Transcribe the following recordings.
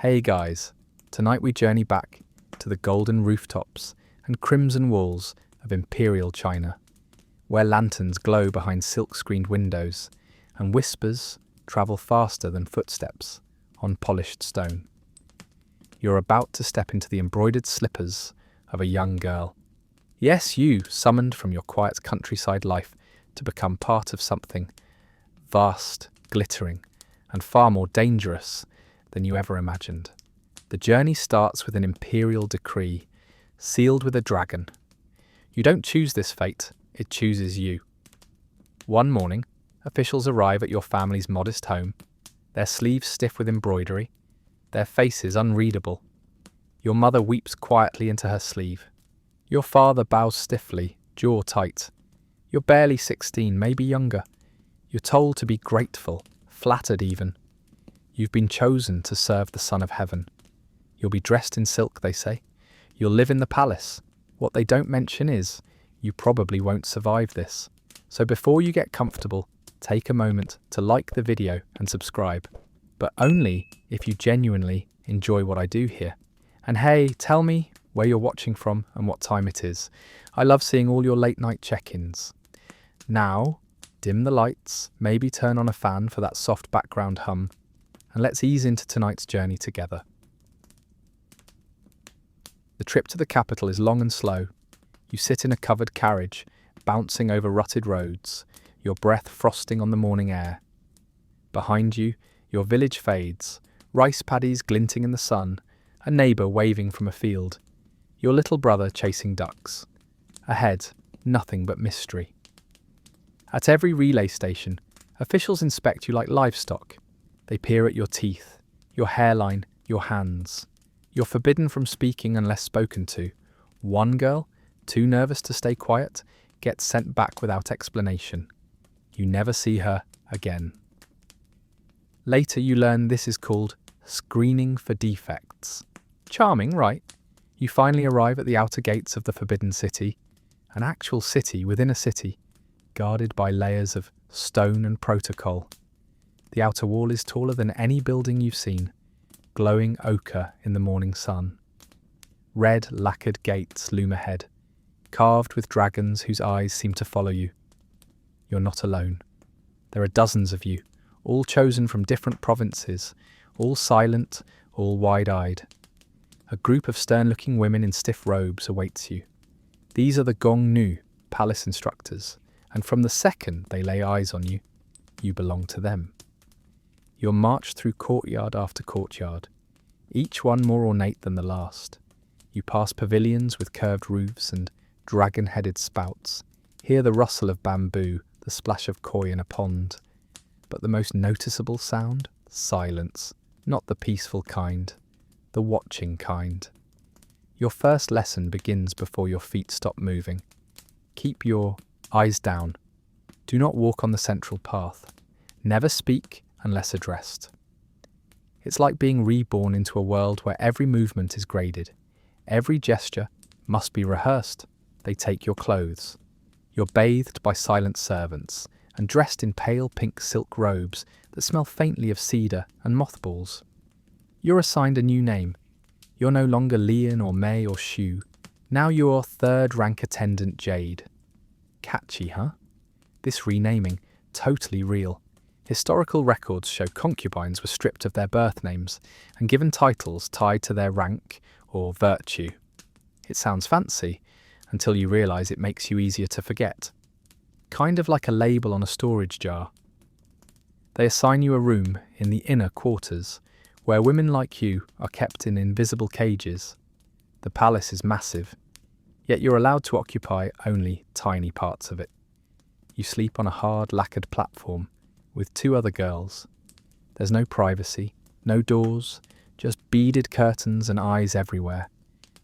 Hey guys, tonight we journey back to the golden rooftops and crimson walls of Imperial China, where lanterns glow behind silk-screened windows and whispers travel faster than footsteps on polished stone. You're about to step into the embroidered slippers of a young girl. Yes, you, summoned from your quiet countryside life to become part of something vast, glittering, and far more dangerous than you ever imagined. The journey starts with an imperial decree, sealed with a dragon. You don't choose this fate, it chooses you. One morning, officials arrive at your family's modest home, their sleeves stiff with embroidery, their faces unreadable. Your mother weeps quietly into her sleeve. Your father bows stiffly, jaw tight. You're barely 16, maybe younger. You're told to be grateful, flattered even. You've been chosen to serve the Son of Heaven. You'll be dressed in silk, they say. You'll live in the palace. What they don't mention is, you probably won't survive this. So before you get comfortable, take a moment to like the video and subscribe. But only if you genuinely enjoy what I do here. And hey, tell me where you're watching from and what time it is. I love seeing all your late night check-ins. Now, dim the lights, maybe turn on a fan for that soft background hum, and let's ease into tonight's journey together. The trip to the capital is long and slow. You sit in a covered carriage, bouncing over rutted roads, your breath frosting on the morning air. Behind you, your village fades, rice paddies glinting in the sun, a neighbour waving from a field, your little brother chasing ducks. Ahead, nothing but mystery. At every relay station, officials inspect you like livestock. They peer at your teeth, your hairline, your hands. You're forbidden from speaking unless spoken to. One girl, too nervous to stay quiet, gets sent back without explanation. You never see her again. Later you learn this is called screening for defects. Charming, right? You finally arrive at the outer gates of the Forbidden City, an actual city within a city, guarded by layers of stone and protocol. The outer wall is taller than any building you've seen, glowing ochre in the morning sun. Red lacquered gates loom ahead, carved with dragons whose eyes seem to follow you. You're not alone. There are dozens of you, all chosen from different provinces, all silent, all wide-eyed. A group of stern-looking women in stiff robes awaits you. These are the Gong Nu, palace instructors, and from the second they lay eyes on you, you belong to them. You're marched through courtyard after courtyard, each one more ornate than the last. You pass pavilions with curved roofs and dragon-headed spouts, hear the rustle of bamboo, the splash of koi in a pond. But the most noticeable sound? Silence. Not the peaceful kind, the watching kind. Your first lesson begins before your feet stop moving. Keep your eyes down. Do not walk on the central path. Never speak unless addressed. It's like being reborn into a world where every movement is graded. Every gesture must be rehearsed. They take your clothes. You're bathed by silent servants and dressed in pale pink silk robes that smell faintly of cedar and mothballs. You're assigned a new name. You're no longer Lian or Mei or Shu. Now you're third-rank attendant Jade. Catchy, huh? This renaming, totally real. Historical records show concubines were stripped of their birth names and given titles tied to their rank or virtue. It sounds fancy until you realise it makes you easier to forget. Kind of like a label on a storage jar. They assign you a room in the inner quarters, where women like you are kept in invisible cages. The palace is massive, yet you're allowed to occupy only tiny parts of it. You sleep on a hard lacquered platform with two other girls. There's no privacy, no doors, just beaded curtains and eyes everywhere.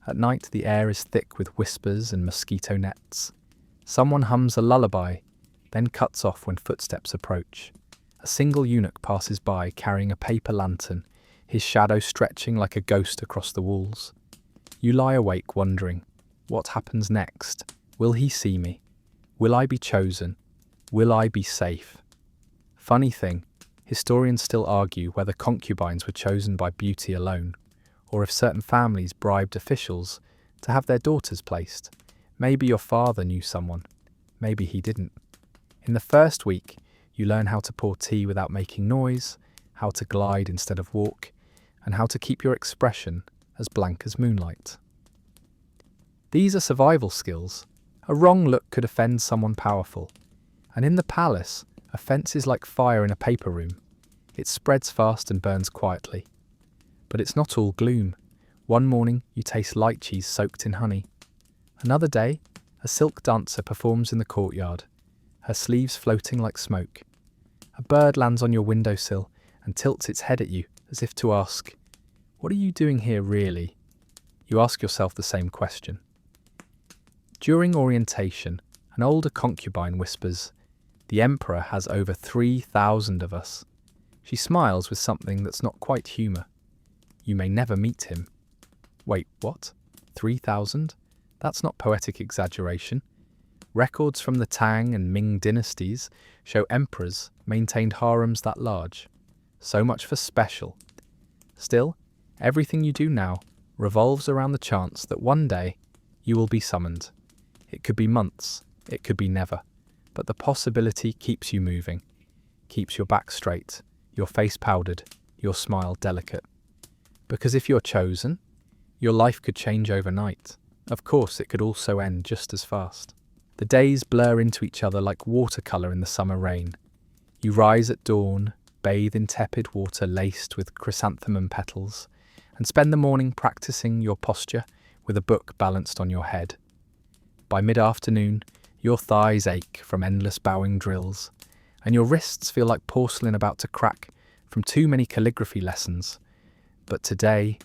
At night the air is thick with whispers and mosquito nets. Someone hums a lullaby, then cuts off when footsteps approach. A single eunuch passes by carrying a paper lantern, his shadow stretching like a ghost across the walls. You lie awake wondering, what happens next? Will he see me? Will I be chosen? Will I be safe? Funny thing, Historians still argue whether concubines were chosen by beauty alone, or if certain families bribed officials to have their daughters placed. Maybe your father knew someone, maybe he didn't. In the first week, you learn how to pour tea without making noise, how to glide instead of walk, and how to keep your expression as blank as moonlight. These are survival skills. A wrong look could offend someone powerful. And in the palace, offence is like fire in a paper room. It spreads fast and burns quietly. But it's not all gloom. One morning, you taste lychees soaked in honey. Another day, a silk dancer performs in the courtyard, her sleeves floating like smoke. A bird lands on your windowsill and tilts its head at you as if to ask, "What are you doing here really?" You ask yourself the same question. During orientation, an older concubine whispers, "The Emperor has over 3,000 of us." She smiles with something that's not quite humour. You may never meet him. Wait, what? 3,000? That's not poetic exaggeration. Records from the Tang and Ming dynasties show emperors maintained harems that large. So much for special. Still, everything you do now revolves around the chance that one day you will be summoned. It could be months, it could be never, but the possibility keeps you moving, keeps your back straight, your face powdered, your smile delicate. Because if you're chosen, your life could change overnight. Of course, it could also end just as fast. The days blur into each other like watercolour in the summer rain. You rise at dawn, bathe in tepid water laced with chrysanthemum petals, and spend the morning practicing your posture with a book balanced on your head. By mid-afternoon, your thighs ache from endless bowing drills, and your wrists feel like porcelain about to crack from too many calligraphy lessons. But today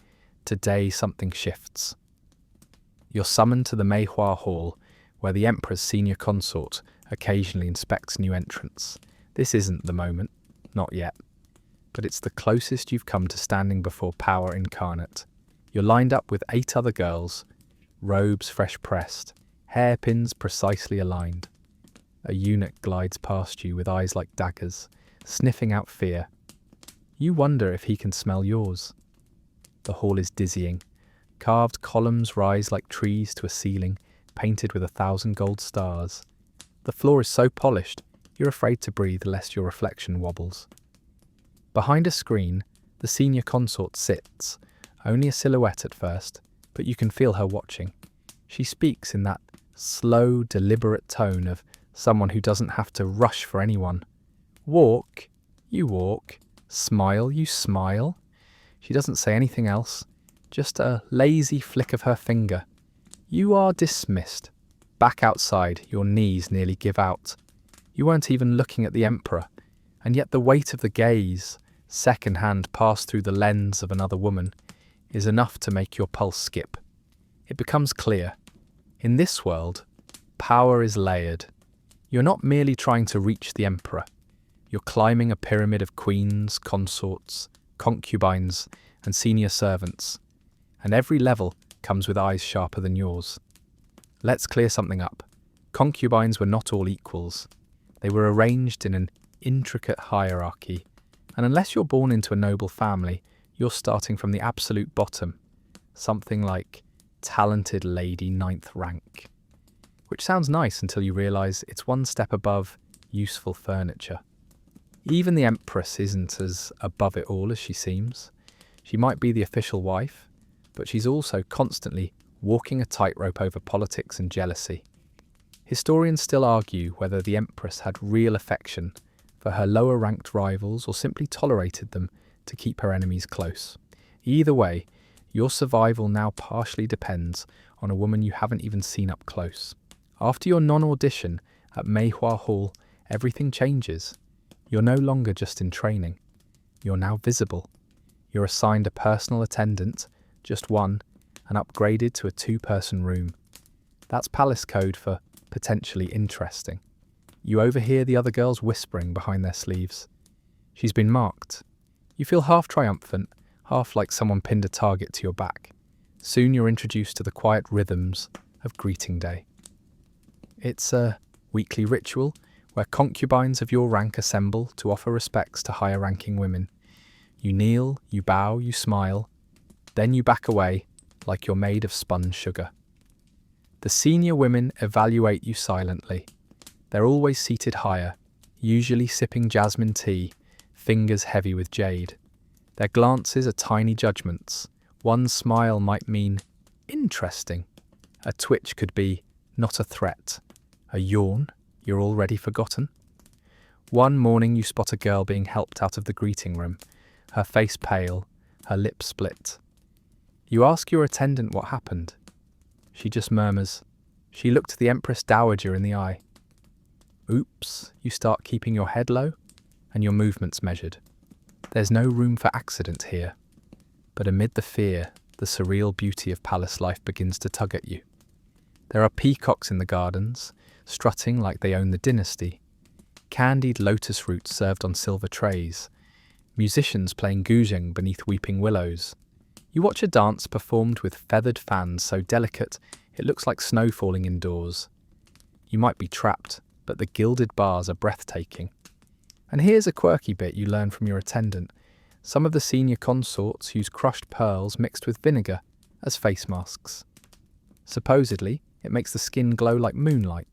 something shifts. You're summoned to the Meihua Hall, where the Emperor's senior consort occasionally inspects new entrants. This isn't the moment, not yet, but it's the closest you've come to standing before power incarnate. You're lined up with 8 other girls, robes fresh pressed, hairpins precisely aligned. A eunuch glides past you with eyes like daggers, sniffing out fear. You wonder if he can smell yours. The hall is dizzying. Carved columns rise like trees to a ceiling, painted with 1,000 gold stars. The floor is so polished, you're afraid to breathe lest your reflection wobbles. Behind a screen, the senior consort sits, only a silhouette at first, but you can feel her watching. She speaks in that slow, deliberate tone of someone who doesn't have to rush for anyone. Walk, you walk. Smile, you smile. She doesn't say anything else, just a lazy flick of her finger. You are dismissed. Back outside, your knees nearly give out. You weren't even looking at the Emperor, and yet the weight of the gaze, second-hand passed through the lens of another woman, is enough to make your pulse skip. It becomes clear. In this world, power is layered. You're not merely trying to reach the Emperor. You're climbing a pyramid of queens, consorts, concubines, and senior servants, and every level comes with eyes sharper than yours. Let's clear something up. Concubines were not all equals. They were arranged in an intricate hierarchy, and unless you're born into a noble family, you're starting from the absolute bottom, something like talented lady 9th rank. Which sounds nice until you realise it's one step above useful furniture. Even the Empress isn't as above it all as she seems. She might be the official wife, but she's also constantly walking a tightrope over politics and jealousy. Historians still argue whether the Empress had real affection for her lower-ranked rivals or simply tolerated them to keep her enemies close. Either way, your survival now partially depends on a woman you haven't even seen up close. After your non-audition at Meihua Hall, everything changes. You're no longer just in training. You're now visible. You're assigned a personal attendant, just one, and upgraded to a 2-person room. That's palace code for potentially interesting. You overhear the other girls whispering behind their sleeves. She's been marked. You feel half triumphant, half like someone pinned a target to your back. Soon you're introduced to the quiet rhythms of greeting day. It's a weekly ritual where concubines of your rank assemble to offer respects to higher-ranking women. You kneel, you bow, you smile, then you back away like you're made of spun sugar. The senior women evaluate you silently. They're always seated higher, usually sipping jasmine tea, fingers heavy with jade. Their glances are tiny judgments. One smile might mean, interesting. A twitch could be, not a threat. A yawn, you're already forgotten. One morning you spot a girl being helped out of the greeting room, her face pale, her lips split. You ask your attendant what happened. She just murmurs, "She looked the Empress Dowager in the eye." Oops, you start keeping your head low and your movements measured. There's no room for accident here. But amid the fear, the surreal beauty of palace life begins to tug at you. There are peacocks in the gardens, strutting like they own the dynasty. Candied lotus roots served on silver trays. Musicians playing guzheng beneath weeping willows. You watch a dance performed with feathered fans so delicate it looks like snow falling indoors. You might be trapped, but the gilded bars are breathtaking. And here's a quirky bit you learn from your attendant. Some of the senior consorts use crushed pearls mixed with vinegar as face masks. Supposedly, it makes the skin glow like moonlight.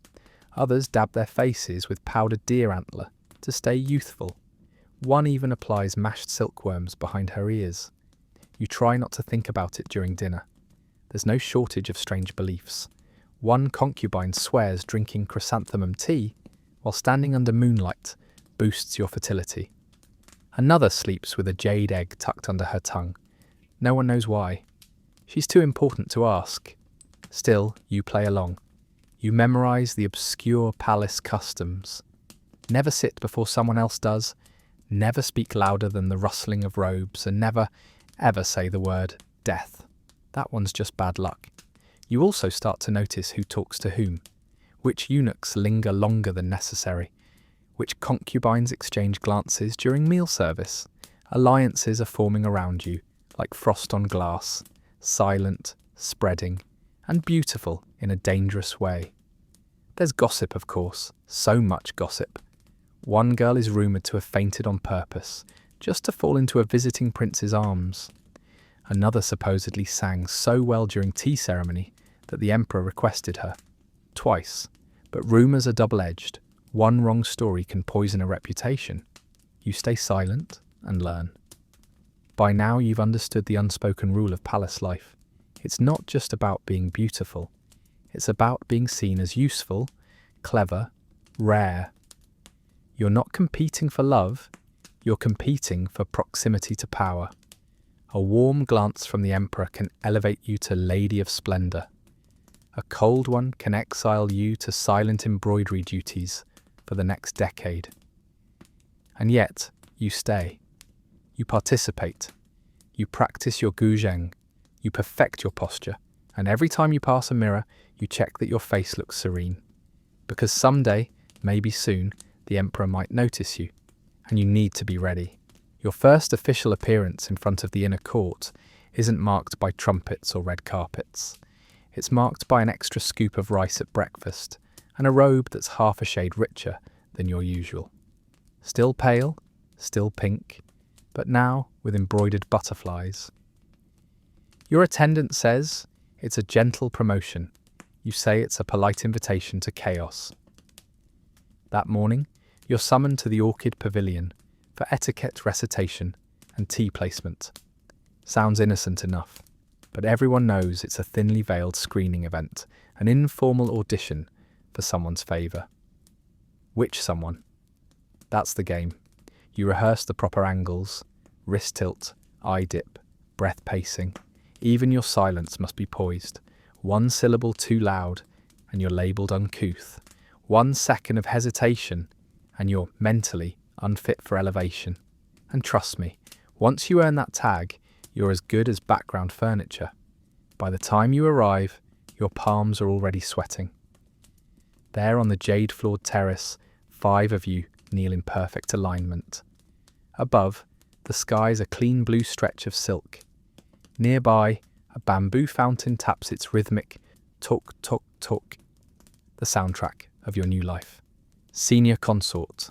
Others dab their faces with powdered deer antler to stay youthful. One even applies mashed silkworms behind her ears. You try not to think about it during dinner. There's no shortage of strange beliefs. One concubine swears drinking chrysanthemum tea while standing under moonlight boosts your fertility. Another sleeps with a jade egg tucked under her tongue. No one knows why. She's too important to ask. Still, you play along. You memorize the obscure palace customs. Never sit before someone else does. Never speak louder than the rustling of robes, and never, ever say the word death. That one's just bad luck. You also start to notice who talks to whom, which eunuchs linger longer than necessary, which concubines exchange glances during meal service. Alliances are forming around you, like frost on glass, silent, spreading, and beautiful in a dangerous way. There's gossip, of course, so much gossip. One girl is rumoured to have fainted on purpose, just to fall into a visiting prince's arms. Another supposedly sang so well during tea ceremony that the emperor requested her. Twice. But rumours are double-edged. One wrong story can poison a reputation. You stay silent and learn. By now you've understood the unspoken rule of palace life. It's not just about being beautiful. It's about being seen as useful, clever, rare. You're not competing for love, you're competing for proximity to power. A warm glance from the emperor can elevate you to lady of splendour. A cold one can exile you to silent embroidery duties for the next decade. And yet, you stay. You participate. You practice your guzheng. You perfect your posture. And every time you pass a mirror, you check that your face looks serene. Because someday, maybe soon, the emperor might notice you. And you need to be ready. Your first official appearance in front of the inner court isn't marked by trumpets or red carpets. It's marked by an extra scoop of rice at breakfast and a robe that's half a shade richer than your usual. Still pale, still pink, but now with embroidered butterflies. Your attendant says it's a gentle promotion. You say it's a polite invitation to chaos. That morning, you're summoned to the orchid pavilion for etiquette recitation and tea placement. Sounds innocent enough, but everyone knows it's a thinly veiled screening event, an informal audition for someone's favour. Which someone? That's the game. You rehearse the proper angles, wrist tilt, eye dip, breath pacing. Even your silence must be poised. One syllable too loud, and you're labelled uncouth. 1 second of hesitation, and you're mentally unfit for elevation. And trust me, once you earn that tag, you're as good as background furniture. By the time you arrive, your palms are already sweating. There on the jade-floored terrace, 5 of you kneel in perfect alignment. Above, the sky's a clean blue stretch of silk. Nearby, a bamboo fountain taps its rhythmic tok tok tok, the soundtrack of your new life. senior consort,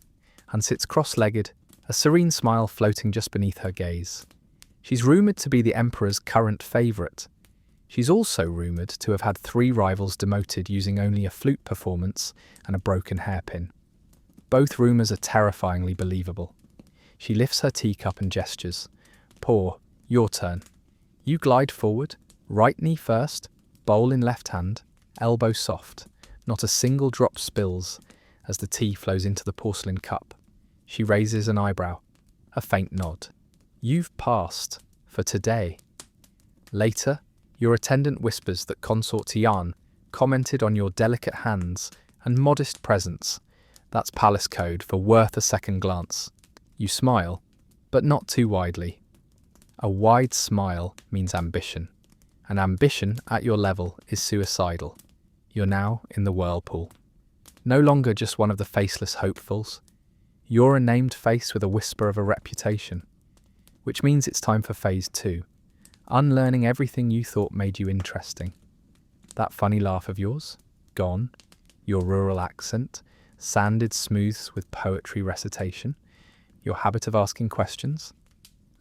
and sits cross-legged, a serene smile floating just beneath her gaze. She's rumoured to be the Emperor's current favourite. She's also rumoured to have had 3 rivals demoted using only a flute performance and a broken hairpin. Both rumours are terrifyingly believable. She lifts her teacup and gestures. Pour, your turn. You glide forward, right knee first, bowl in left hand, elbow soft. Not a single drop spills as the tea flows into the porcelain cup. She raises an eyebrow, a faint nod. You've passed, for today. Later, your attendant whispers that Consort Tian commented on your delicate hands and modest presence. That's palace code for worth a second glance. You smile, but not too widely. A wide smile means ambition, and ambition at your level is suicidal. You're now in the whirlpool. No longer just one of the faceless hopefuls. You're a named face with a whisper of a reputation, which means it's time for phase 2. Unlearning everything you thought made you interesting. That funny laugh of yours? Gone. Your rural accent? Sanded smooths with poetry recitation? Your habit of asking questions?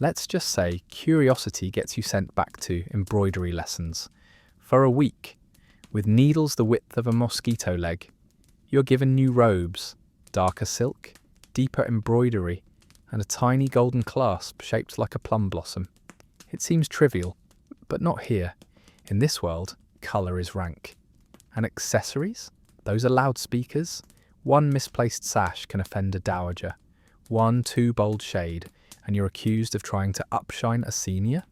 Let's just say curiosity gets you sent back to embroidery lessons. For a week, with needles the width of a mosquito leg, you're given new robes, darker silk, deeper embroidery, and a tiny golden clasp shaped like a plum blossom. It seems trivial, but not here. In this world, colour is rank. And accessories? Those are loudspeakers. One misplaced sash can offend a dowager. One too bold shade, and you're accused of trying to upshine a senior?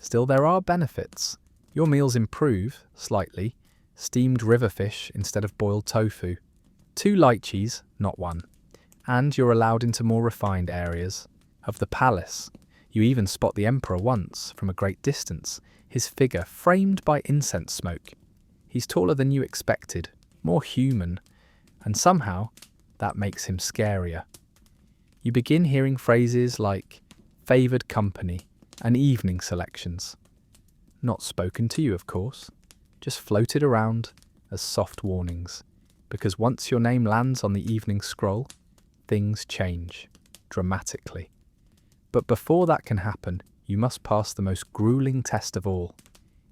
Still, there are benefits. Your meals improve, slightly. Steamed river fish instead of boiled tofu. 2 lychees, not 1. And you're allowed into more refined areas of the palace. You even spot the Emperor once, from a great distance, his figure framed by incense smoke. He's taller than you expected, more human, and somehow that makes him scarier. You begin hearing phrases like favoured company and evening selections. Not spoken to you, of course, just floated around as soft warnings, because once your name lands on the evening scroll, things change dramatically. But before that can happen, you must pass the most grueling test of all,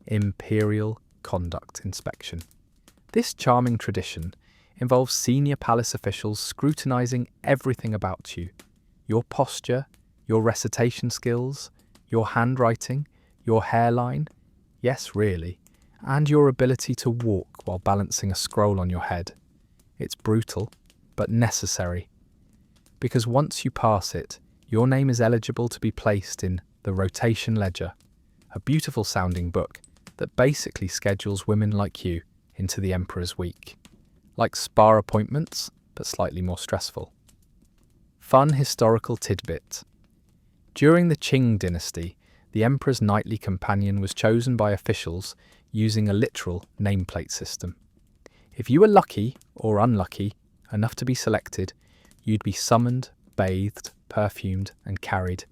Imperial Conduct Inspection. This charming tradition involves senior palace officials scrutinising everything about you. Your posture, your recitation skills, your handwriting, your hairline, yes really, and your ability to walk while balancing a scroll on your head. It's brutal, but necessary. Because once you pass it, your name is eligible to be placed in the Rotation Ledger, a beautiful sounding book that basically schedules women like you into the Emperor's week. Like spa appointments, but slightly more stressful. Fun historical tidbit. During the Qing dynasty, the Emperor's nightly companion was chosen by officials using a literal nameplate system. If you were lucky, or unlucky, enough to be selected, you'd be summoned, bathed, perfumed, and carried.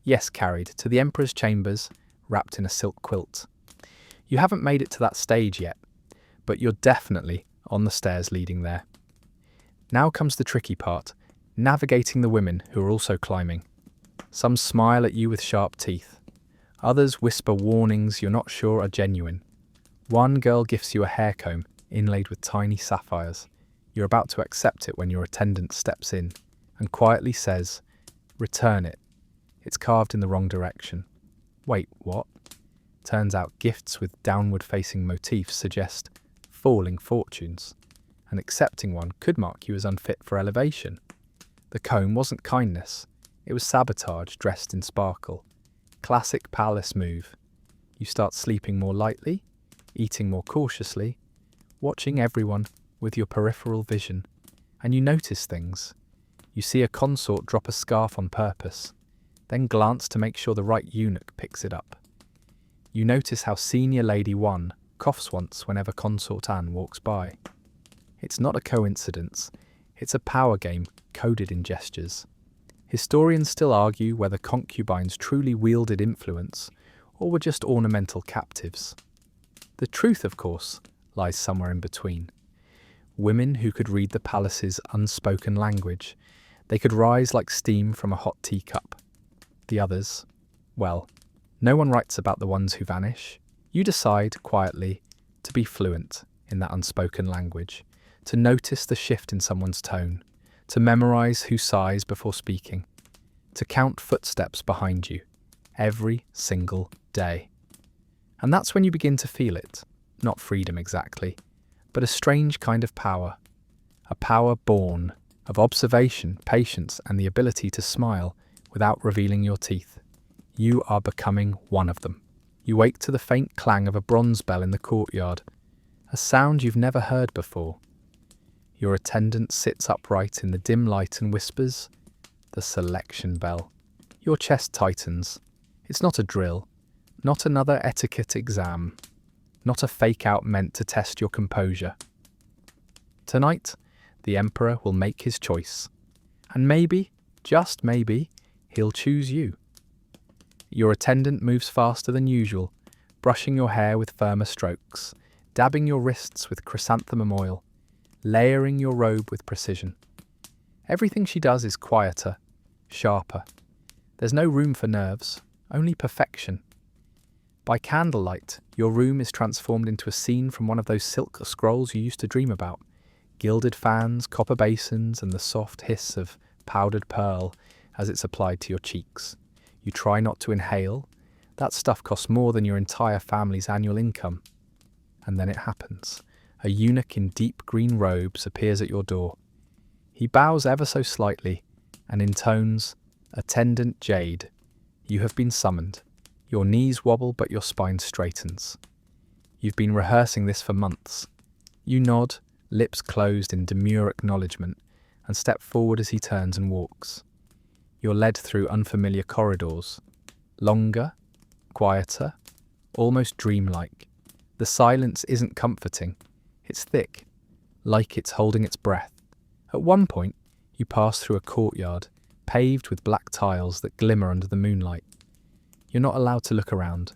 Yes, carried to the Emperor's chambers, wrapped in a silk quilt. You haven't made it to that stage yet, but you're definitely on the stairs leading there. Now comes the tricky part, navigating the women who are also climbing. Some smile at you with sharp teeth. Others whisper warnings you're not sure are genuine. One girl gifts you a hair comb inlaid with tiny sapphires. You're about to accept it when your attendant steps in and quietly says, "Return it. It's carved in the wrong direction." Wait, what? Turns out gifts with downward-facing motifs suggest falling fortunes, and accepting one could mark you as unfit for elevation. The comb wasn't kindness, it was sabotage dressed in sparkle. Classic palace move. You start sleeping more lightly, eating more cautiously, watching everyone with your peripheral vision, and you notice things. You see a consort drop a scarf on purpose, then glance to make sure the right eunuch picks it up. You notice how Senior Lady 1 coughs once whenever Consort Anne walks by. It's not a coincidence, it's a power game coded in gestures. Historians still argue whether concubines truly wielded influence or were just ornamental captives. The truth, of course, lies somewhere in between. women who could read the palace's unspoken language. They could rise like steam from a hot teacup. The others, well, no one writes about the ones who vanish. You decide, quietly, to be fluent in that unspoken language, to notice the shift in someone's tone, to memorize who sighs before speaking, to count footsteps behind you, every single day. And that's when you begin to feel it, not freedom exactly, but a strange kind of power, a power born of observation, patience, and the ability to smile without revealing your teeth. You are becoming one of them. You wake to the faint clang of a bronze bell in the courtyard, a sound you've never heard before. Your attendant sits upright in the dim light and whispers, "The selection bell." Your chest tightens. It's not a drill, not another etiquette exam, not a fake-out meant to test your composure. Tonight, the Emperor will make his choice. And maybe, just maybe, he'll choose you. Your attendant moves faster than usual, brushing your hair with firmer strokes, dabbing your wrists with chrysanthemum oil, layering your robe with precision. Everything she does is quieter, sharper. There's no room for nerves, only perfection. By candlelight, your room is transformed into a scene from one of those silk scrolls you used to dream about. Gilded fans, copper basins, and the soft hiss of powdered pearl as it's applied to your cheeks. You try not to inhale. That stuff costs more than your entire family's annual income. And then it happens. A eunuch in deep green robes appears at your door. He bows ever so slightly and intones, "Attendant Jade, you have been summoned." Your knees wobble but your spine straightens. You've been rehearsing this for months. You nod, lips closed in demure acknowledgement, and step forward as he turns and walks. You're led through unfamiliar corridors. Longer, quieter, almost dreamlike. The silence isn't comforting. It's thick, like it's holding its breath. At one point, you pass through a courtyard, paved with black tiles that glimmer under the moonlight. You're not allowed to look around,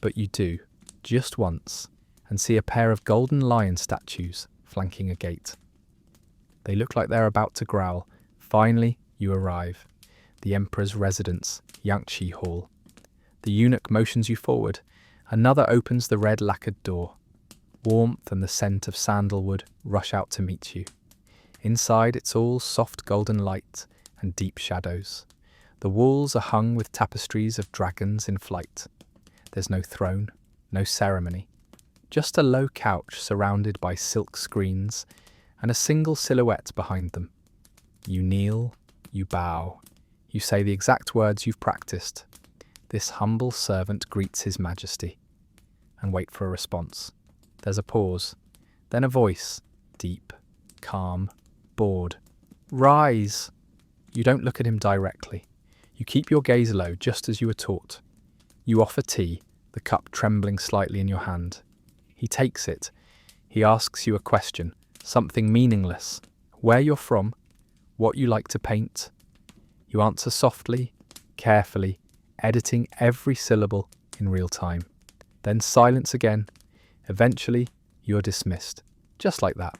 but you do, just once, and see a pair of golden lion statues flanking a gate. They look like they're about to growl. Finally, you arrive. The Emperor's residence, Yangtze Hall. The eunuch motions you forward. Another opens the red lacquered door. Warmth and the scent of sandalwood rush out to meet you. Inside, it's all soft golden light and deep shadows. The walls are hung with tapestries of dragons in flight. There's no throne, no ceremony. Just a low couch surrounded by silk screens and a single silhouette behind them. You kneel, you bow. You say the exact words you've practiced. This humble servant greets his majesty. And wait for a response. There's a pause, then a voice, deep, calm, bored. "Rise!" You don't look at him directly. You keep your gaze low, just as you were taught. You offer tea, the cup trembling slightly in your hand. He takes it. He asks you a question, something meaningless. Where you're from, what you like to paint. You answer softly, carefully, editing every syllable in real time. Then silence again. Eventually, you're dismissed. Just like that.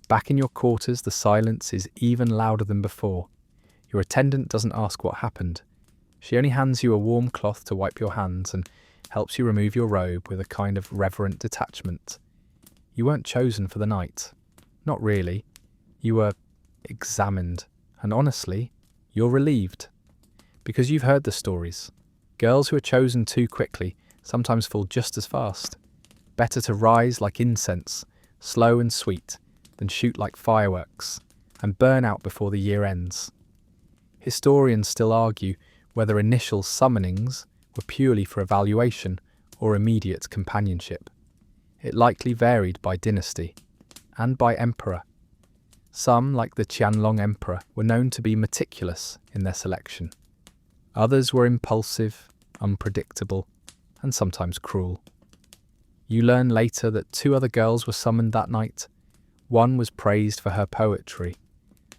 Back in your quarters, the silence is even louder than before. Your attendant doesn't ask what happened. She only hands you a warm cloth to wipe your hands and helps you remove your robe with a kind of reverent detachment. You weren't chosen for the night. Not really. You were examined. And honestly, you're relieved. Because you've heard the stories. Girls who are chosen too quickly sometimes fall just as fast. Better to rise like incense, slow and sweet, than shoot like fireworks, and burn out before the year ends. Historians still argue whether initial summonings were purely for evaluation or immediate companionship. It likely varied by dynasty, and by emperor. Some, like the Qianlong Emperor, were known to be meticulous in their selection. Others were impulsive, unpredictable, and sometimes cruel. You learn later that 2 other girls were summoned that night. One was praised for her poetry.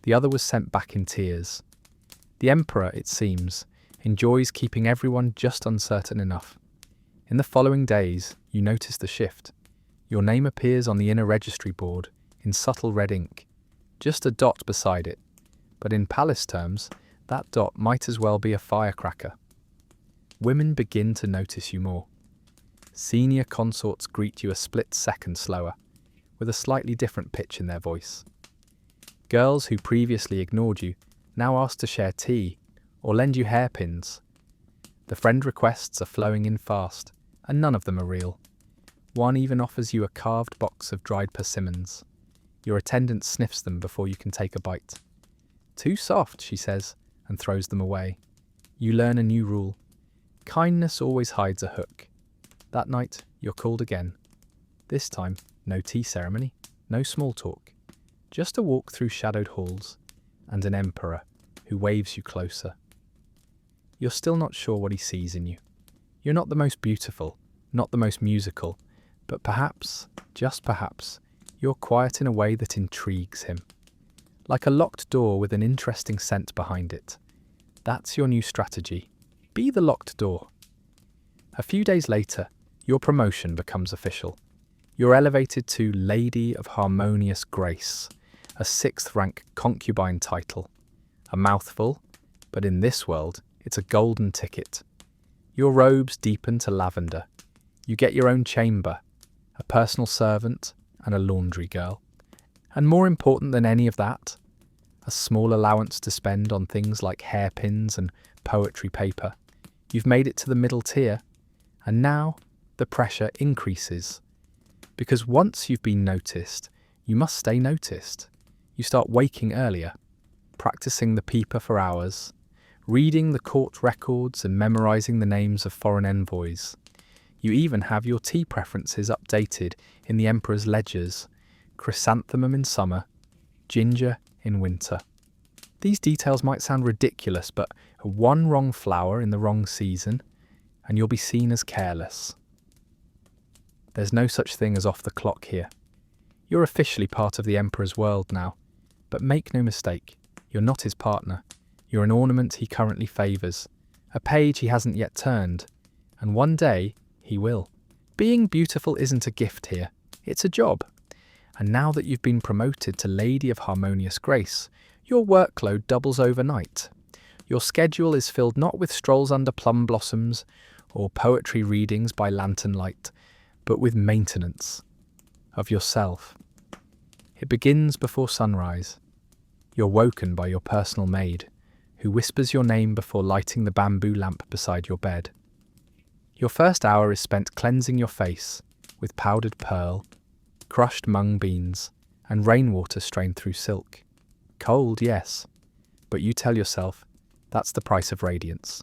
The other was sent back in tears. The Emperor, it seems, enjoys keeping everyone just uncertain enough. In the following days, you notice the shift. Your name appears on the inner registry board, in subtle red ink, just a dot beside it, but in palace terms, that dot might as well be a firecracker. Women begin to notice you more. Senior consorts greet you a split second slower, with a slightly different pitch in their voice. Girls who previously ignored you now ask to share tea or lend you hairpins. The friend requests are flowing in fast, and none of them are real. One even offers you a carved box of dried persimmons. Your attendant sniffs them before you can take a bite. "Too soft," she says, and throws them away. You learn a new rule. Kindness always hides a hook. That night, you're called again. This time, no tea ceremony, no small talk. Just a walk through shadowed halls, and an emperor who waves you closer. You're still not sure what he sees in you. You're not the most beautiful, not the most musical, but perhaps, just perhaps, you're quiet in a way that intrigues him. Like a locked door with an interesting scent behind it. That's your new strategy. Be the locked door. A few days later, your promotion becomes official. You're elevated to Lady of Harmonious Grace, a 6th rank concubine title. A mouthful, but in this world, it's a golden ticket. Your robes deepen to lavender. You get your own chamber, a personal servant, and a laundry girl. And more important than any of that, a small allowance to spend on things like hairpins and poetry paper. You've made it to the middle tier, and now the pressure increases. Because once you've been noticed, you must stay noticed. You start waking earlier, practicing the peeper for hours, reading the court records and memorizing the names of foreign envoys. You even have your tea preferences updated in the Emperor's ledgers, chrysanthemum in summer, ginger in winter. These details might sound ridiculous, but one wrong flower in the wrong season, and you'll be seen as careless. There's no such thing as off the clock here. You're officially part of the Emperor's world now, but make no mistake, you're not his partner. You're an ornament he currently favours, a page he hasn't yet turned, and one day he will. Being beautiful isn't a gift here, it's a job. And now that you've been promoted to Lady of Harmonious Grace, your workload doubles overnight. Your schedule is filled not with strolls under plum blossoms or poetry readings by lantern light, but with maintenance of yourself. It begins before sunrise. You're woken by your personal maid, who whispers your name before lighting the bamboo lamp beside your bed. Your first hour is spent cleansing your face with powdered pearl, crushed mung beans, and rainwater strained through silk. Cold, yes, but you tell yourself that's the price of radiance.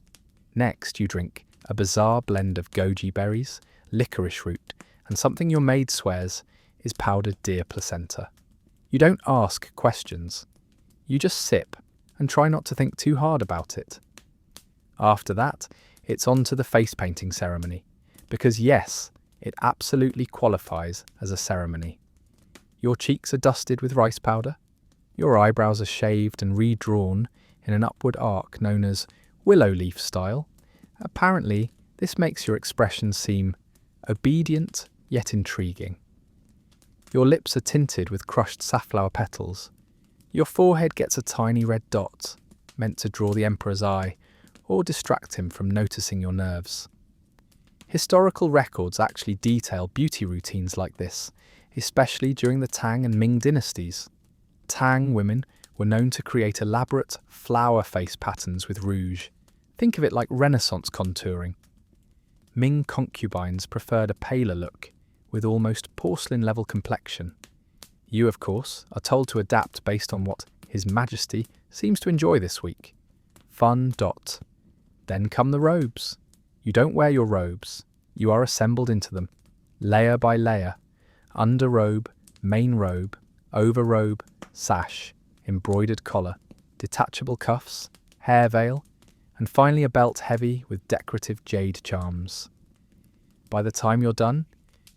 Next, you drink a bizarre blend of goji berries, licorice root, and something your maid swears is powdered deer placenta. You don't ask questions. You just sip and try not to think too hard about it. After that, it's on to the face painting ceremony, because yes, it absolutely qualifies as a ceremony. Your cheeks are dusted with rice powder, your eyebrows are shaved and redrawn in an upward arc known as willow leaf style. Apparently, this makes your expression seem obedient yet intriguing. Your lips are tinted with crushed safflower petals. Your forehead gets a tiny red dot, meant to draw the Emperor's eye or distract him from noticing your nerves. Historical records actually detail beauty routines like this, especially during the Tang and Ming dynasties. Tang women were known to create elaborate flower face patterns with rouge. Think of it like Renaissance contouring. Ming concubines preferred a paler look, with almost porcelain-level complexion. You, of course, are told to adapt based on what His Majesty seems to enjoy this week. Fun. Then come the robes. You don't wear your robes, you are assembled into them, layer by layer, underrobe, main robe, overrobe, sash, embroidered collar, detachable cuffs, hair veil, and finally a belt heavy with decorative jade charms. By the time you're done,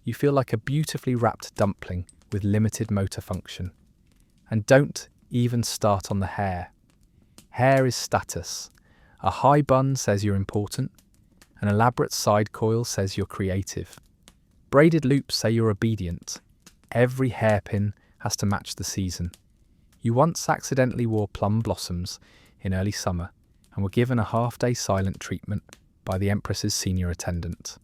you feel like a beautifully wrapped dumpling with limited motor function. And don't even start on the hair. Hair is status. A high bun says you're important. An elaborate side coil says you're creative. Braided loops say you're obedient. Every hairpin has to match the season. You once accidentally wore plum blossoms in early summer and were given a half-day silent treatment by the Empress's senior attendant,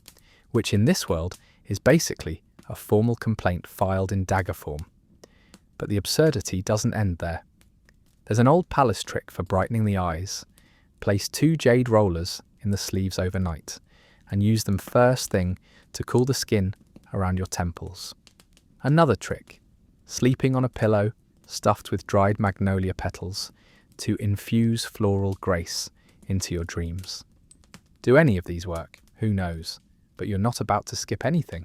which in this world is basically a formal complaint filed in dagger form. But the absurdity doesn't end there. There's an old palace trick for brightening the eyes. Place 2 jade rollers in the sleeves overnight and use them first thing to cool the skin around your temples. Another trick, sleeping on a pillow stuffed with dried magnolia petals to infuse floral grace into your dreams. Do any of these work? Who knows? But you're not about to skip anything.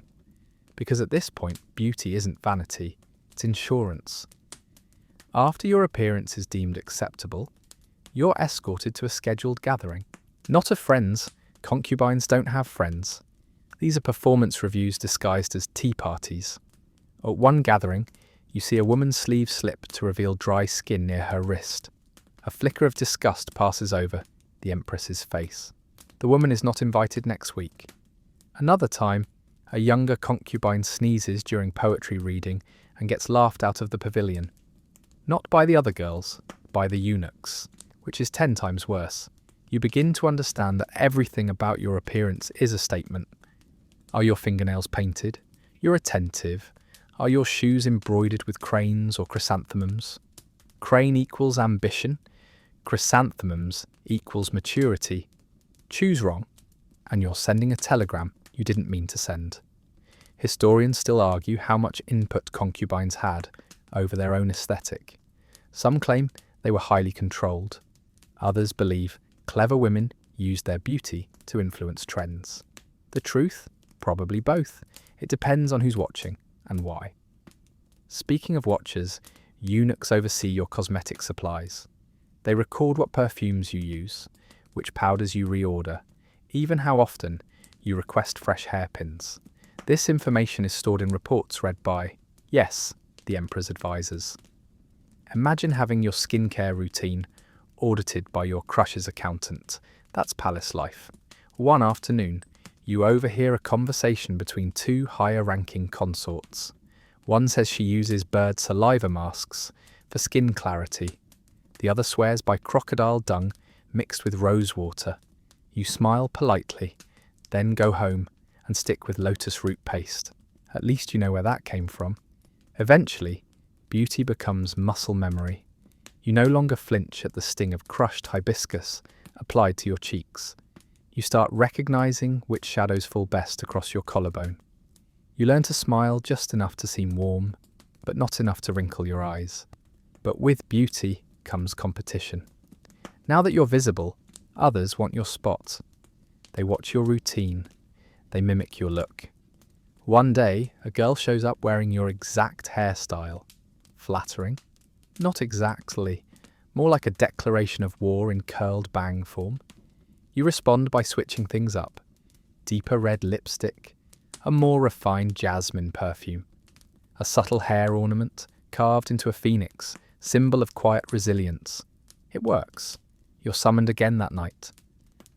Because at this point, beauty isn't vanity, it's insurance. After your appearance is deemed acceptable, you're escorted to a scheduled gathering. Not of friends. Concubines don't have friends. These are performance reviews disguised as tea parties. At one gathering, you see a woman's sleeve slip to reveal dry skin near her wrist. A flicker of disgust passes over the Empress's face. The woman is not invited next week. Another time, a younger concubine sneezes during poetry reading and gets laughed out of the pavilion. Not by the other girls, by the eunuchs, which is 10 times worse. You begin to understand that everything about your appearance is a statement. Are your fingernails painted? You're attentive. Are your shoes embroidered with cranes or chrysanthemums? Crane equals ambition. Chrysanthemums equals maturity. Choose wrong, and you're sending a telegram you didn't mean to send. Historians still argue how much input concubines had over their own aesthetic. Some claim they were highly controlled. Others believe clever women used their beauty to influence trends. The truth? Probably both. It depends on who's watching and why. Speaking of watchers, eunuchs oversee your cosmetic supplies. They record what perfumes you use, which powders you reorder, even how often you request fresh hairpins. This information is stored in reports read by, yes, the Emperor's advisors. Imagine having your skincare routine audited by your crush's accountant. That's palace life. One afternoon, you overhear a conversation between 2 higher-ranking consorts. One says she uses bird saliva masks for skin clarity. The other swears by crocodile dung mixed with rose water. You smile politely, then go home and stick with lotus root paste. At least you know where that came from. Eventually, beauty becomes muscle memory. You no longer flinch at the sting of crushed hibiscus applied to your cheeks. You start recognizing which shadows fall best across your collarbone. You learn to smile just enough to seem warm, but not enough to wrinkle your eyes. But with beauty comes competition. Now that you're visible, others want your spot. They watch your routine. They mimic your look. One day, a girl shows up wearing your exact hairstyle. Flattering? Not exactly. More like a declaration of war in curled bang form. You respond by switching things up. Deeper red lipstick, a more refined jasmine perfume, a subtle hair ornament carved into a phoenix, symbol of quiet resilience. It works. You're summoned again that night.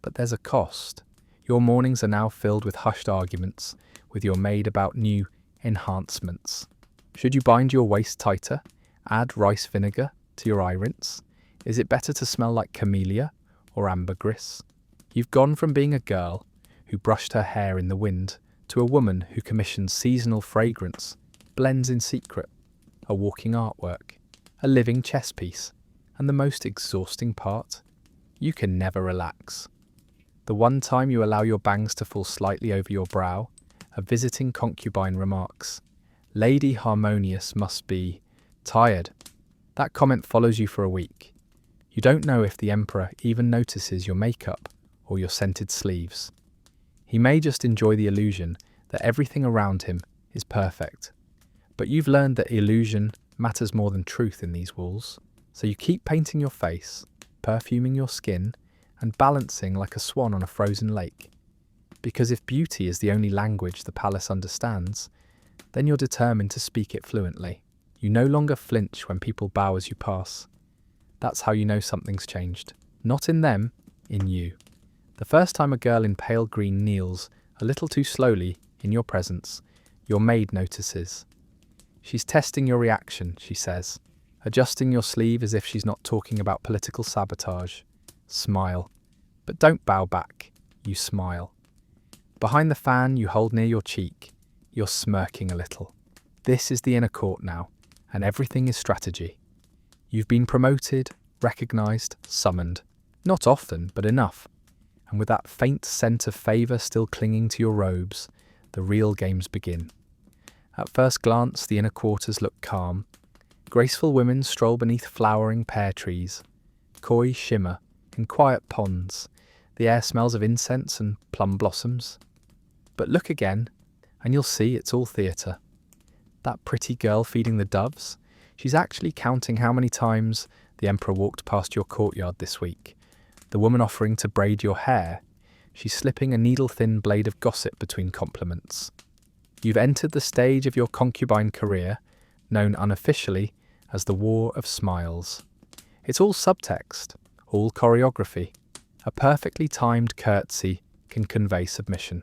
But there's a cost. Your mornings are now filled with hushed arguments with your maid about new enhancements. Should you bind your waist tighter? Add rice vinegar to your eye rinse? Is it better to smell like camellia or ambergris? You've gone from being a girl who brushed her hair in the wind to a woman who commissions seasonal fragrance, blends in secret, a walking artwork, a living chess piece, and the most exhausting part, you can never relax. The one time you allow your bangs to fall slightly over your brow, a visiting concubine remarks, "Lady Harmonious must be tired." That comment follows you for a week. You don't know if the Emperor even notices your makeup or your scented sleeves. He may just enjoy the illusion that everything around him is perfect. But you've learned that illusion matters more than truth in these walls, so you keep painting your face, perfuming your skin, and balancing like a swan on a frozen lake. Because if beauty is the only language the palace understands, then you're determined to speak it fluently. You no longer flinch when people bow as you pass. That's how you know something's changed. Not in them, in you. The first time a girl in pale green kneels a little too slowly in your presence, your maid notices. She's testing your reaction, she says, adjusting your sleeve as if she's not talking about political sabotage. Smile. But don't bow back. You smile. Behind the fan you hold near your cheek, you're smirking a little. This is the inner court now, and everything is strategy. You've been promoted, recognised, summoned. Not often, but enough. And with that faint scent of favour still clinging to your robes, the real games begin. At first glance, the inner quarters look calm. Graceful women stroll beneath flowering pear trees. Koi shimmer in quiet ponds. The air smells of incense and plum blossoms. But look again, and you'll see it's all theatre. That pretty girl feeding the doves, she's actually counting how many times the Emperor walked past your courtyard this week. The woman offering to braid your hair, she's slipping a needle-thin blade of gossip between compliments. You've entered the stage of your concubine career, known unofficially as the War of Smiles. It's all subtext, all choreography. A perfectly timed curtsy can convey submission.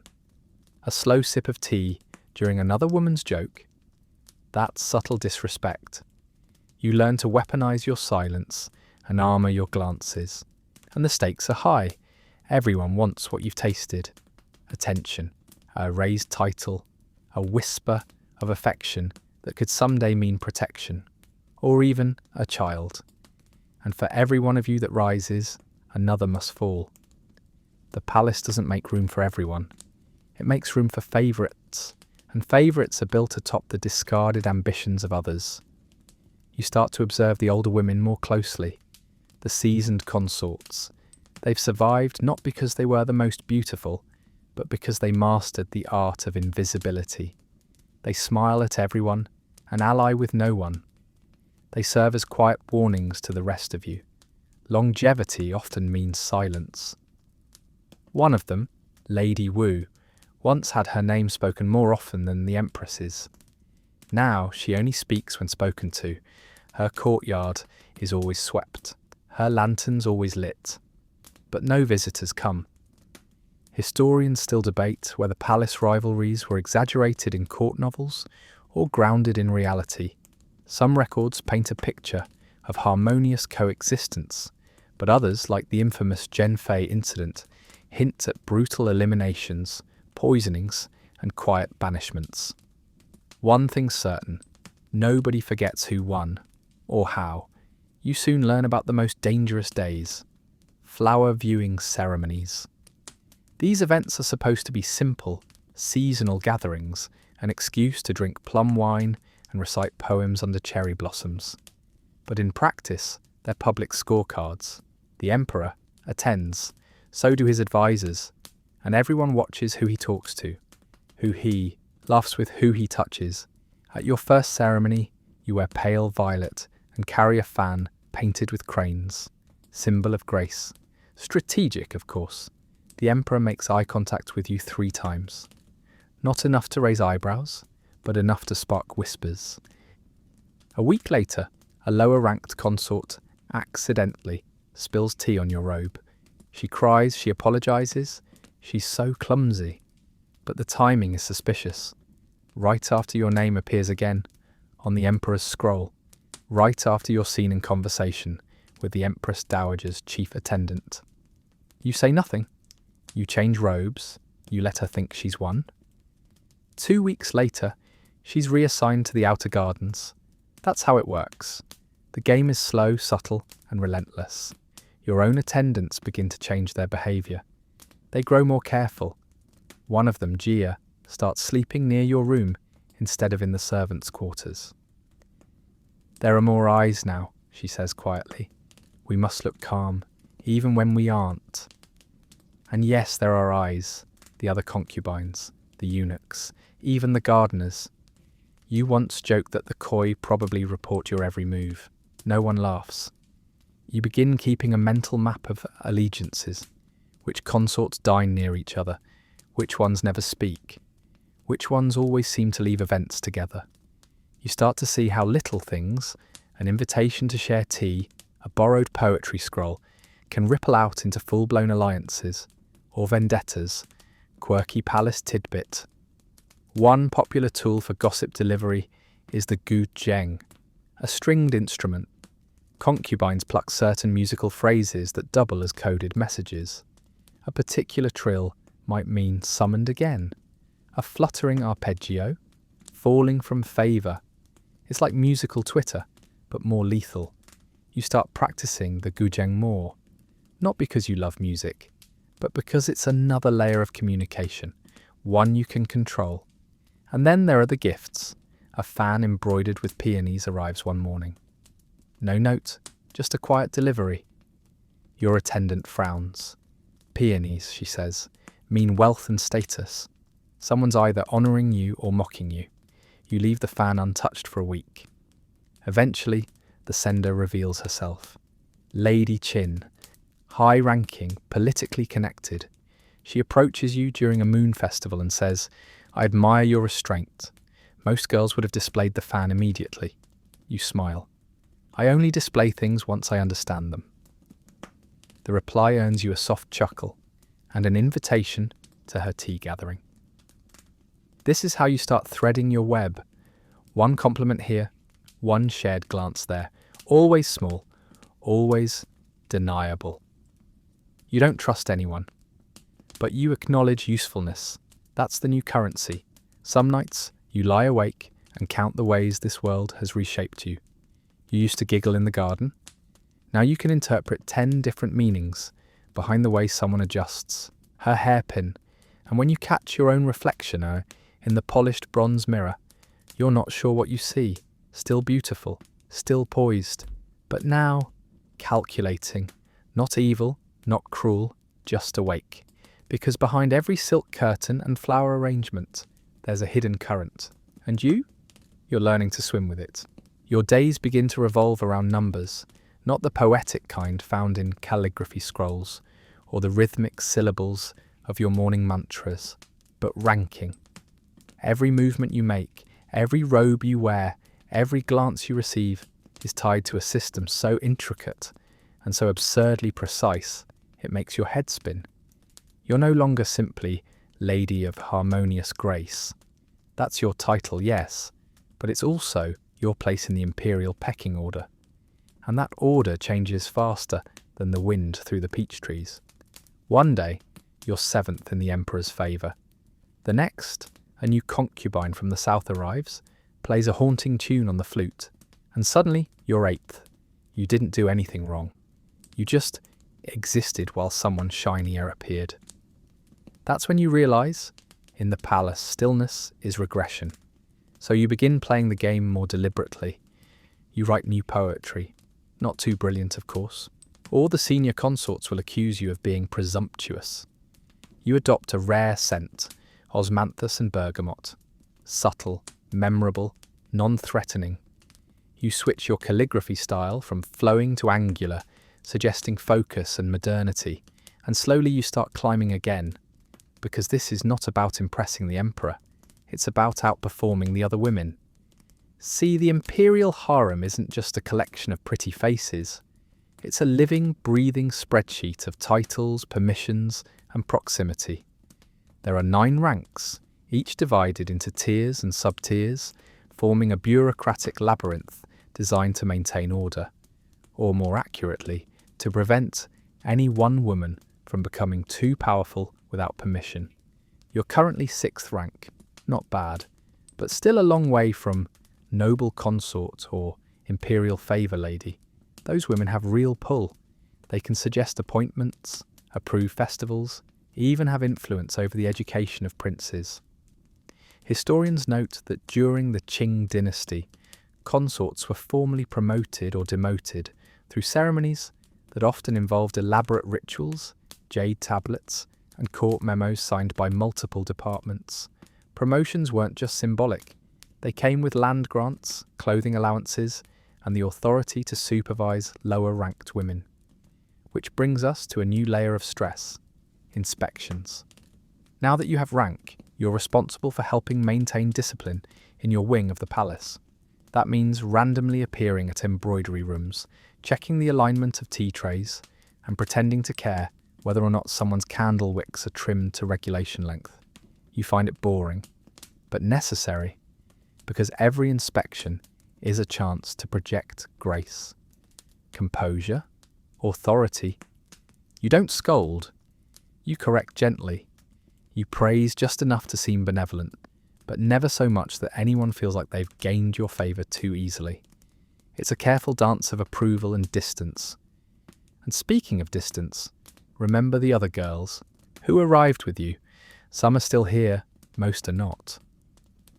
A slow sip of tea during another woman's joke, that's subtle disrespect. You learn to weaponize your silence and armor your glances. And the stakes are high. Everyone wants what you've tasted. Attention, a raised title, a whisper of affection that could someday mean protection, or even a child. And for every one of you that rises, another must fall. The palace doesn't make room for everyone. It makes room for favourites, and favourites are built atop the discarded ambitions of others. You start to observe the older women more closely, the seasoned consorts. They've survived not because they were the most beautiful, but because they mastered the art of invisibility. They smile at everyone and ally with no one. They serve as quiet warnings to the rest of you. Longevity often means silence. One of them, Lady Wu, once had her name spoken more often than the Empress's. Now she only speaks when spoken to. Her courtyard is always swept, her lanterns always lit. But no visitors come. Historians still debate whether palace rivalries were exaggerated in court novels or grounded in reality. Some records paint a picture of harmonious coexistence, but others, like the infamous Genfei incident, hint at brutal eliminations, poisonings, and quiet banishments. One thing's certain, nobody forgets who won, or how. You soon learn about the most dangerous days. Flower viewing ceremonies. These events are supposed to be simple, seasonal gatherings, an excuse to drink plum wine and recite poems under cherry blossoms. But in practice, they're public scorecards. The Emperor attends, so do his advisors, and everyone watches who he talks to, who he laughs with, who he touches. At your first ceremony, you wear pale violet and carry a fan painted with cranes, symbol of grace. Strategic, of course. The Emperor makes eye contact with you 3 times. Not enough to raise eyebrows, but enough to spark whispers. A week later, a lower-ranked consort accidentally spills tea on your robe. She cries, she apologises. She's so clumsy. But the timing is suspicious. Right after your name appears again on the Emperor's scroll, right after you're seen in conversation with the Empress Dowager's chief attendant. You say nothing. You change robes. You let her think she's won. 2 weeks later, she's reassigned to the outer gardens. That's how it works. The game is slow, subtle, and relentless. Your own attendants begin to change their behaviour. They grow more careful. One of them, Gia, starts sleeping near your room instead of in the servants' quarters. There are more eyes now, she says quietly. We must look calm, even when we aren't. And yes, there are eyes, the other concubines, the eunuchs, even the gardeners. You once joked that the koi probably report your every move. No one laughs. You begin keeping a mental map of allegiances, which consorts dine near each other, which ones never speak, which ones always seem to leave events together. You start to see how little things, an invitation to share tea, a borrowed poetry scroll, can ripple out into full-blown alliances, or vendettas, quirky palace tidbit. One popular tool for gossip delivery is the guzheng, a stringed instrument. Concubines pluck certain musical phrases that double as coded messages. A particular trill might mean summoned again, a fluttering arpeggio, falling from favour. It's like musical Twitter, but more lethal. You start practicing the guzheng more, not because you love music, but because it's another layer of communication, one you can control. And then there are the gifts. A fan embroidered with peonies arrives one morning. No note, just a quiet delivery. Your attendant frowns. Peonies, she says, mean wealth and status. Someone's either honouring you or mocking you. You leave the fan untouched for a week. Eventually, the sender reveals herself. Lady Chin, high-ranking, politically connected. She approaches you during a moon festival and says, "I admire your restraint." Most girls would have displayed the fan immediately. You smile. "I only display things once I understand them." The reply earns you a soft chuckle and an invitation to her tea gathering. This is how you start threading your web. One compliment here, one shared glance there. Always small, always deniable. You don't trust anyone, but you acknowledge usefulness. That's the new currency. Some nights, you lie awake and count the ways this world has reshaped you. You used to giggle in the garden. Now you can interpret 10 different meanings behind the way someone adjusts her hairpin. And when you catch your own reflection in the polished bronze mirror, you're not sure what you see. Still beautiful, still poised, but now calculating. Not evil, not cruel, just awake. Because behind every silk curtain and flower arrangement, there's a hidden current. And you're learning to swim with it. Your days begin to revolve around numbers, not the poetic kind found in calligraphy scrolls or the rhythmic syllables of your morning mantras, but ranking. Every movement you make, every robe you wear, every glance you receive is tied to a system so intricate and so absurdly precise it makes your head spin. You're no longer simply Lady of Harmonious Grace. That's your title, yes, but it's also your place in the imperial pecking order. And that order changes faster than the wind through the peach trees. One day, you're 7th in the Emperor's favour. The next, a new concubine from the south arrives, plays a haunting tune on the flute, and suddenly you're 8th. You didn't do anything wrong. You just existed while someone shinier appeared. That's when you realise, in the palace, stillness is regression. So you begin playing the game more deliberately. You write new poetry, not too brilliant of course. All the senior consorts will accuse you of being presumptuous. You adopt a rare scent, osmanthus and bergamot. Subtle, memorable, non-threatening. You switch your calligraphy style from flowing to angular, suggesting focus and modernity, and slowly you start climbing again. Because this is not about impressing the emperor, it's about outperforming the other women. See, the imperial harem isn't just a collection of pretty faces. It's a living, breathing spreadsheet of titles, permissions, and proximity. There are 9 ranks, each divided into tiers and sub-tiers, forming a bureaucratic labyrinth designed to maintain order, or more accurately, to prevent any one woman from becoming too powerful without permission. You're currently 6th rank, not bad, but still a long way from noble consort or imperial favour lady. Those women have real pull. They can suggest appointments, approve festivals, even have influence over the education of princes. Historians note that during the Qing dynasty, consorts were formally promoted or demoted through ceremonies that often involved elaborate rituals, jade tablets, and court memos signed by multiple departments. Promotions weren't just symbolic. They came with land grants, clothing allowances, and the authority to supervise lower-ranked women. Which brings us to a new layer of stress: inspections. Now that you have rank, you're responsible for helping maintain discipline in your wing of the palace. That means randomly appearing at embroidery rooms, checking the alignment of tea trays, and pretending to care whether or not someone's candle wicks are trimmed to regulation length. You find it boring, but necessary. because every inspection is a chance to project grace, composure, authority. You don't scold, you correct gently. You praise just enough to seem benevolent, but never so much that anyone feels like they've gained your favour too easily. It's a careful dance of approval and distance. And speaking of distance, remember the other girls who arrived with you. Some are still here, most are not.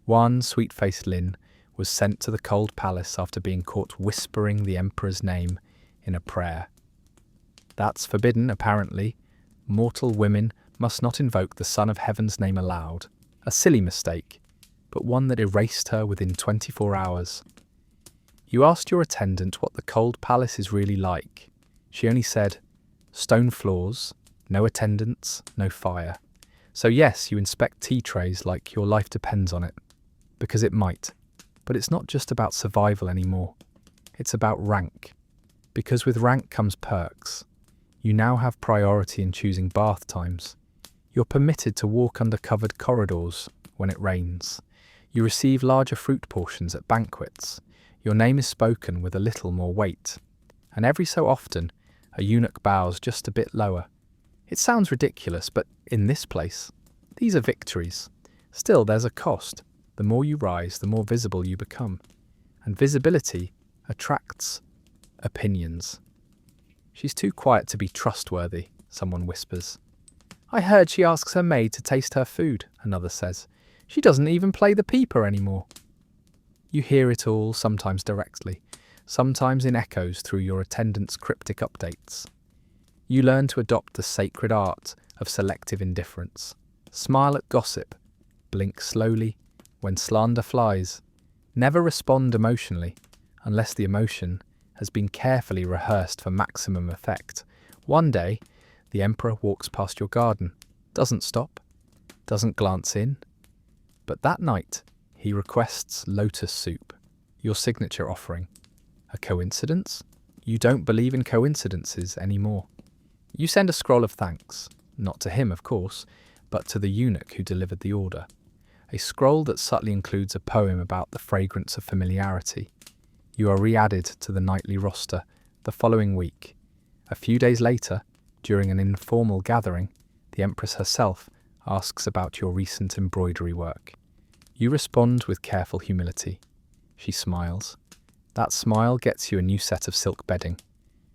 One sweet-faced Lin was sent to the cold palace after being caught whispering the Emperor's name in a prayer. That's forbidden, apparently. Mortal women must not invoke the Son of Heaven's name aloud. A silly mistake, but one that erased her within 24 hours. You asked your attendant what the cold palace is really like. She only said, stone floors, no attendants, no fire. So yes, you inspect tea trays like your life depends on it. Because it might. But it's not just about survival anymore. It's about rank. Because with rank comes perks. You now have priority in choosing bath times. You're permitted to walk under covered corridors when it rains. You receive larger fruit portions at banquets. Your name is spoken with a little more weight. And every so often, a eunuch bows just a bit lower. It sounds ridiculous, but in this place, these are victories. Still, there's a cost. The more you rise, the more visible you become. And visibility attracts opinions. She's too quiet to be trustworthy, someone whispers. I heard she asks her maid to taste her food, another says. She doesn't even play the peeper anymore. You hear it all, sometimes directly, sometimes in echoes through your attendant's cryptic updates. You learn to adopt the sacred art of selective indifference. Smile at gossip, blink slowly when slander flies. Never respond emotionally, unless the emotion has been carefully rehearsed for maximum effect. One day, the Emperor walks past your garden, doesn't stop, doesn't glance in. But that night, he requests lotus soup, your signature offering. A coincidence? You don't believe in coincidences anymore. You send a scroll of thanks, not to him, of course, but to the eunuch who delivered the order. A scroll that subtly includes a poem about the fragrance of familiarity. You are re-added to the nightly roster the following week. A few days later, during an informal gathering, the Empress herself asks about your recent embroidery work. You respond with careful humility. She smiles. That smile gets you a new set of silk bedding.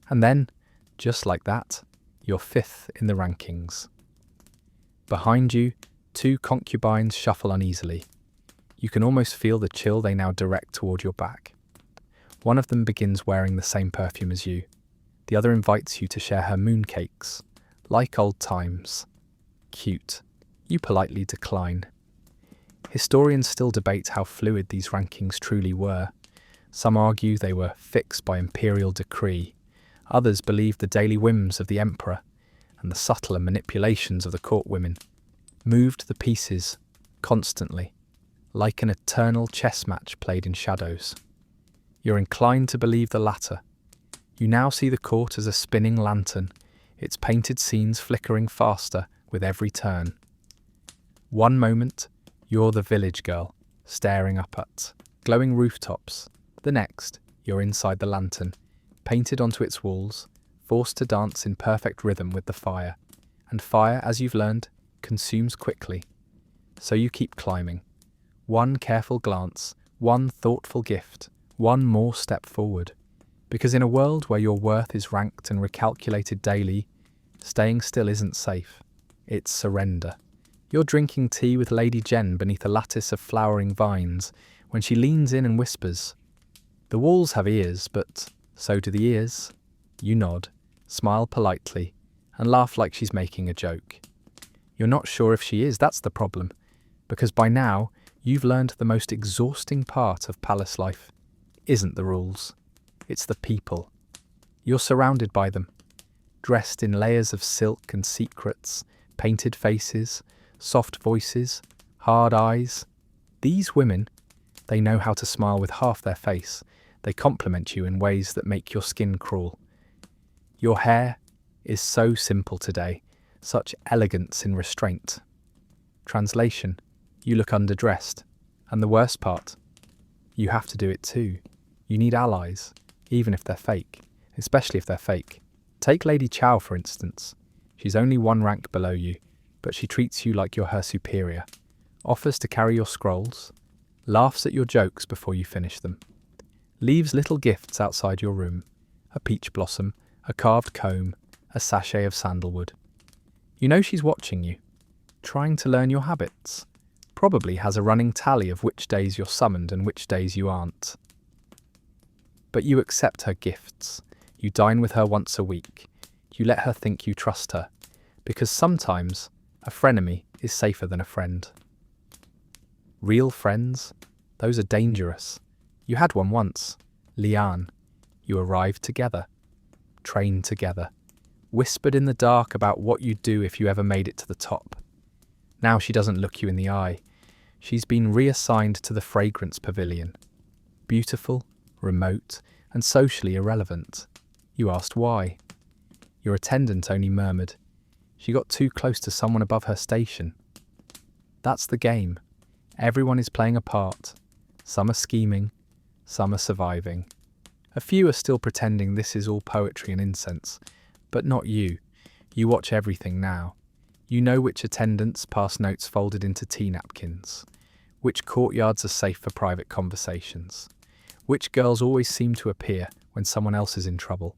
And then, just like that, you're 5th in the rankings. Behind you, 2 concubines shuffle uneasily. You can almost feel the chill they now direct toward your back. One of them begins wearing the same perfume as you. The other invites you to share her mooncakes. Like old times. Cute. You politely decline. Historians still debate how fluid these rankings truly were. Some argue they were fixed by imperial decree. Others believe the daily whims of the emperor and the subtler manipulations of the court women moved the pieces constantly, like an eternal chess match played in shadows. You're inclined to believe the latter. You now see the court as a spinning lantern, its painted scenes flickering faster with every turn. One moment, you're the village girl, staring up at glowing rooftops. The next, you're inside the lantern, painted onto its walls, forced to dance in perfect rhythm with the fire. And fire, as you've learned, consumes quickly. So you keep climbing. One careful glance, one thoughtful gift, one more step forward. Because in a world where your worth is ranked and recalculated daily, staying still isn't safe. It's surrender. You're drinking tea with Lady Jen beneath a lattice of flowering vines when she leans in and whispers. The walls have ears, but so do the ears. You nod, smile politely, and laugh like she's making a joke. You're not sure if she is, that's the problem, because by now you've learned the most exhausting part of palace life isn't the rules, it's the people. You're surrounded by them, dressed in layers of silk and secrets, painted faces, soft voices, hard eyes. These women, they know how to smile with half their face. They compliment you in ways that make your skin crawl. Your hair is so simple today, such elegance in restraint. Translation, you look underdressed. And the worst part, You have to do it too. You need allies, even if they're fake, especially if they're fake. Take Lady Chow, for instance. She's only one rank below you, but she treats you like you're her superior, offers to carry your scrolls, laughs at your jokes before you finish them, leaves little gifts outside your room, a peach blossom, a carved comb, a sachet of sandalwood. You know she's watching you, trying to learn your habits, probably has a running tally of which days you're summoned and which days you aren't. But you accept her gifts, you dine with her once a week, you let her think you trust her, because sometimes a frenemy is safer than a friend. Real friends? Those are dangerous. You had one once, Lian. You arrived together, trained together, whispered in the dark about what you'd do if you ever made it to the top. Now she doesn't look you in the eye. She's been reassigned to the fragrance pavilion. Beautiful, remote, and socially irrelevant. You asked why. Your attendant only murmured. She got too close to someone above her station. That's the game. Everyone is playing a part. Some are scheming, some are surviving. A few are still pretending this is all poetry and incense, but not you. You watch everything now. You know which attendants pass notes folded into tea napkins, which courtyards are safe for private conversations, which girls always seem to appear when someone else is in trouble.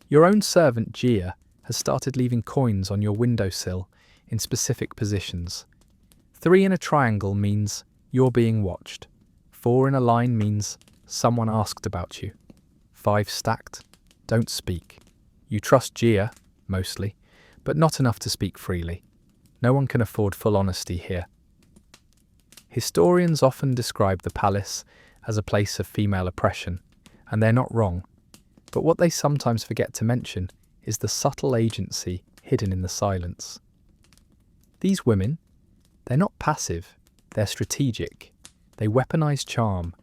Your own servant, Gia, has started leaving coins on your windowsill in specific positions. 3 in a triangle means you're being watched. 4 in a line means someone asked about you. 5 stacked, don't speak. You trust Gia, mostly, but not enough to speak freely. No one can afford full honesty here. Historians often describe the palace as a place of female oppression, and they're not wrong. But what they sometimes forget to mention is the subtle agency hidden in the silence. These women, they're not passive, they're strategic. They weaponize charm,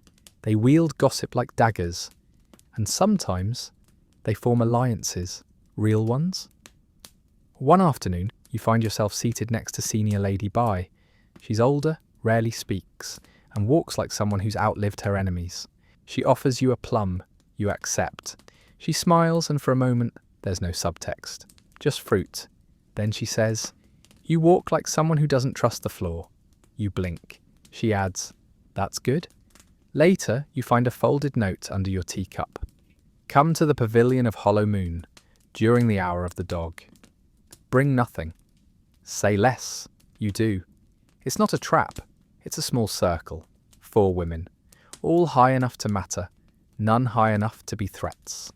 they wield gossip like daggers, and sometimes they form alliances, real ones. One afternoon, you find yourself seated next to Senior Lady Bai. She's older, rarely speaks, and walks like someone who's outlived her enemies. She offers you a plum, you accept. She smiles, and for a moment, there's no subtext, just fruit. Then she says, "You walk like someone who doesn't trust the floor." You blink. She adds, "That's good." Later, you find a folded note under your teacup. Come to the pavilion of Hollow Moon, during the hour of the dog. Bring nothing. Say less. You do. It's not a trap. It's a small circle. 4 women. All high enough to matter. None high enough to be threats.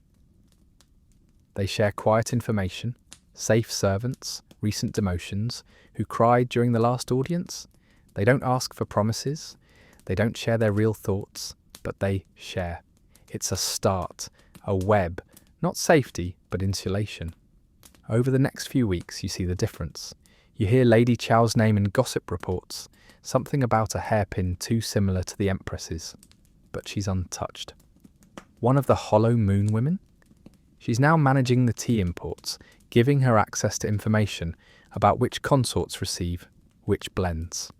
They share quiet information, safe servants, recent demotions, who cried during the last audience. They don't ask for promises. They don't share their real thoughts, but they share. It's a start, a web, not safety, but insulation. Over the next few weeks, you see the difference. You hear Lady Chow's name in gossip reports, something about a hairpin too similar to the Empress's, but she's untouched. One of the Hollow Moon women? She's now managing the tea imports, giving her access to information about which consorts receive which blends.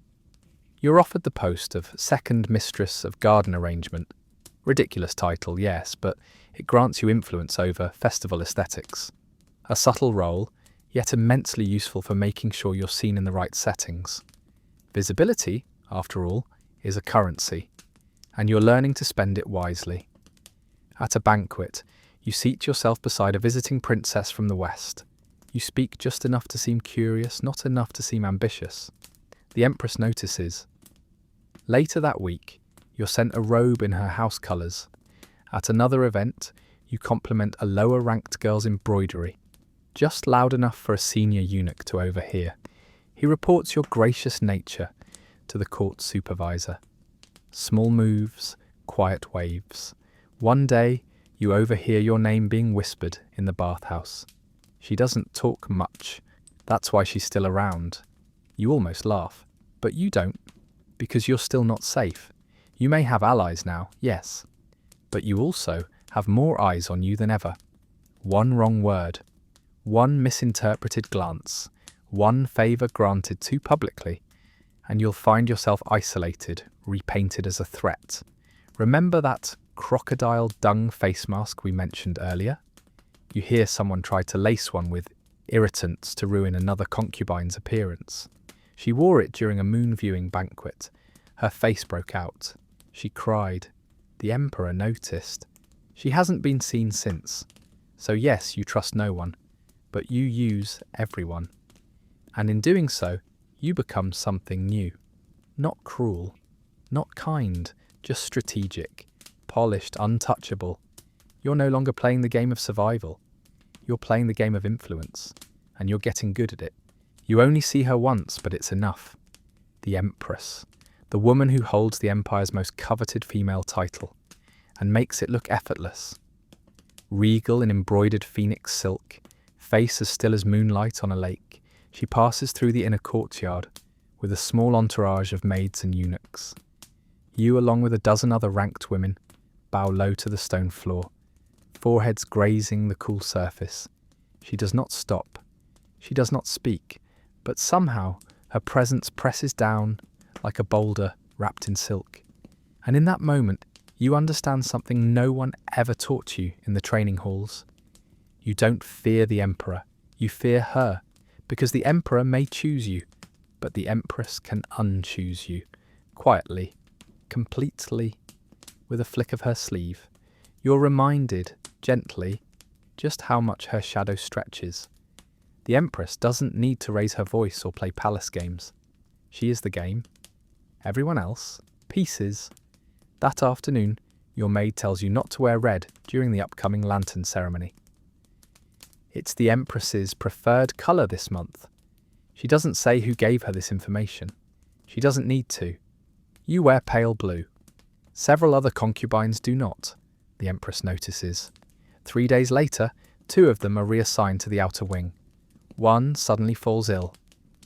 You're offered the post of Second Mistress of Garden Arrangement. Ridiculous title, yes, but it grants you influence over festival aesthetics. A subtle role, yet immensely useful for making sure you're seen in the right settings. Visibility, after all, is a currency, and you're learning to spend it wisely. At a banquet, you seat yourself beside a visiting princess from the west. You speak just enough to seem curious, not enough to seem ambitious. The Empress notices. Later that week, you're sent a robe in her house colours. At another event, you compliment a lower-ranked girl's embroidery, just loud enough for a senior eunuch to overhear. He reports your gracious nature to the court supervisor. Small moves, quiet waves. One day, you overhear your name being whispered in the bathhouse. She doesn't talk much. That's why she's still around. You almost laugh, but you don't, because you're still not safe. You may have allies now, yes, but you also have more eyes on you than ever. One wrong word, one misinterpreted glance, one favour granted too publicly, and you'll find yourself isolated, repainted as a threat. Remember that crocodile dung face mask we mentioned earlier? You hear someone try to lace one with irritants to ruin another concubine's appearance. She wore it during a moon viewing banquet. Her face broke out. She cried. The emperor noticed. She hasn't been seen since. So yes, you trust no one, but you use everyone. And in doing so, you become something new. Not cruel, not kind, just strategic, polished, untouchable. You're no longer playing the game of survival. You're playing the game of influence, and you're getting good at it. You only see her once, but it's enough. The Empress, the woman who holds the Empire's most coveted female title, and makes it look effortless. Regal in embroidered phoenix silk, face as still as moonlight on a lake, she passes through the inner courtyard with a small entourage of maids and eunuchs. You, along with a dozen other ranked women, bow low to the stone floor, foreheads grazing the cool surface. She does not stop. She does not speak, but somehow her presence presses down like a boulder wrapped in silk. And in that moment, you understand something no one ever taught you in the training halls. You don't fear the emperor, you fear her, because the emperor may choose you, but the empress can unchoose you, quietly, completely, with a flick of her sleeve. You're reminded, gently, just how much her shadow stretches. The empress doesn't need to raise her voice or play palace games. She is the game. Everyone else, pieces. That afternoon, your maid tells you not to wear red during the upcoming lantern ceremony. It's the empress's preferred colour this month. She doesn't say who gave her this information. She doesn't need to. You wear pale blue. Several other concubines do not, the empress notices. 3 days later, 2 of them are reassigned to the outer wing. One suddenly falls ill.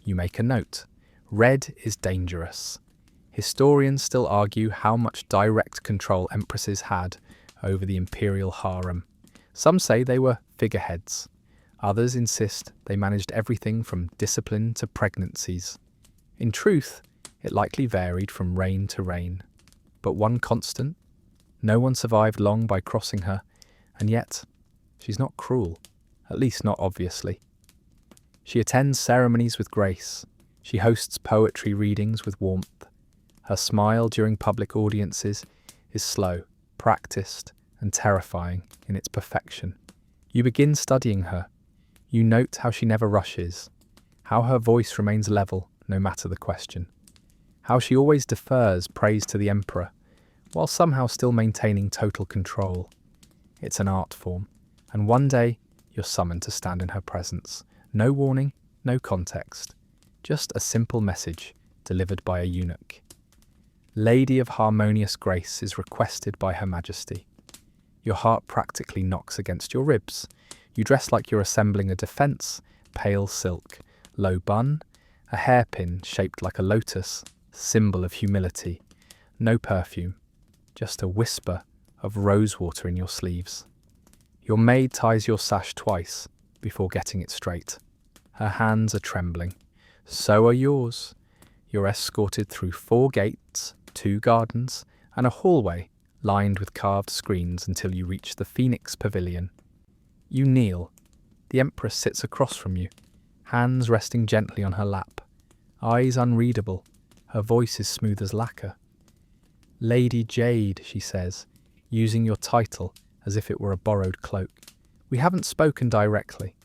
You make a note. Red is dangerous. Historians still argue how much direct control empresses had over the imperial harem. Some say they were figureheads. Others insist they managed everything from discipline to pregnancies. In truth, it likely varied from reign to reign. But one constant, no one survived long by crossing her, and yet she's not cruel, at least not obviously. She attends ceremonies with grace. She hosts poetry readings with warmth. Her smile during public audiences is slow, practiced, and terrifying in its perfection. You begin studying her. You note how she never rushes, how her voice remains level no matter the question, how she always defers praise to the emperor, while somehow still maintaining total control. It's an art form, and one day you're summoned to stand in her presence. No warning, no context, just a simple message delivered by a eunuch. Lady of Harmonious Grace is requested by Her Majesty. Your heart practically knocks against your ribs. You dress like you're assembling a defence, pale silk, low bun, a hairpin shaped like a lotus, symbol of humility. No perfume, just a whisper of rosewater in your sleeves. Your maid ties your sash twice before getting it straight. Her hands are trembling. So are yours. You're escorted through 4 gates, 2 gardens, and a hallway lined with carved screens until you reach the Phoenix Pavilion. You kneel. The Empress sits across from you, hands resting gently on her lap, eyes unreadable, her voice is smooth as lacquer. Lady Jade, she says, using your title as if it were a borrowed cloak. We haven't spoken directly.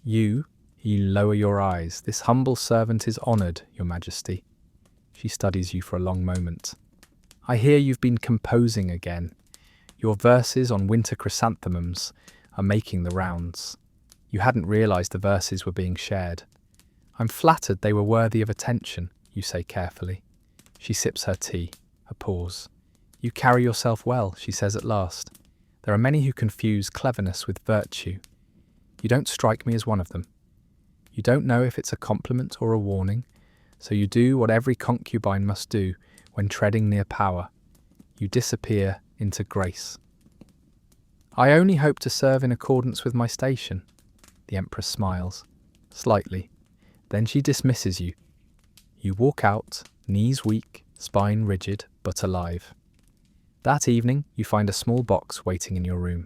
You lower your eyes. This humble servant is honoured, Your Majesty. She studies you for a long moment. I hear you've been composing again. Your verses on winter chrysanthemums are making the rounds. You hadn't realised the verses were being shared. I'm flattered they were worthy of attention, you say carefully. She sips her tea, a pause. You carry yourself well, she says at last. There are many who confuse cleverness with virtue. You don't strike me as one of them. You don't know if it's a compliment or a warning, so you do what every concubine must do when treading near power. You disappear into grace. I only hope to serve in accordance with my station. The Empress smiles, slightly. Then she dismisses you. You walk out, knees weak, spine rigid, but alive. That evening, you find a small box waiting in your room.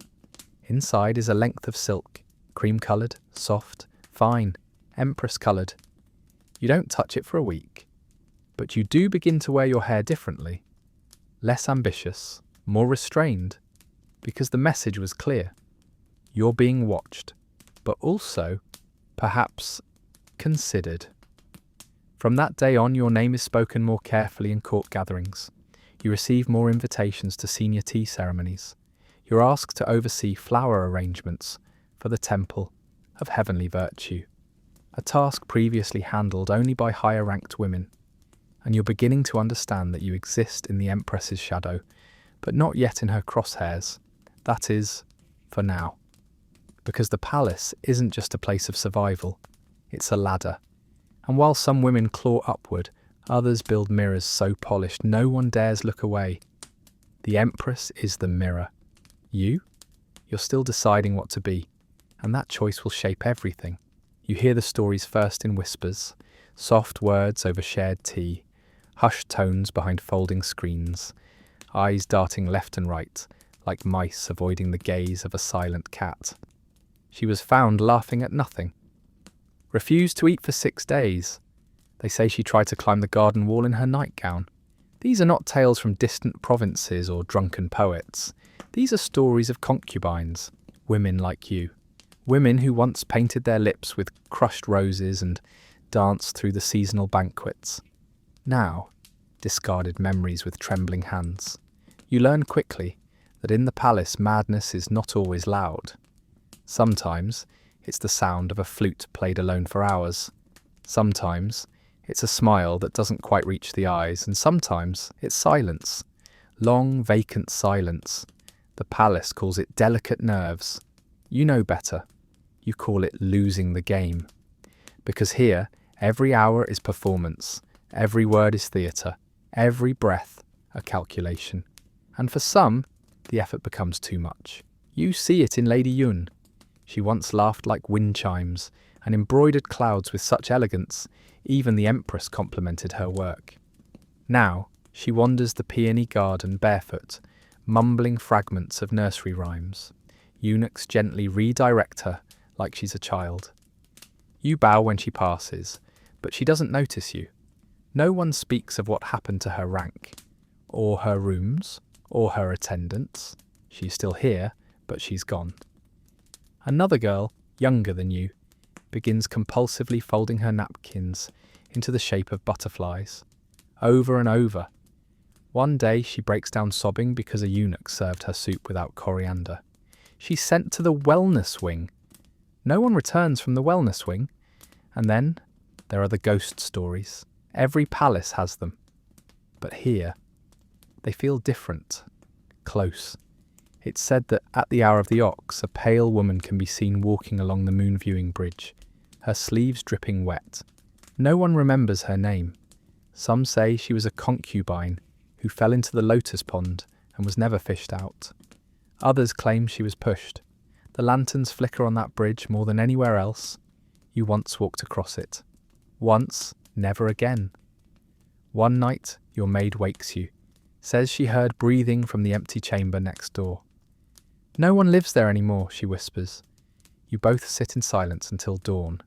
Inside is a length of silk, cream-coloured, soft, fine, Empress-coloured. You don't touch it for a week, but you do begin to wear your hair differently, less ambitious, more restrained, because the message was clear. You're being watched, but also, perhaps, considered. From that day on, your name is spoken more carefully in court gatherings. You receive more invitations to senior tea ceremonies. You're asked to oversee flower arrangements for the Temple of Heavenly Virtue, a task previously handled only by higher-ranked women. And you're beginning to understand that you exist in the Empress's shadow, but not yet in her crosshairs. That is, for now. Because the palace isn't just a place of survival, it's a ladder. And while some women claw upward, others build mirrors so polished no one dares look away. The Empress is the mirror. You're still deciding what to be, and that choice will shape everything. You hear the stories first in whispers, soft words over shared tea, hushed tones behind folding screens, eyes darting left and right, like mice avoiding the gaze of a silent cat. She was found laughing at nothing. Refused to eat for 6 days. They say she tried to climb the garden wall in her nightgown. These are not tales from distant provinces or drunken poets. These are stories of concubines, women like you. Women who once painted their lips with crushed roses and danced through the seasonal banquets. Now, discarded memories with trembling hands. You learn quickly that in the palace madness is not always loud. Sometimes it's the sound of a flute played alone for hours. Sometimes it's a smile that doesn't quite reach the eyes, and sometimes it's silence. Long, vacant silence. The palace calls it delicate nerves. You know better. You call it losing the game. Because here, every hour is performance, every word is theatre, every breath a calculation. And for some, the effort becomes too much. You see it in Lady Yun. She once laughed like wind chimes and embroidered clouds with such elegance, even the Empress complimented her work. Now, she wanders the peony garden barefoot, mumbling fragments of nursery rhymes. Eunuchs gently redirect her like she's a child. You bow when she passes, but she doesn't notice you. No one speaks of what happened to her rank, or her rooms, or her attendants. She's still here, but she's gone. Another girl, younger than you, begins compulsively folding her napkins into the shape of butterflies, over and over. One day she breaks down sobbing because a eunuch served her soup without coriander. She's sent to the wellness wing. No one returns from the wellness wing. And then there are the ghost stories. Every palace has them. But here, they feel different, close. It's said that at the hour of the ox, a pale woman can be seen walking along the moon viewing bridge, her sleeves dripping wet. No one remembers her name. Some say she was a concubine who fell into the lotus pond and was never fished out. Others claim she was pushed. The lanterns flicker on that bridge more than anywhere else. You once walked across it. Once, never again. One night, your maid wakes you, says she heard breathing from the empty chamber next door. No one lives there anymore, she whispers. You both sit in silence until dawn.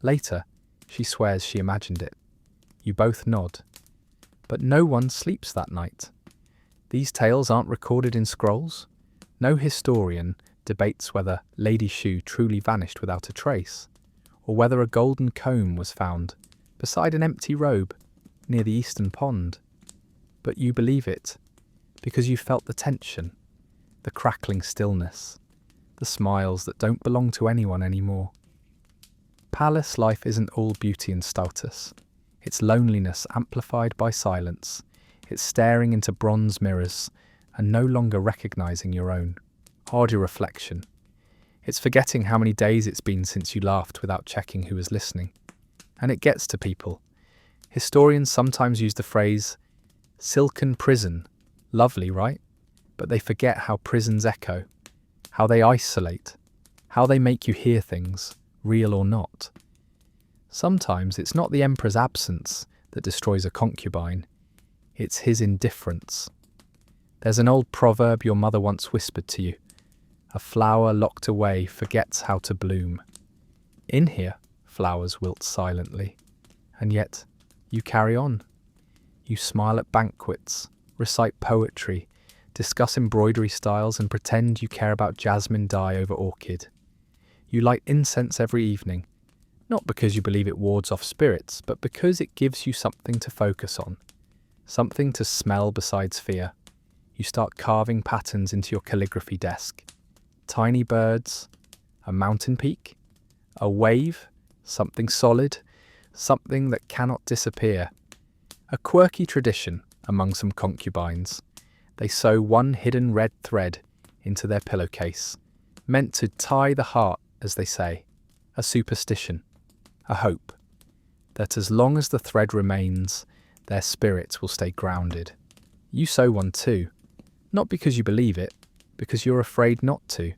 Later, she swears she imagined it. You both nod. But no one sleeps that night. These tales aren't recorded in scrolls. No historian debates whether Lady Shu truly vanished without a trace, or whether a golden comb was found beside an empty robe near the eastern pond. But you believe it, because you felt the tension, the crackling stillness, the smiles that don't belong to anyone anymore. Palace life isn't all beauty and status. It's loneliness amplified by silence. It's staring into bronze mirrors and no longer recognizing your own. Audio reflection. It's forgetting how many days it's been since you laughed without checking who was listening. And it gets to people. Historians sometimes use the phrase, silken prison. Lovely, right? But they forget how prisons echo, how they isolate, how they make you hear things, real or not. Sometimes it's not the emperor's absence that destroys a concubine, it's his indifference. There's an old proverb your mother once whispered to you. A flower locked away forgets how to bloom. In here, flowers wilt silently, and yet you carry on. You smile at banquets, recite poetry, discuss embroidery styles, and pretend you care about jasmine dye over orchid. You light incense every evening, not because you believe it wards off spirits, but because it gives you something to focus on, something to smell besides fear. You start carving patterns into your calligraphy desk. Tiny birds, a mountain peak, a wave, something solid, something that cannot disappear. A quirky tradition among some concubines. They sew one hidden red thread into their pillowcase, meant to tie the heart, as they say. A superstition, a hope, that as long as the thread remains, their spirits will stay grounded. You sew one too, not because you believe it, because you're afraid not to.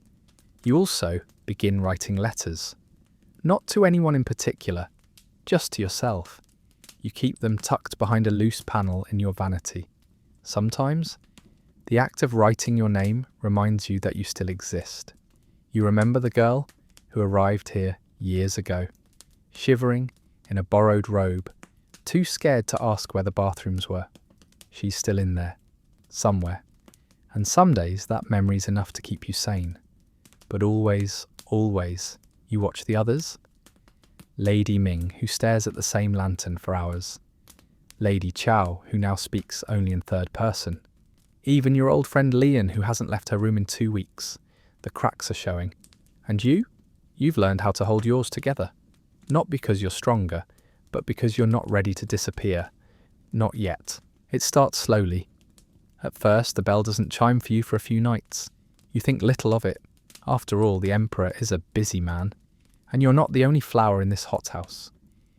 You also begin writing letters, not to anyone in particular, just to yourself. You keep them tucked behind a loose panel in your vanity. Sometimes, the act of writing your name reminds you that you still exist. You remember the girl who arrived here years ago, shivering in a borrowed robe, too scared to ask where the bathrooms were. She's still in there, somewhere. And some days that memory's enough to keep you sane. But always, always, you watch the others. Lady Ming, who stares at the same lantern for hours. Lady Chow, who now speaks only in third person. Even your old friend Lian, who hasn't left her room in 2 weeks. The cracks are showing. And you've learned how to hold yours together. Not because you're stronger, but because you're not ready to disappear. Not yet. It starts slowly. At first, the bell doesn't chime for you for a few nights. You think little of it. After all, the Emperor is a busy man. And you're not the only flower in this hothouse.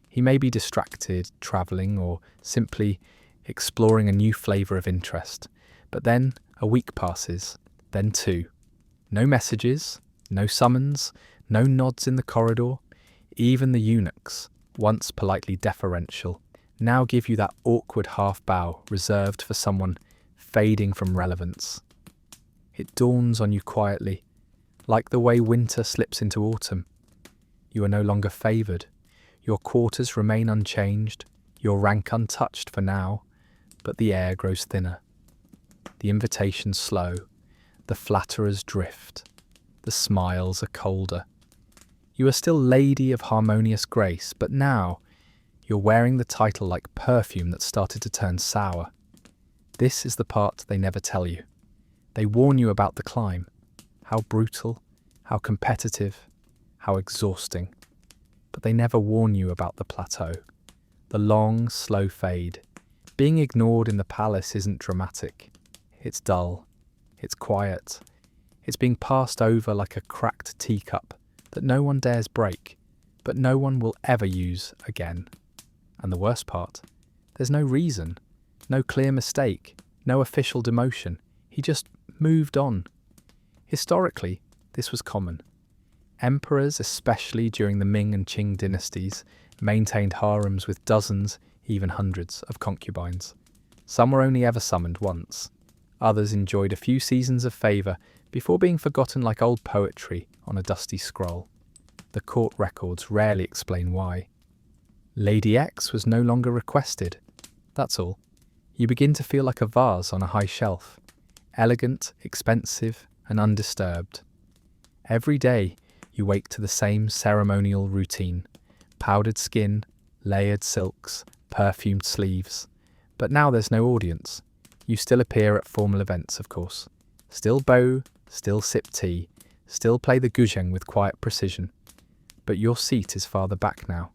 He may be distracted, travelling, or simply exploring a new flavour of interest. But then a week passes, then 2. No messages, no summons, no nods in the corridor. Even the eunuchs, once politely deferential, now give you that awkward half bow reserved for someone fading from relevance. It dawns on you quietly, like the way winter slips into autumn. You are no longer favoured. Your quarters remain unchanged, your rank untouched for now, but the air grows thinner. The invitations slow, the flatterers drift, the smiles are colder. You are still lady of harmonious grace, but now you're wearing the title like perfume that started to turn sour. This is the part they never tell you. They warn you about the climb, how brutal, how competitive, how exhausting. But they never warn you about the plateau, the long, slow fade. Being ignored in the palace isn't dramatic. It's dull. It's quiet. It's being passed over like a cracked teacup that no one dares break, but no one will ever use again. And the worst part, there's no reason, no clear mistake, no official demotion. He just moved on. Historically, this was common. Emperors, especially during the Ming and Qing dynasties, maintained harems with dozens, even hundreds, of concubines. Some were only ever summoned once. Others enjoyed a few seasons of favour before being forgotten like old poetry on a dusty scroll. The court records rarely explain why. Lady X was no longer requested. That's all. You begin to feel like a vase on a high shelf. Elegant, expensive, and undisturbed. Every day, you wake to the same ceremonial routine. Powdered skin, layered silks, perfumed sleeves. But now there's no audience. You still appear at formal events, of course. Still bow, still sip tea, still play the guzheng with quiet precision. But your seat is farther back now.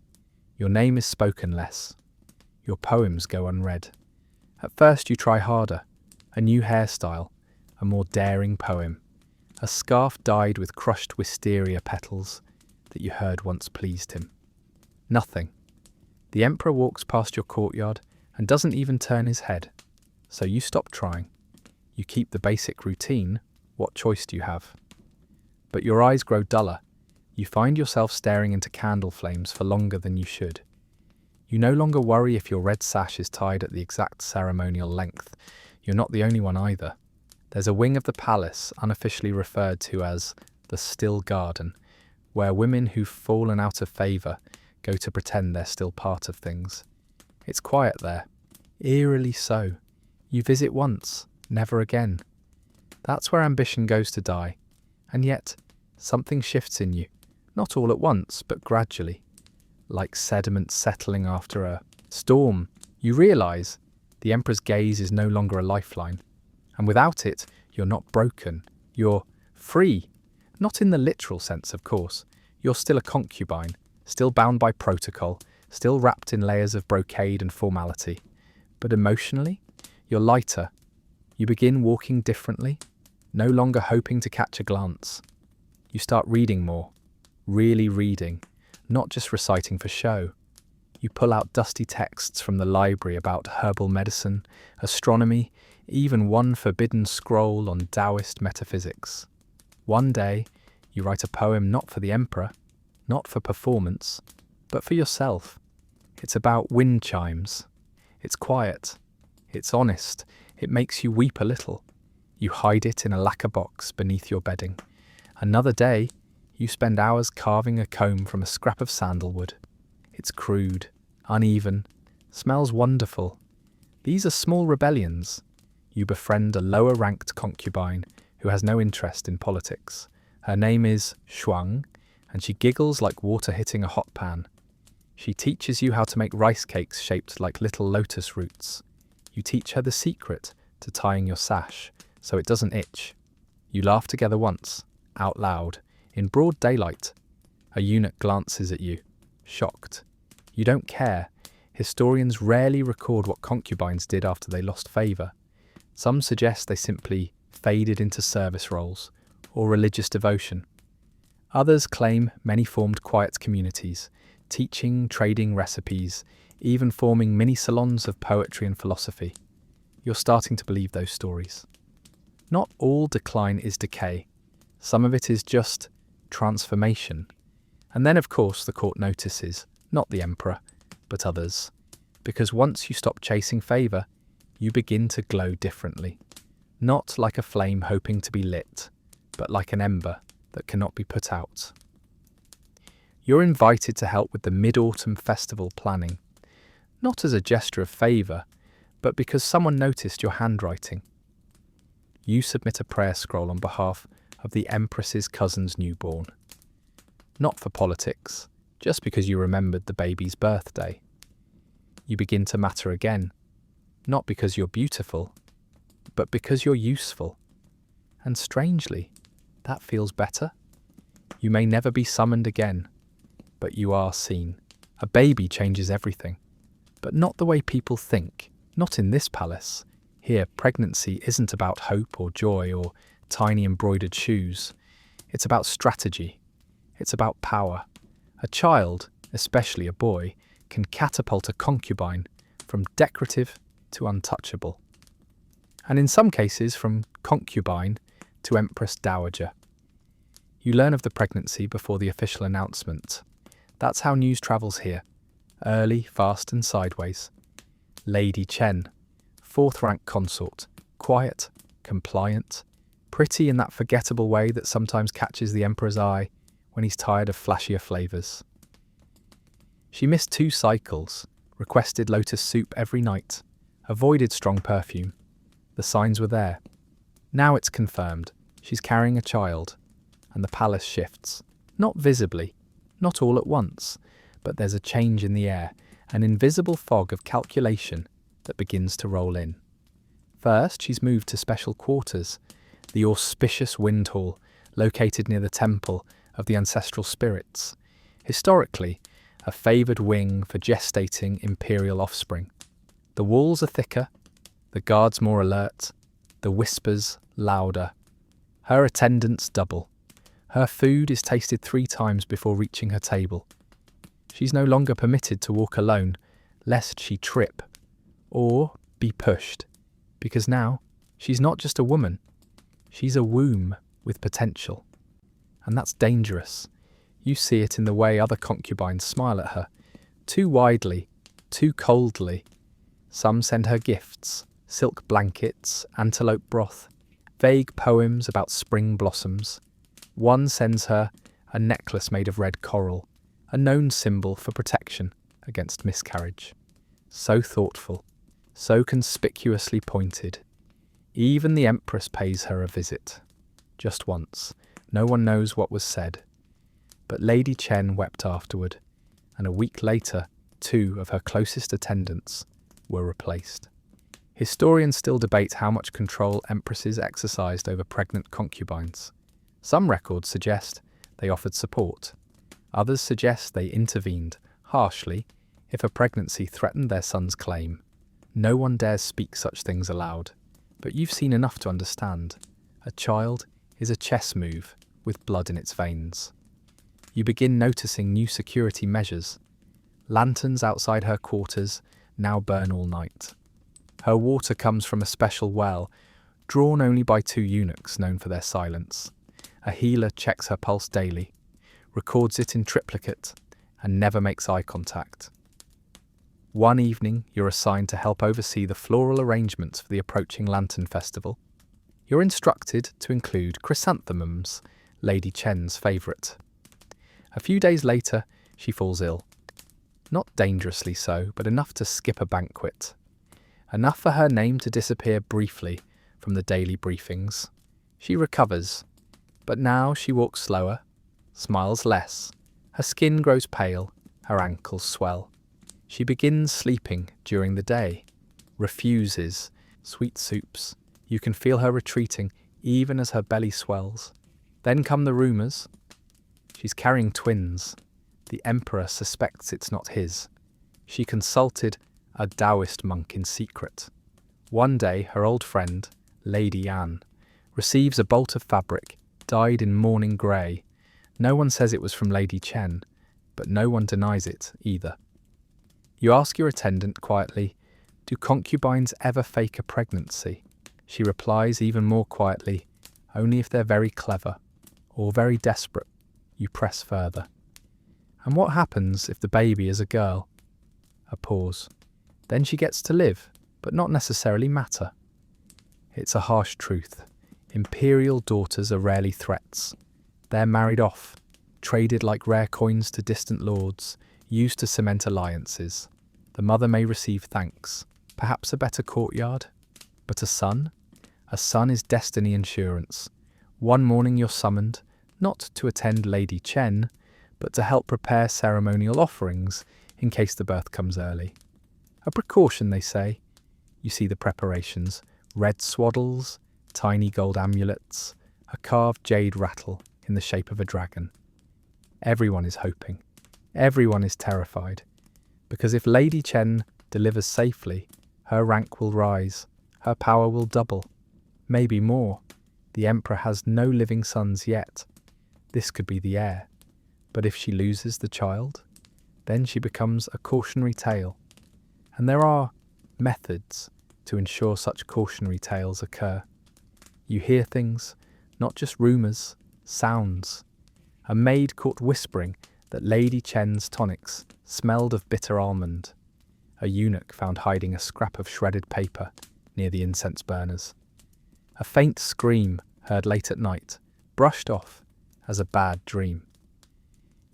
Your name is spoken less. Your poems go unread. At first you try harder. A new hairstyle, a more daring poem. A scarf dyed with crushed wisteria petals that you heard once pleased him. Nothing. The Emperor walks past your courtyard and doesn't even turn his head. So you stop trying. You keep the basic routine. What choice do you have? But your eyes grow duller. You find yourself staring into candle flames for longer than you should. You no longer worry if your red sash is tied at the exact ceremonial length. You're not the only one either. There's a wing of the palace unofficially referred to as the Still Garden, where women who've fallen out of favour go to pretend they're still part of things. It's quiet there, eerily so. You visit once, never again. That's where ambition goes to die, and yet something shifts in you, not all at once, but gradually. Like sediment settling after a storm, you realise the Emperor's gaze is no longer a lifeline, and without it, you're not broken, you're free. Not in the literal sense, of course. You're still a concubine, still bound by protocol, still wrapped in layers of brocade and formality. But emotionally, you're lighter. You begin walking differently, no longer hoping to catch a glance. You start reading more, really reading, not just reciting for show. You pull out dusty texts from the library about herbal medicine, astronomy, even one forbidden scroll on Taoist metaphysics. One day, you write a poem not for the Emperor, not for performance, but for yourself. It's about wind chimes. It's quiet. It's honest. It makes you weep a little. You hide it in a lacquer box beneath your bedding. Another day, you spend hours carving a comb from a scrap of sandalwood. It's crude, uneven, smells wonderful. These are small rebellions. You befriend a lower-ranked concubine who has no interest in politics. Her name is Shuang, and she giggles like water hitting a hot pan. She teaches you how to make rice cakes shaped like little lotus roots. You teach her the secret to tying your sash so it doesn't itch. You laugh together once, out loud, in broad daylight. A eunuch glances at you, shocked. You don't care. Historians rarely record what concubines did after they lost favour. Some suggest they simply faded into service roles or religious devotion. Others claim many formed quiet communities, teaching, trading recipes, even forming mini salons of poetry and philosophy. You're starting to believe those stories. Not all decline is decay. Some of it is just transformation. And then, of course, the court notices, not the Emperor, but others. Because once you stop chasing favour, you begin to glow differently. Not like a flame hoping to be lit, but like an ember that cannot be put out. You're invited to help with the Mid-Autumn Festival planning, not as a gesture of favour, but because someone noticed your handwriting. You submit a prayer scroll on behalf of the Empress's cousin's newborn. Not for politics, just because you remembered the baby's birthday. You begin to matter again, not because you're beautiful, but because you're useful. And strangely, that feels better. You may never be summoned again, but you are seen. A baby changes everything, but not the way people think, not in this palace. Here, pregnancy isn't about hope or joy or tiny embroidered shoes. It's about strategy. It's about power. A child, especially a boy, can catapult a concubine from decorative to untouchable. And in some cases, from concubine to Empress Dowager. You learn of the pregnancy before the official announcement. That's how news travels here. Early, fast and sideways. Lady Chen, fourth-rank consort, quiet, compliant, pretty in that forgettable way that sometimes catches the Emperor's eye when he's tired of flashier flavours. She missed 2 cycles, requested lotus soup every night, avoided strong perfume. The signs were there. Now it's confirmed. She's carrying a child, and the palace shifts. Not visibly, not all at once, but there's a change in the air, an invisible fog of calculation that begins to roll in. First, she's moved to special quarters, the auspicious wind hall, located near the temple of the ancestral spirits. Historically, a favoured wing for gestating imperial offspring. The walls are thicker, the guards more alert, the whispers louder. Her attendants double. Her food is tasted 3 times before reaching her table. She's no longer permitted to walk alone, lest she trip or be pushed, because now she's not just a woman, she's a womb with potential. And that's dangerous. You see it in the way other concubines smile at her, too widely, too coldly. Some send her gifts, silk blankets, antelope broth, vague poems about spring blossoms. One sends her a necklace made of red coral, a known symbol for protection against miscarriage. So thoughtful, so conspicuously pointed. Even the Empress pays her a visit. Just once. No one knows what was said. But Lady Chen wept afterward, and a week later, 2 of her closest attendants were replaced. Historians still debate how much control empresses exercised over pregnant concubines. Some records suggest they offered support. Others suggest they intervened harshly if a pregnancy threatened their son's claim. No one dares speak such things aloud, but you've seen enough to understand. A child is a chess move with blood in its veins. You begin noticing new security measures. Lanterns outside her quarters now burn all night. Her water comes from a special well, drawn only by 2 eunuchs known for their silence. A healer checks her pulse daily, records it in triplicate, and never makes eye contact. One evening, you're assigned to help oversee the floral arrangements for the approaching Lantern Festival. You're instructed to include chrysanthemums, Lady Chen's favourite. A few days later, she falls ill. Not dangerously so, but enough to skip a banquet. Enough for her name to disappear briefly from the daily briefings. She recovers, but now she walks slower, smiles less. Her skin grows pale, her ankles swell. She begins sleeping during the day, refuses sweet soups. You can feel her retreating even as her belly swells. Then come the rumours. She's carrying twins. The Emperor suspects it's not his. She consulted a Taoist monk in secret. One day, her old friend, Lady Anne, receives a bolt of fabric dyed in mourning grey. No one says it was from Lady Chen, but no one denies it either. You ask your attendant quietly, "Do concubines ever fake a pregnancy?" She replies even more quietly, "Only if they're very clever or very desperate." You press further. "And what happens if the baby is a girl?" A pause. "Then she gets to live, but not necessarily matter." It's a harsh truth. Imperial daughters are rarely threats. They're married off, traded like rare coins to distant lords, used to cement alliances. The mother may receive thanks, perhaps a better courtyard. But a son is destiny insurance. One morning you're summoned, not to attend Lady Chen, but to help prepare ceremonial offerings in case the birth comes early. A precaution, they say. You see the preparations: red swaddles, tiny gold amulets, a carved jade rattle in the shape of a dragon. Everyone is hoping. Everyone is terrified. Because if Lady Chen delivers safely, her rank will rise, her power will double, maybe more. The Emperor has no living sons yet. This could be the heir. But if she loses the child, then she becomes a cautionary tale. And there are methods to ensure such cautionary tales occur. You hear things, not just rumours, sounds. A maid caught whispering that Lady Chen's tonics smelled of bitter almond. A eunuch found hiding a scrap of shredded paper near the incense burners. A faint scream heard late at night, brushed off as a bad dream.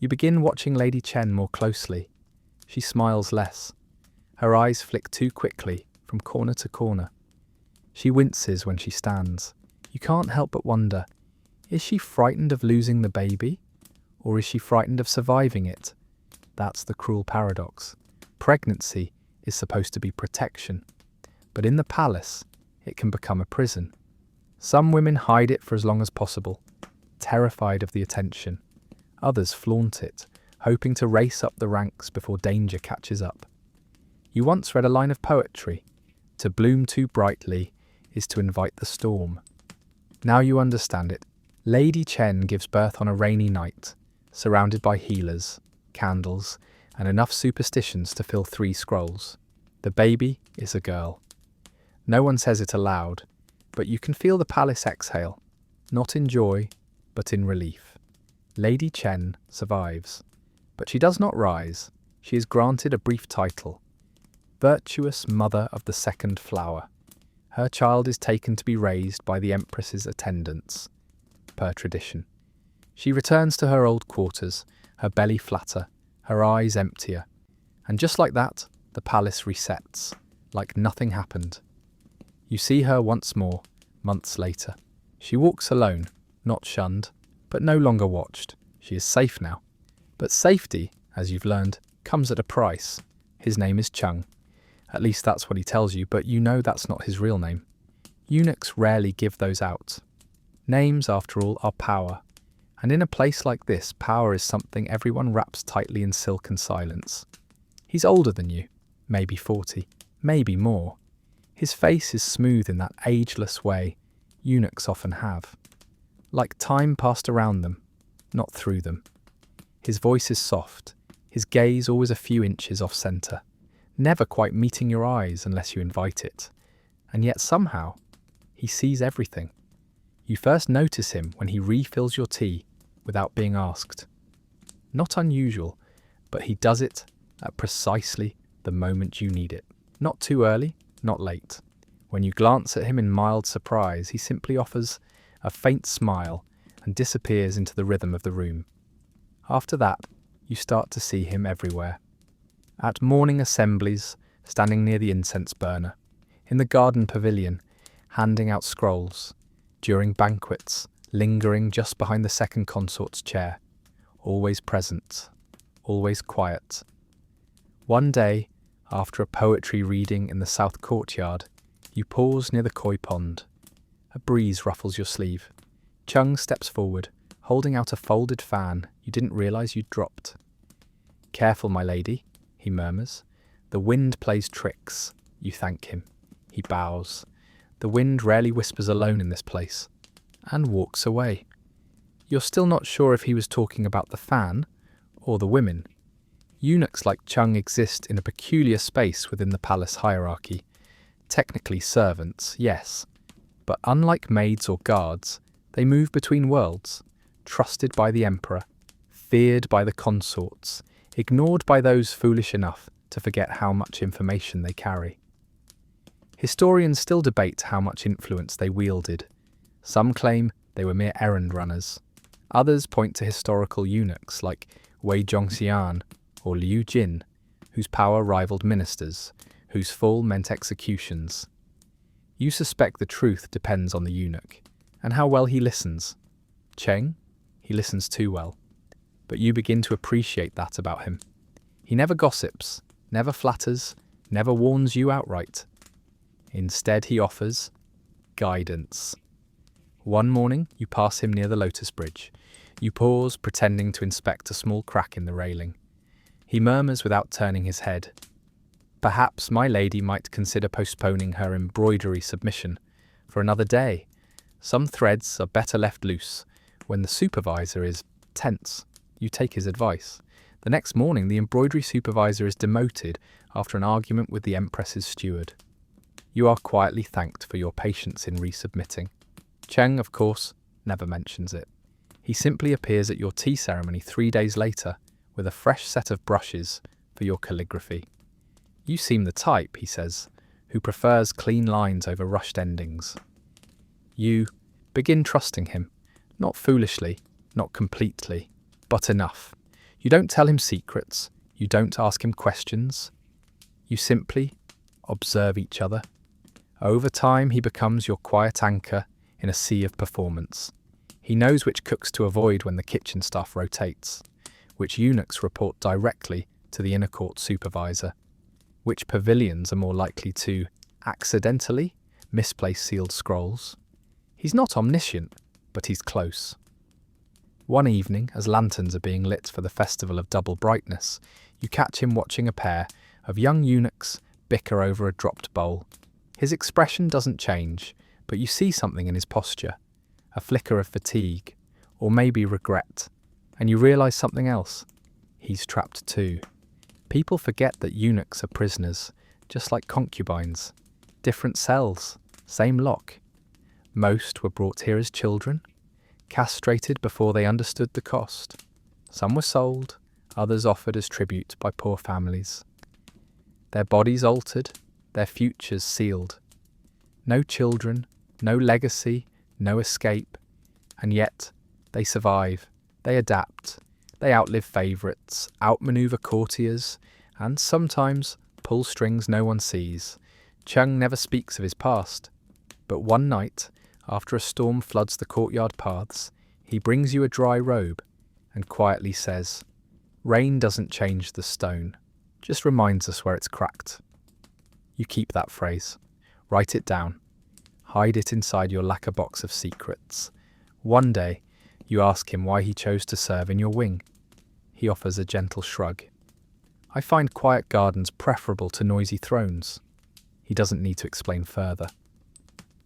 You begin watching Lady Chen more closely. She smiles less. Her eyes flick too quickly from corner to corner. She winces when she stands. You can't help but wonder, is she frightened of losing the baby? Or is she frightened of surviving it? That's the cruel paradox. Pregnancy is supposed to be protection, but in the palace, it can become a prison. Some women hide it for as long as possible, terrified of the attention. Others flaunt it, hoping to race up the ranks before danger catches up. You once read a line of poetry: "To bloom too brightly is to invite the storm." Now you understand it. Lady Chen gives birth on a rainy night, surrounded by healers, candles, and enough superstitions to fill 3 scrolls. The baby is a girl. No one says it aloud, but you can feel the palace exhale, not in joy, but in relief. Lady Chen survives, but she does not rise. She is granted a brief title: Virtuous Mother of the Second Flower. Her child is taken to be raised by the Empress's attendants, per tradition. She returns to her old quarters, her belly flatter, her eyes emptier. And just like that, the palace resets, like nothing happened. You see her once more, months later. She walks alone, not shunned, but no longer watched. She is safe now. But safety, as you've learned, comes at a price. His name is Chung. At least that's what he tells you, but you know that's not his real name. Eunuchs rarely give those out. Names, after all, are power. And in a place like this, power is something everyone wraps tightly in silk and silence. He's older than you, maybe 40, maybe more. His face is smooth in that ageless way eunuchs often have. Like time passed around them, not through them. His voice is soft, his gaze always a few inches off centre, never quite meeting your eyes unless you invite it. And yet somehow, he sees everything. You first notice him when he refills your tea without being asked. Not unusual, but he does it at precisely the moment you need it. Not too early, not late. When you glance at him in mild surprise, he simply offers a faint smile and disappears into the rhythm of the room. After that, you start to see him everywhere. At morning assemblies, standing near the incense burner. In the garden pavilion, handing out scrolls. During banquets, lingering just behind the second consort's chair. Always present, always quiet. One day, after a poetry reading in the south courtyard, you pause near the koi pond. A breeze ruffles your sleeve. Chung steps forward, holding out a folded fan you didn't realise you'd dropped. "Careful, my lady," he murmurs. "The wind plays tricks." You thank him. He bows. The wind rarely whispers alone in this place, and walks away. You're still not sure if he was talking about the fan or the women. Eunuchs like Chung exist in a peculiar space within the palace hierarchy. Technically servants, yes, but unlike maids or guards, they move between worlds, trusted by the emperor, feared by the consorts, ignored by those foolish enough to forget how much information they carry. Historians still debate how much influence they wielded. Some claim they were mere errand runners. Others point to historical eunuchs like Wei Zhongxian or Liu Jin, whose power rivaled ministers, whose fall meant executions. You suspect the truth depends on the eunuch, and how well he listens. Cheng? He listens too well. But you begin to appreciate that about him. He never gossips, never flatters, never warns you outright. Instead, he offers guidance. One morning, you pass him near the Lotus Bridge. You pause, pretending to inspect a small crack in the railing. He murmurs without turning his head. Perhaps my lady might consider postponing her embroidery submission for another day. Some threads are better left loose. When the supervisor is tense, you take his advice. The next morning, the embroidery supervisor is demoted after an argument with the Empress's steward. You are quietly thanked for your patience in resubmitting. Cheng, of course, never mentions it. He simply appears at your tea ceremony 3 days later with a fresh set of brushes for your calligraphy. You seem the type, he says, who prefers clean lines over rushed endings. You begin trusting him, not foolishly, not completely, but enough. You don't tell him secrets, you don't ask him questions. You simply observe each other. Over time, he becomes your quiet anchor in a sea of performance. He knows which cooks to avoid when the kitchen staff rotates, which eunuchs report directly to the inner court supervisor, which pavilions are more likely to accidentally misplace sealed scrolls. He's not omniscient, but he's close. One evening, as lanterns are being lit for the festival of double brightness, you catch him watching a pair of young eunuchs bicker over a dropped bowl. His expression doesn't change, but you see something in his posture, a flicker of fatigue, or maybe regret, and you realise something else. He's trapped too. People forget that eunuchs are prisoners, just like concubines. Different cells, same lock. Most were brought here as children, castrated before they understood the cost. Some were sold, others offered as tribute by poor families. Their bodies altered, their futures sealed. No children, no legacy, no escape. And yet, they survive, they adapt, they outlive favourites, outmaneuver courtiers, and sometimes pull strings no one sees. Chung never speaks of his past, but one night, after a storm floods the courtyard paths, he brings you a dry robe and quietly says, "Rain doesn't change the stone, just reminds us where it's cracked." You keep that phrase, write it down, hide it inside your lacquer box of secrets. One day, you ask him why he chose to serve in your wing. He offers a gentle shrug. "I find quiet gardens preferable to noisy thrones." He doesn't need to explain further.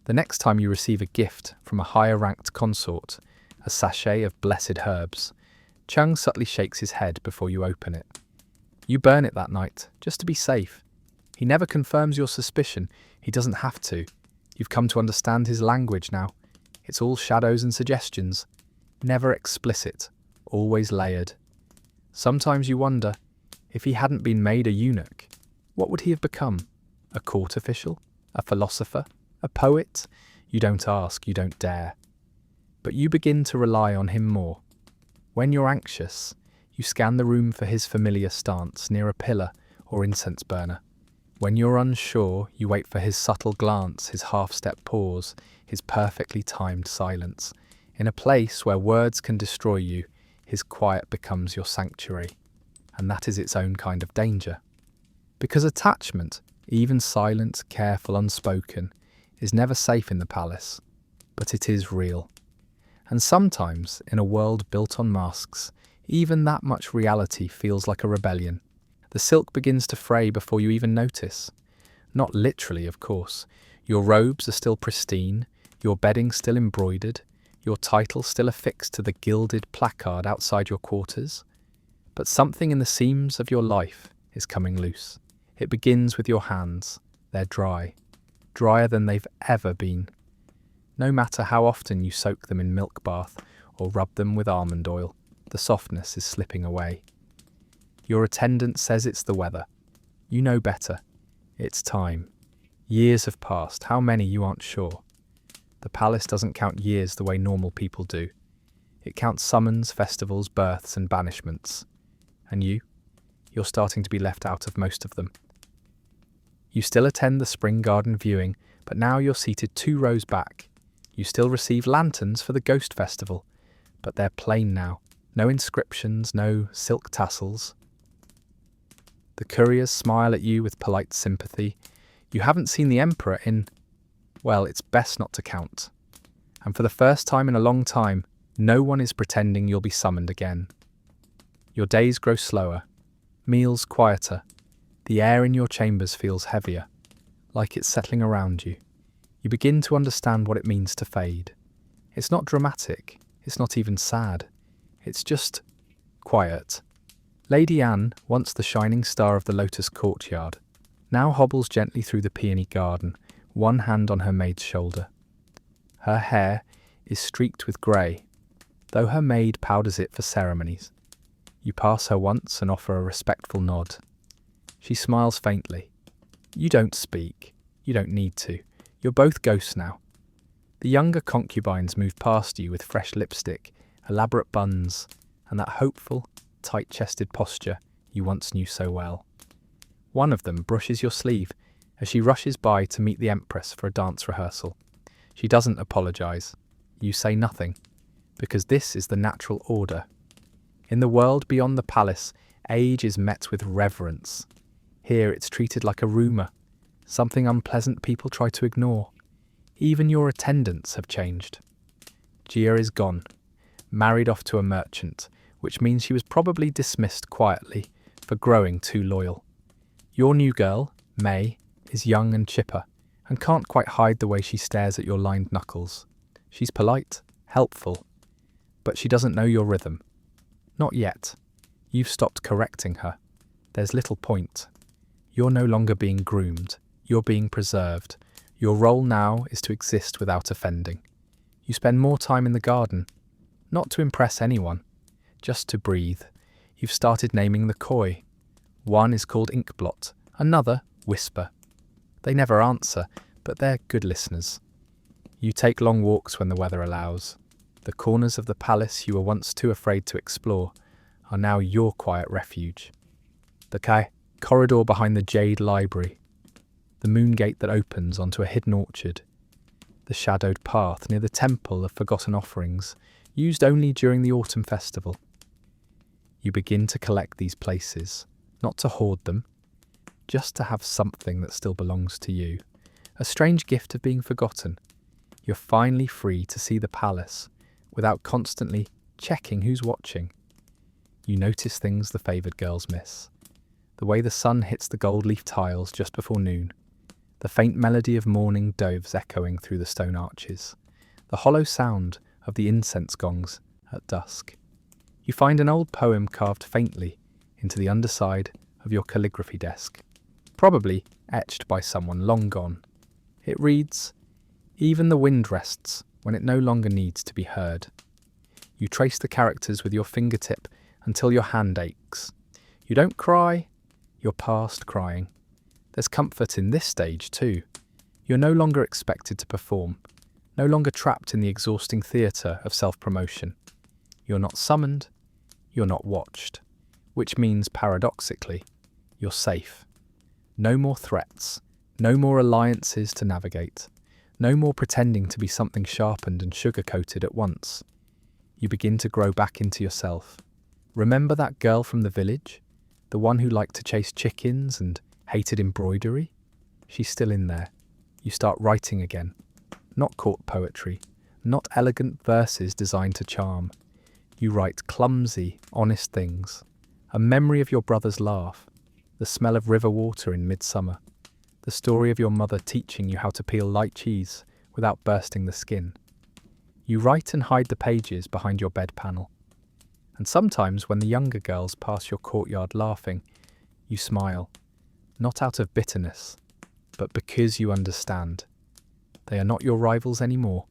The next time you receive a gift from a higher-ranked consort, a sachet of blessed herbs, Chung subtly shakes his head before you open it. You burn it that night, just to be safe. He never confirms your suspicion. He doesn't have to. You've come to understand his language now. It's all shadows and suggestions. Never explicit, always layered. Sometimes you wonder, if he hadn't been made a eunuch, what would he have become? A court official? A philosopher? A poet? You don't ask, you don't dare. But you begin to rely on him more. When you're anxious, you scan the room for his familiar stance near a pillar or incense burner. When you're unsure, you wait for his subtle glance, his half-step pause, his perfectly timed silence. In a place where words can destroy you, his quiet becomes your sanctuary. And that is its own kind of danger. Because attachment, even silent, careful, unspoken, is never safe in the palace, but it is real. And sometimes, in a world built on masks, even that much reality feels like a rebellion. The silk begins to fray before you even notice. Not literally, of course. Your robes are still pristine, your bedding still embroidered, your title still affixed to the gilded placard outside your quarters. But something in the seams of your life is coming loose. It begins with your hands. They're dry. Drier than they've ever been. No matter how often you soak them in milk bath or rub them with almond oil, the softness is slipping away. Your attendant says it's the weather. You know better. It's time. Years have passed. How many you aren't sure. The palace doesn't count years the way normal people do. It counts summons, festivals, births and banishments. And you're starting to be left out of most of them. You still attend the spring garden viewing, but now you're seated 2 rows back. You still receive lanterns for the ghost festival, but they're plain now. No inscriptions, no silk tassels. The couriers smile at you with polite sympathy. You haven't seen the Emperor in, well, it's best not to count. And for the first time in a long time, no one is pretending you'll be summoned again. Your days grow slower, meals quieter. The air in your chambers feels heavier, like it's settling around you. You begin to understand what it means to fade. It's not dramatic, it's not even sad. It's just quiet. Lady Anne, once the shining star of the Lotus courtyard, now hobbles gently through the peony garden, one hand on her maid's shoulder. Her hair is streaked with grey, though her maid powders it for ceremonies. You pass her once and offer a respectful nod. She smiles faintly. You don't speak. You don't need to. You're both ghosts now. The younger concubines move past you with fresh lipstick, elaborate buns, and that hopeful, tight-chested posture you once knew so well. One of them brushes your sleeve as she rushes by to meet the Empress for a dance rehearsal. She doesn't apologise. You say nothing, because this is the natural order. In the world beyond the palace, age is met with reverence. Here it's treated like a rumour, something unpleasant people try to ignore. Even your attendants have changed. Gia is gone, married off to a merchant, which means she was probably dismissed quietly for growing too loyal. Your new girl, May, is young and chipper, and can't quite hide the way she stares at your lined knuckles. She's polite, helpful, but she doesn't know your rhythm. Not yet. You've stopped correcting her. There's little point. You're no longer being groomed. You're being preserved. Your role now is to exist without offending. You spend more time in the garden, not to impress anyone, just to breathe. You've started naming the koi. One is called Inkblot, another Whisper. They never answer, but they're good listeners. You take long walks when the weather allows. The corners of the palace you were once too afraid to explore are now your quiet refuge. The corridor behind the jade library, the moon gate that opens onto a hidden orchard, the shadowed path near the temple of forgotten offerings, used only during the autumn festival. You begin to collect these places, not to hoard them, just to have something that still belongs to you. A strange gift of being forgotten. You're finally free to see the palace without constantly checking who's watching. You notice things the favoured girls miss. The way the sun hits the gold leaf tiles just before noon, the faint melody of morning doves echoing through the stone arches, the hollow sound of the incense gongs at dusk. You find an old poem carved faintly into the underside of your calligraphy desk, probably etched by someone long gone. It reads, "Even the wind rests when it no longer needs to be heard." You trace the characters with your fingertip until your hand aches. You don't cry, you're past crying. There's comfort in this stage too. You're no longer expected to perform, no longer trapped in the exhausting theatre of self-promotion. You're not summoned, you're not watched, which means, paradoxically, you're safe. No more threats, no more alliances to navigate, no more pretending to be something sharpened and sugar-coated at once. You begin to grow back into yourself. Remember that girl from the village? The one who liked to chase chickens and hated embroidery? She's still in there. You start writing again. Not court poetry, not elegant verses designed to charm. You write clumsy, honest things. A memory of your brother's laugh, the smell of river water in midsummer, the story of your mother teaching you how to peel light cheese without bursting the skin. You write and hide the pages behind your bed panel. And sometimes when the younger girls pass your courtyard laughing, you smile, not out of bitterness, but because you understand. They are not your rivals anymore.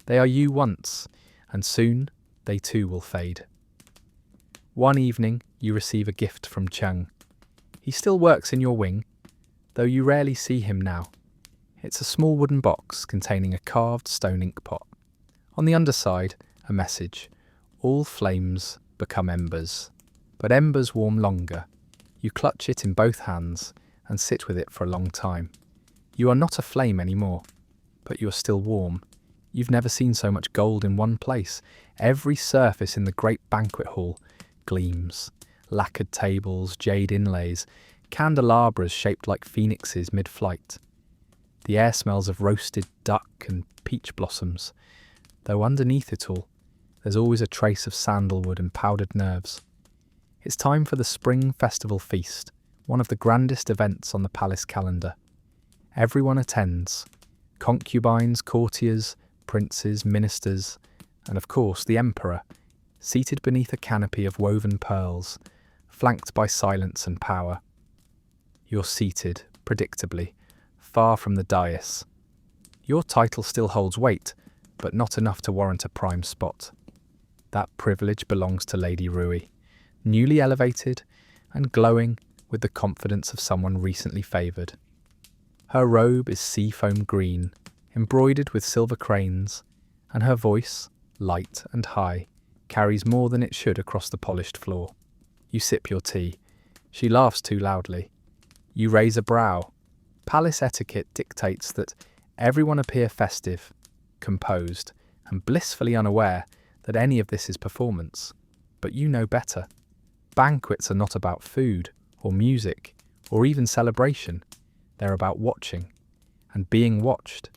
They are you once, and soon they too will fade. One evening, you receive a gift from Chung. He still works in your wing, though you rarely see him now. It's a small wooden box containing a carved stone ink pot. On the underside, a message: all flames become embers, but embers warm longer. You clutch it in both hands and sit with it for a long time. You are not a flame anymore, but you are still warm. You've never seen so much gold in one place. Every surface in the great banquet hall gleams. Lacquered tables, jade inlays, candelabras shaped like phoenixes mid-flight. The air smells of roasted duck and peach blossoms, though underneath it all, there's always a trace of sandalwood and powdered nerves. It's time for the Spring Festival Feast, one of the grandest events on the palace calendar. Everyone attends: concubines, courtiers, princes, ministers, and of course the Emperor, seated beneath a canopy of woven pearls, flanked by silence and power. You're seated, predictably, far from the dais. Your title still holds weight, but not enough to warrant a prime spot. That privilege belongs to Lady Rui, newly elevated and glowing with the confidence of someone recently favoured. Her robe is seafoam green, embroidered with silver cranes, and her voice, light and high, carries more than it should across the polished floor. You sip your tea. She laughs too loudly. You raise a brow. Palace etiquette dictates that everyone appear festive, composed, and blissfully unaware that any of this is performance. But you know better. Banquets are not about food, or music, or even celebration. They're about watching, and being watched.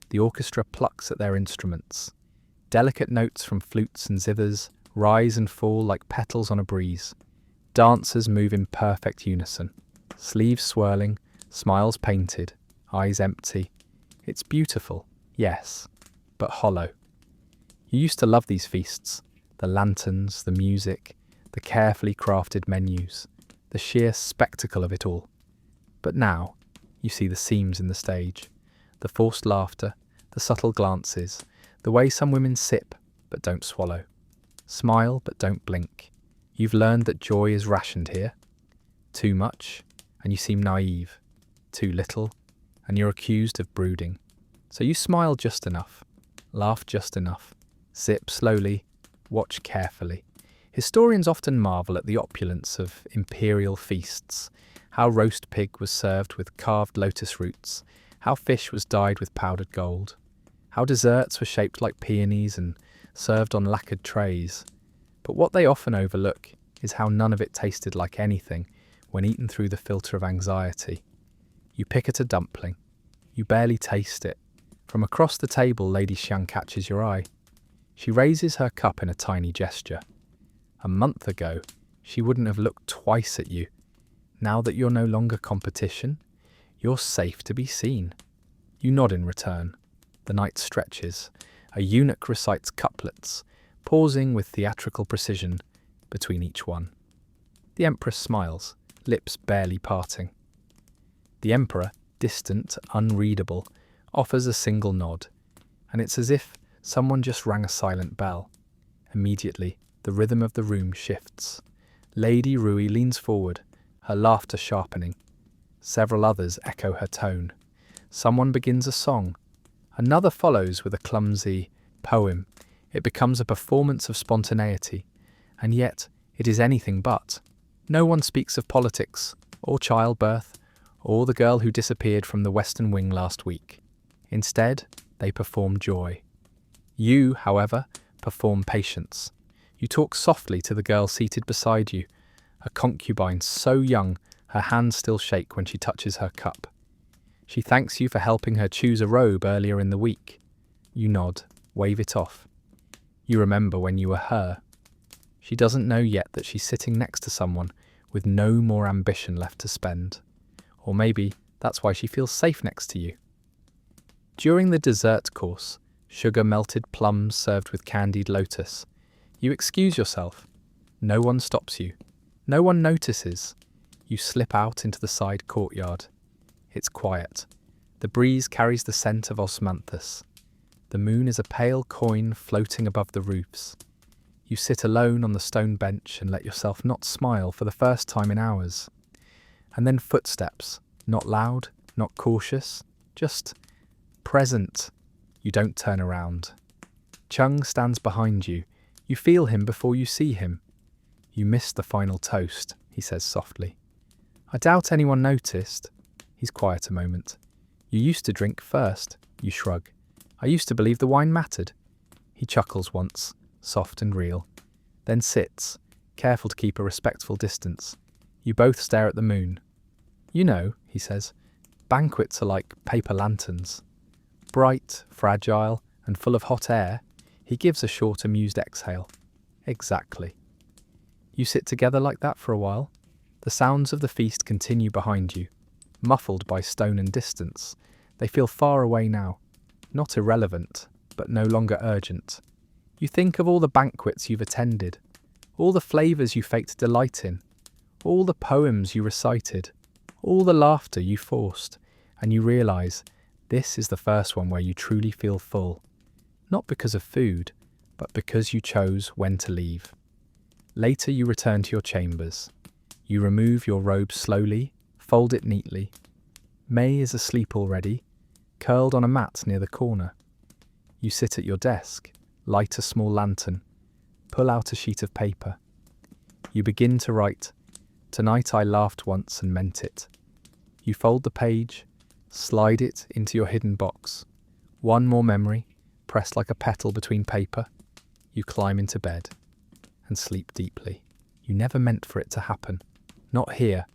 The orchestra plucks at their instruments. Delicate notes from flutes and zithers rise and fall like petals on a breeze. Dancers move in perfect unison, sleeves swirling, smiles painted, eyes empty. It's beautiful, yes, but hollow. You used to love these feasts, the lanterns, the music, the carefully crafted menus, the sheer spectacle of it all. But now, you see the seams in the stage, the forced laughter, the subtle glances, the way some women sip but don't swallow, smile but don't blink. You've learned that joy is rationed here. Too much, and you seem naive. Too little, and you're accused of brooding. So you smile just enough, laugh just enough, sip slowly, watch carefully. Historians often marvel at the opulence of imperial feasts, how roast pig was served with carved lotus roots, how fish was dyed with powdered gold, how desserts were shaped like peonies and served on lacquered trays. But what they often overlook is how none of it tasted like anything when eaten through the filter of anxiety. You pick at a dumpling. You barely taste it. From across the table, Lady Xiang catches your eye. She raises her cup in a tiny gesture. A month ago, she wouldn't have looked twice at you. Now that you're no longer competition, you're safe to be seen. You nod in return. The night stretches. A eunuch recites couplets, pausing with theatrical precision between each one. The Empress smiles, lips barely parting. The Emperor, distant, unreadable, offers a single nod, and it's as if someone just rang a silent bell. Immediately, the rhythm of the room shifts. Lady Rui leans forward, her laughter sharpening. Several others echo her tone. Someone begins a song. Another follows with a clumsy poem. It becomes a performance of spontaneity, and yet it is anything but. No one speaks of politics, or childbirth, or the girl who disappeared from the Western Wing last week. Instead, they perform joy. You, however, perform patience. You talk softly to the girl seated beside you, a concubine so young her hands still shake when she touches her cup. She thanks you for helping her choose a robe earlier in the week. You nod, wave it off. You remember when you were her. She doesn't know yet that she's sitting next to someone with no more ambition left to spend. Or maybe that's why she feels safe next to you. During the dessert course, sugar-melted plums served with candied lotus, you excuse yourself. No one stops you. No one notices. You slip out into the side courtyard. It's quiet. The breeze carries the scent of osmanthus. The moon is a pale coin floating above the roofs. You sit alone on the stone bench and let yourself not smile for the first time in hours. And then footsteps, not loud, not cautious, just present. You don't turn around. Chung stands behind you. You feel him before you see him. You missed the final toast, he says softly. I doubt anyone noticed. He's quiet a moment. You used to drink first, you shrug. I used to believe the wine mattered. He chuckles once, soft and real, then sits, careful to keep a respectful distance. You both stare at the moon. You know, he says, banquets are like paper lanterns. Bright, fragile, and full of hot air, he gives a short, amused exhale. Exactly. You sit together like that for a while. The sounds of the feast continue behind you, muffled by stone and distance. They feel far away now, not irrelevant, but no longer urgent. You think of all the banquets you've attended, all the flavours you faked delight in, all the poems you recited, all the laughter you forced, and you realise this is the first one where you truly feel full. Not because of food, but because you chose when to leave. Later you return to your chambers. You remove your robe slowly, fold it neatly. May is asleep already, curled on a mat near the corner. You sit at your desk, light a small lantern, pull out a sheet of paper. You begin to write, "Tonight I laughed once and meant it." You fold the page, slide it into your hidden box. One more memory, pressed like a petal between paper. You climb into bed and sleep deeply. You never meant for it to happen. Not here.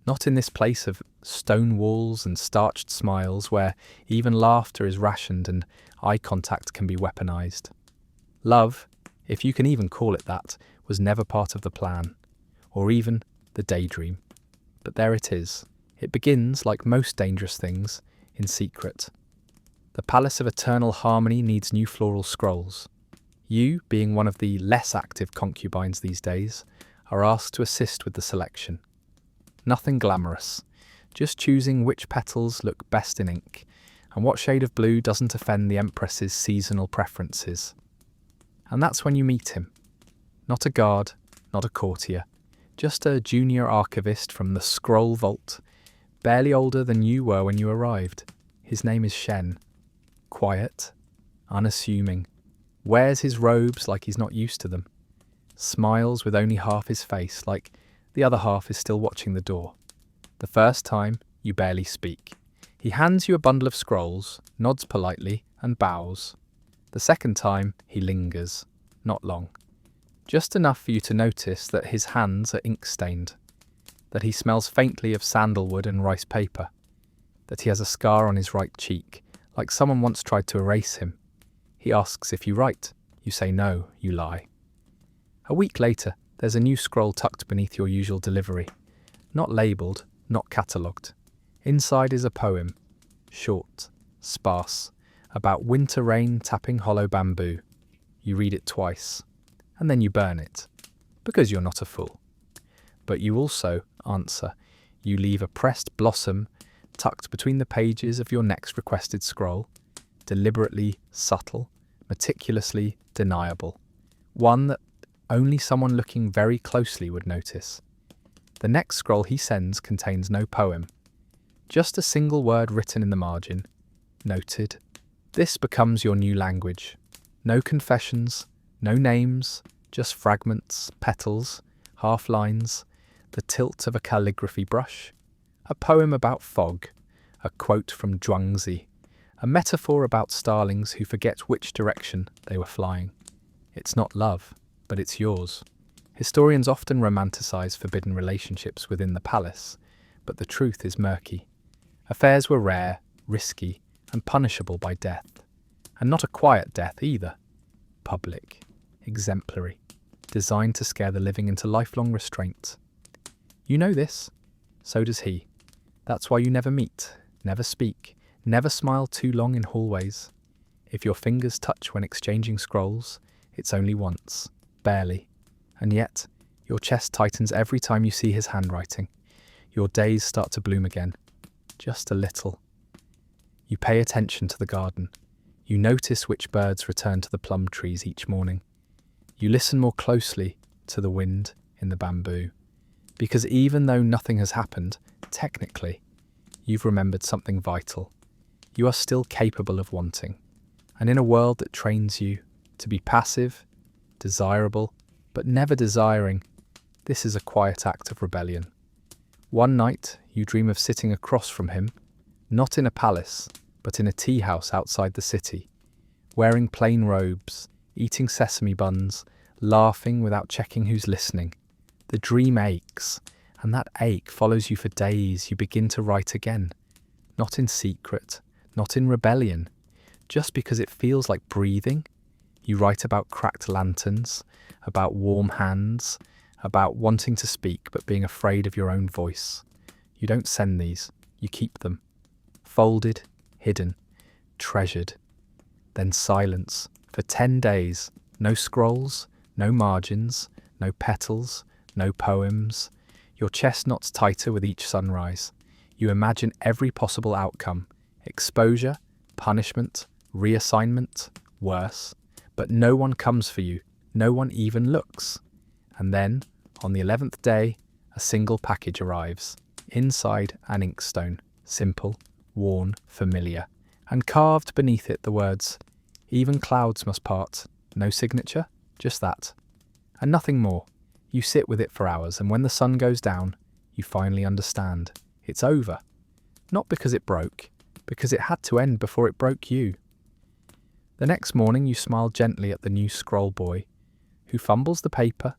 Not in this place of stone walls and starched smiles where even laughter is rationed and eye contact can be weaponized. Love, if you can even call it that, was never part of the plan, or even the daydream. But there it is. It begins, like most dangerous things, in secret. The Palace of Eternal Harmony needs new floral scrolls. You, being one of the less active concubines these days, are asked to assist with the selection. Nothing glamorous, just choosing which petals look best in ink, and what shade of blue doesn't offend the Empress's seasonal preferences. And that's when you meet him. Not a guard, not a courtier, just a junior archivist from the scroll vault, barely older than you were when you arrived. His name is Shen. Quiet, unassuming, wears his robes like he's not used to them, smiles with only half his face like the other half is still watching the door. The first time, you barely speak. He hands you a bundle of scrolls, nods politely, and bows. The second time, he lingers. Not long. Just enough for you to notice that his hands are ink-stained, that he smells faintly of sandalwood and rice paper, that he has a scar on his right cheek, like someone once tried to erase him. He asks if you write. You say no, you lie. A week later, there's a new scroll tucked beneath your usual delivery. Not labelled, not catalogued. Inside is a poem, short, sparse, about winter rain tapping hollow bamboo. You read it twice, and then you burn it, because you're not a fool. But you also answer. You leave a pressed blossom tucked between the pages of your next requested scroll, deliberately subtle, meticulously deniable, one that only someone looking very closely would notice. The next scroll he sends contains no poem, just a single word written in the margin, noted. This becomes your new language. No confessions, no names, just fragments, petals, half lines, the tilt of a calligraphy brush, a poem about fog, a quote from Zhuangzi, a metaphor about starlings who forget which direction they were flying. It's not love, but it's yours. Historians often romanticize forbidden relationships within the palace, but the truth is murky. Affairs were rare, risky, and punishable by death. And not a quiet death either. Public, exemplary, designed to scare the living into lifelong restraint. You know this, so does he. That's why you never meet, never speak, never smile too long in hallways. If your fingers touch when exchanging scrolls, it's only once, barely. And yet, your chest tightens every time you see his handwriting. Your days start to bloom again, just a little. You pay attention to the garden. You notice which birds return to the plum trees each morning. You listen more closely to the wind in the bamboo. Because even though nothing has happened, technically, you've remembered something vital. You are still capable of wanting. And in a world that trains you to be passive, desirable, but never desiring, this is a quiet act of rebellion. One night, you dream of sitting across from him, not in a palace, but in a tea house outside the city, wearing plain robes, eating sesame buns, laughing without checking who's listening. The dream aches, and that ache follows you for days. You begin to write again, not in secret, not in rebellion, just because it feels like breathing. You write about cracked lanterns, about warm hands, about wanting to speak but being afraid of your own voice. You don't send these, you keep them. Folded, hidden, treasured. Then silence. For 10 days, no scrolls, no margins, no petals, no poems. Your chest knots tighter with each sunrise. You imagine every possible outcome. Exposure, punishment, reassignment, worse. But no one comes for you. No one even looks. And then, on the 11th day, a single package arrives. Inside an inkstone, simple, worn, familiar, and carved beneath it the words, "Even clouds must part." No signature, just that. And nothing more. You sit with it for hours, and when the sun goes down, you finally understand. It's over. Not because it broke, because it had to end before it broke you. The next morning you smile gently at the new scroll boy, who fumbles the paper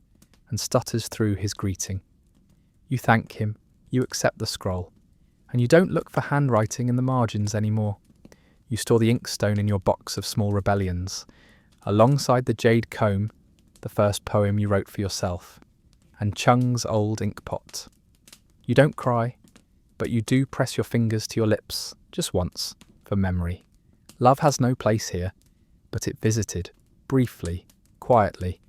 and stutters through his greeting. You thank him, you accept the scroll, and you don't look for handwriting in the margins anymore. You store the inkstone in your box of small rebellions, alongside the jade comb, the first poem you wrote for yourself, and Chung's old ink pot. You don't cry, but you do press your fingers to your lips, just once, for memory. Love has no place here, but it visited, briefly, quietly,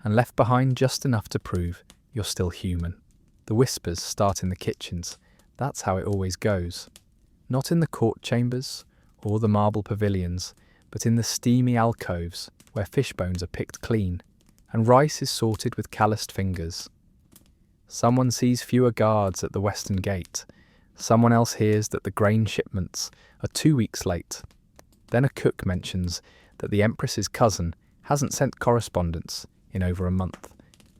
and left behind just enough to prove you're still human. The whispers start in the kitchens. That's how it always goes. Not in the court chambers or the marble pavilions, but in the steamy alcoves where fish bones are picked clean and rice is sorted with calloused fingers. Someone sees fewer guards at the western gate, Someone else hears that the grain shipments are 2 weeks late. Then a cook mentions that the Empress's cousin hasn't sent correspondence in over a month.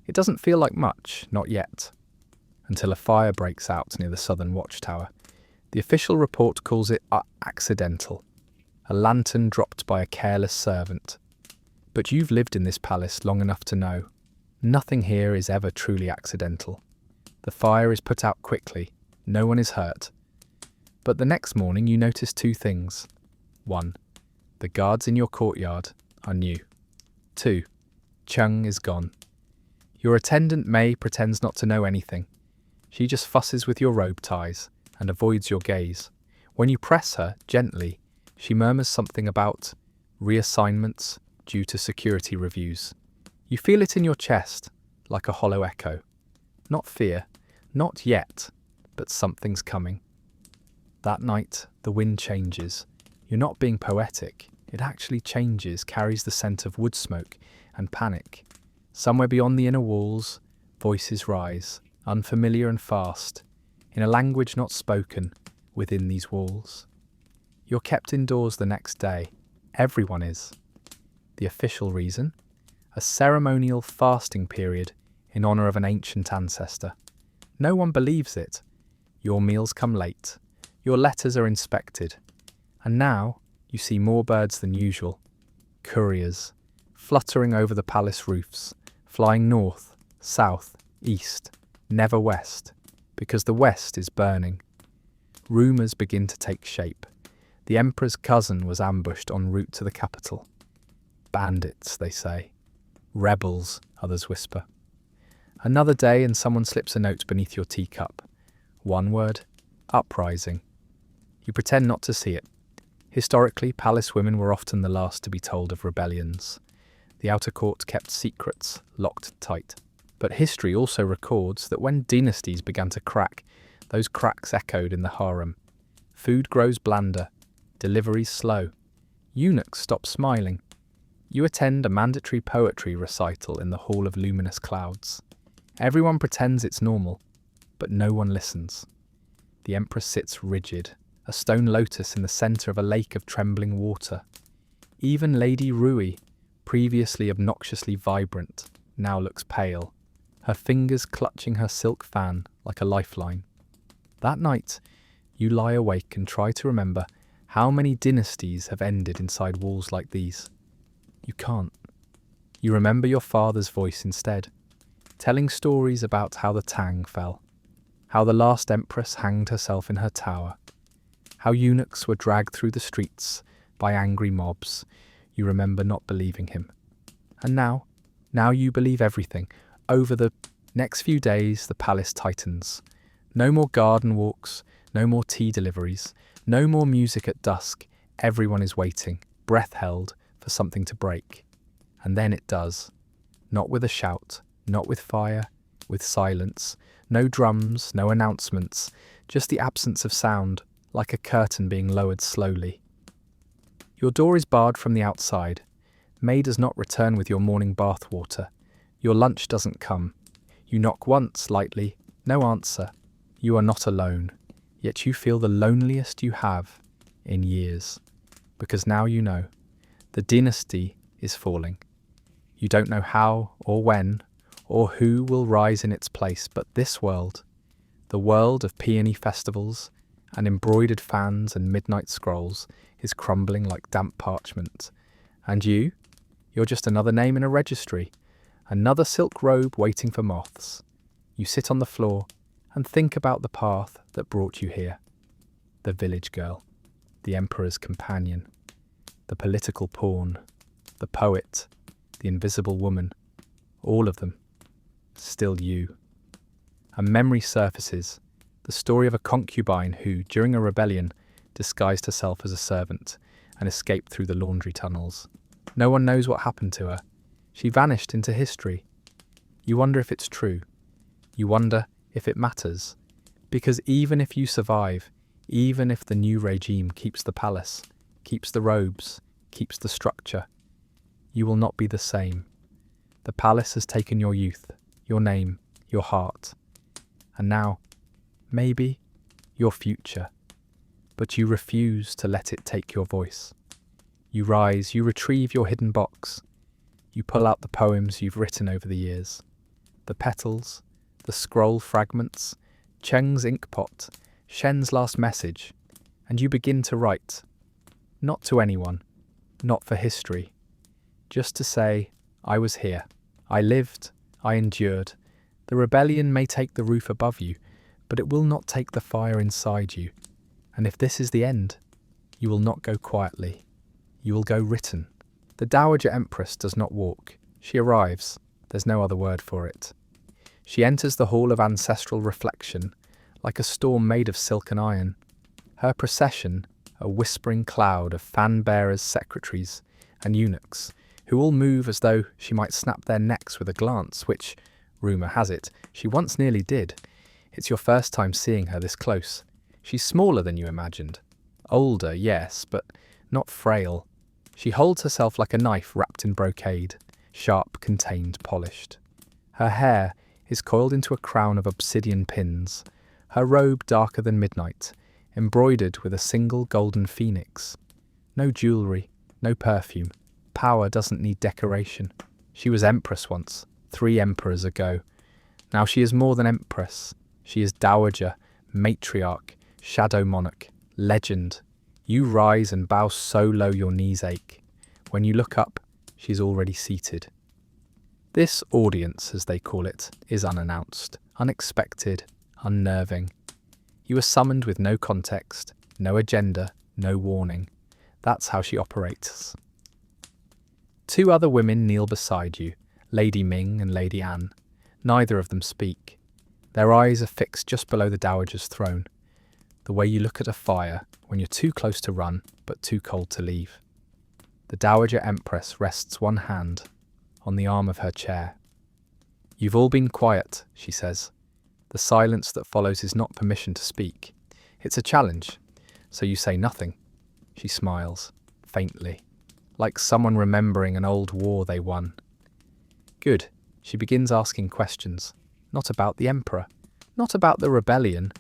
It doesn't feel like much, not yet, until a fire breaks out near the southern watchtower. The official report calls it accidental, a lantern dropped by a careless servant. But you've lived in this palace long enough to know, nothing here is ever truly accidental. The fire is put out quickly, no one is hurt. But the next morning you notice 2 things. 1. The guards in your courtyard are new. 2. Chung is gone. Your attendant May pretends not to know anything. She just fusses with your robe ties and avoids your gaze. When you press her gently, she murmurs something about reassignments due to security reviews. You feel it in your chest, like a hollow echo. Not fear, not yet, but something's coming. That night, the wind changes. You're not being poetic. It actually changes, carries the scent of wood smoke and panic. Somewhere beyond the inner walls, voices rise, unfamiliar and fast, in a language not spoken within these walls. You're kept indoors the next day. Everyone is. The official reason? A ceremonial fasting period in honour of an ancient ancestor. No one believes it. Your meals come late. Your letters are inspected. And now you see more birds than usual. Couriers, fluttering over the palace roofs, flying north, south, east, never west, because the west is burning. Rumours begin to take shape. The Emperor's cousin was ambushed en route to the capital. Bandits, they say. Rebels, others whisper. Another day and someone slips a note beneath your teacup. One word, uprising. You pretend not to see it. Historically, palace women were often the last to be told of rebellions. The outer court kept secrets, locked tight. But history also records that when dynasties began to crack, those cracks echoed in the harem. Food grows blander, deliveries slow. Eunuchs stop smiling. You attend a mandatory poetry recital in the Hall of Luminous Clouds. Everyone pretends it's normal, but no one listens. The Empress sits rigid, a stone lotus in the centre of a lake of trembling water. Even Lady Rui, previously obnoxiously vibrant, now looks pale, her fingers clutching her silk fan like a lifeline. That night, you lie awake and try to remember how many dynasties have ended inside walls like these. You can't. You remember your father's voice instead, telling stories about how the Tang fell, how the last empress hanged herself in her tower, how eunuchs were dragged through the streets by angry mobs. You remember not believing him. And now you believe everything. Over the next few days, the palace tightens. No more garden walks, no more tea deliveries, no more music at dusk. Everyone is waiting, breath held, for something to break. And then it does. Not with a shout, not with fire, with silence. No drums, no announcements, just the absence of sound, like a curtain being lowered slowly. Your door is barred from the outside. May does not return with your morning bath water. Your lunch doesn't come. You knock once, lightly, no answer. You are not alone, yet you feel the loneliest you have in years. Because now you know, the dynasty is falling. You don't know how or when or who will rise in its place, but this world, the world of peony festivals and embroidered fans and midnight scrolls, is crumbling like damp parchment. And you're just another name in a registry, another silk robe waiting for moths. You sit on the floor and think about the path that brought you here. The village girl, the emperor's companion, the political pawn, the poet, the invisible woman, all of them, still you. A memory surfaces, the story of a concubine who, during a rebellion, disguised herself as a servant and escaped through the laundry tunnels. No one knows what happened to her. She vanished into history. You wonder if it's true. You wonder if it matters. Because even if you survive, even if the new regime keeps the palace, keeps the robes, keeps the structure, you will not be the same. The palace has taken your youth, your name, your heart. And now, maybe, your future. But you refuse to let it take your voice. You rise, you retrieve your hidden box. You pull out the poems you've written over the years. The petals, the scroll fragments, Cheng's inkpot, Shen's last message, and you begin to write. Not to anyone, not for history. Just to say, I was here. I lived, I endured. The rebellion may take the roof above you, but it will not take the fire inside you. And if this is the end, you will not go quietly. You will go written. The Dowager Empress does not walk. She arrives. There's no other word for it. She enters the hall of ancestral reflection, like a storm made of silk and iron. Her procession, a whispering cloud of fan-bearers, secretaries, and eunuchs, who all move as though she might snap their necks with a glance, which, rumour has it, she once nearly did. It's your first time seeing her this close. She's smaller than you imagined. Older, yes, but not frail. She holds herself like a knife wrapped in brocade, sharp, contained, polished. Her hair is coiled into a crown of obsidian pins, her robe darker than midnight, embroidered with a single golden phoenix. No jewellery, no perfume. Power doesn't need decoration. She was Empress once, 3 emperors ago. Now she is more than Empress. She is Dowager, matriarch, shadow monarch, legend. You rise and bow so low your knees ache. When you look up, she's already seated. This audience, as they call it, is unannounced, unexpected, unnerving. You are summoned with no context, no agenda, no warning. That's how she operates. 2 other women kneel beside you, Lady Ming and Lady Anne. Neither of them speak. Their eyes are fixed just below the Dowager's throne, the way you look at a fire when you're too close to run but too cold to leave. The Dowager Empress rests one hand on the arm of her chair. You've all been quiet, she says. The silence that follows is not permission to speak. It's a challenge, so you say nothing. She smiles, faintly, like someone remembering an old war they won. Good. She begins asking questions, not about the Emperor, not about the rebellion,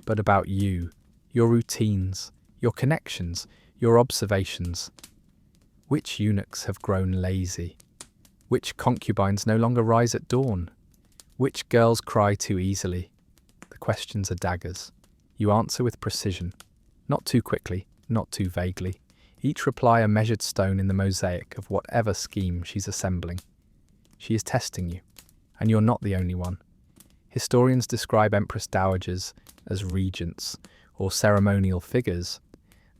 but about you, your routines, your connections, your observations. Which eunuchs have grown lazy? Which concubines no longer rise at dawn? Which girls cry too easily? The questions are daggers. You answer with precision, not too quickly, not too vaguely. Each reply a measured stone in the mosaic of whatever scheme she's assembling. She is testing you, and you're not the only one. Historians describe Empress Dowagers as regents or ceremonial figures,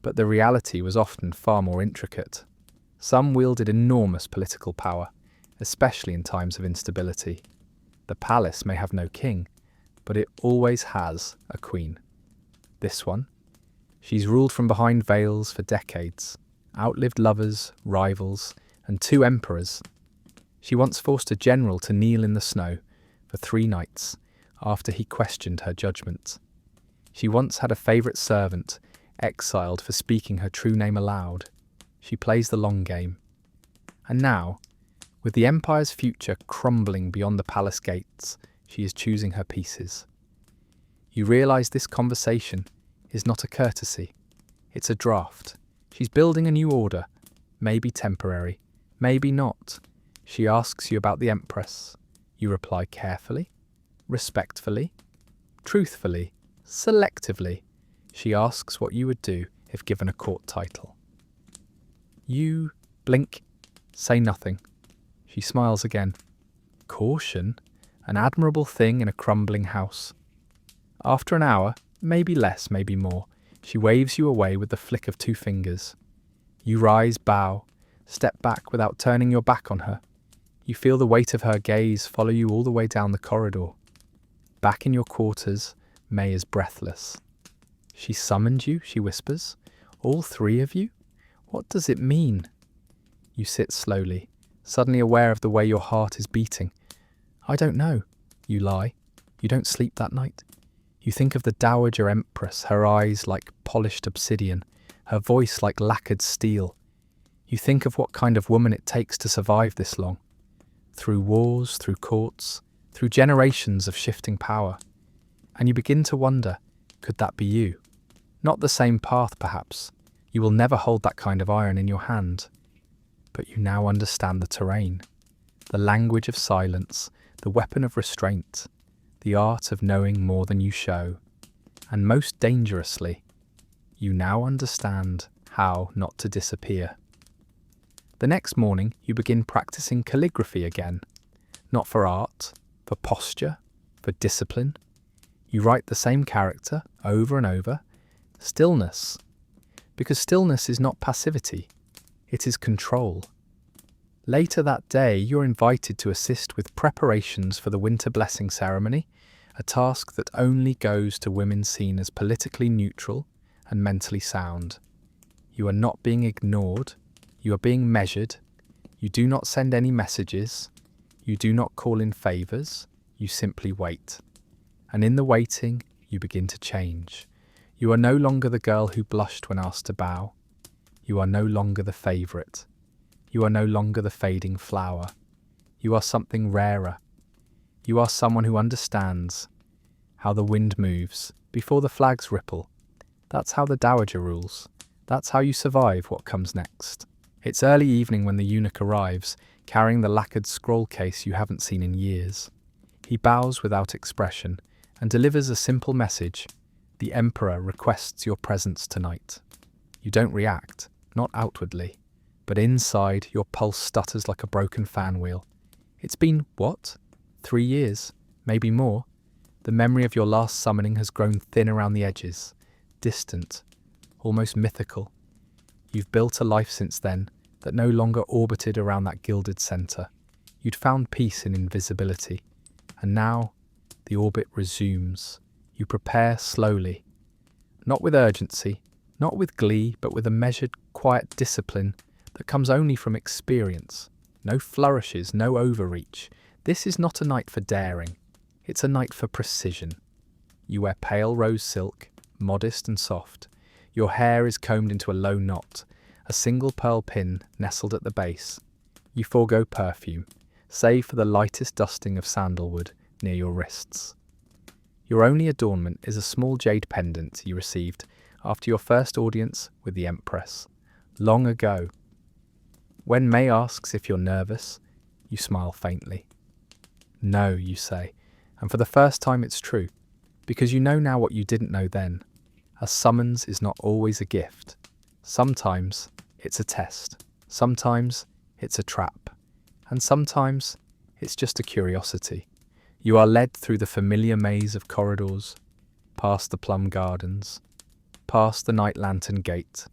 but the reality was often far more intricate. Some wielded enormous political power, especially in times of instability. The palace may have no king, but it always has a queen. This one? She's ruled from behind veils for decades, outlived lovers, rivals, and 2 emperors. She once forced a general to kneel in the snow for 3 nights after he questioned her judgment. She once had a favourite servant exiled for speaking her true name aloud. She plays the long game. And now, with the empire's future crumbling beyond the palace gates, she is choosing her pieces. You realise this conversation is not a courtesy. It's a draft. She's building a new order, maybe temporary, maybe not. She asks you about the Empress. You reply carefully, respectfully, truthfully, selectively. She asks what you would do if given a court title. You blink, say nothing. She smiles again. Caution, an admirable thing in a crumbling house. After an hour, maybe less, maybe more, she waves you away with the flick of 2 fingers. You rise, bow, step back without turning your back on her. You feel the weight of her gaze follow you all the way down the corridor. Back in your quarters, May is breathless. She summoned you, she whispers. All 3 of you? What does it mean? You sit slowly, suddenly aware of the way your heart is beating. I don't know. You lie. You don't sleep that night. You think of the Dowager Empress, her eyes like polished obsidian, her voice like lacquered steel. You think of what kind of woman it takes to survive this long. Through wars, through courts, through generations of shifting power. And you begin to wonder, Could that be you? Not the same path, perhaps. You will never hold that kind of iron in your hand. But you now understand the terrain, the language of silence, the weapon of restraint, the art of knowing more than you show. And most dangerously, you now understand how not to disappear. The next morning, you begin practicing calligraphy again. Not for art, for posture, for discipline. You write the same character over and over. Stillness. Because stillness is not passivity. It is control. Later that day, you're invited to assist with preparations for the winter blessing ceremony, a task that only goes to women seen as politically neutral and mentally sound. You are not being ignored. You are being measured. You do not send any messages. You do not call in favours. You simply wait. And in the waiting, you begin to change. You are no longer the girl who blushed when asked to bow. You are no longer the favourite. You are no longer the fading flower. You are something rarer. You are someone who understands how the wind moves before the flags ripple. That's how the Dowager rules. That's how you survive what comes next. It's early evening when the eunuch arrives, carrying the lacquered scroll case you haven't seen in years. He bows without expression and delivers a simple message. The Emperor requests your presence tonight. You don't react, not outwardly, but inside your pulse stutters like a broken fan wheel. It's been, what? 3 years, maybe more. The memory of your last summoning has grown thin around the edges, distant, almost mythical. You've built a life since then that no longer orbited around that gilded centre. You'd found peace in invisibility, and now the orbit resumes. You prepare slowly, not with urgency, not with glee, but with a measured, quiet discipline that comes only from experience. No flourishes, no overreach. This is not a night for daring. It's a night for precision. You wear pale rose silk, modest and soft. Your hair is combed into a low knot, a single pearl pin nestled at the base. You forego perfume, save for the lightest dusting of sandalwood near your wrists. Your only adornment is a small jade pendant you received after your first audience with the Empress, long ago. When May asks if you're nervous, you smile faintly. No, you say, and for the first time it's true, because you know now what you didn't know then. A summons is not always a gift. Sometimes it's a test, sometimes it's a trap, and sometimes it's just a curiosity. You are led through the familiar maze of corridors, past the plum gardens, past the night lantern gate,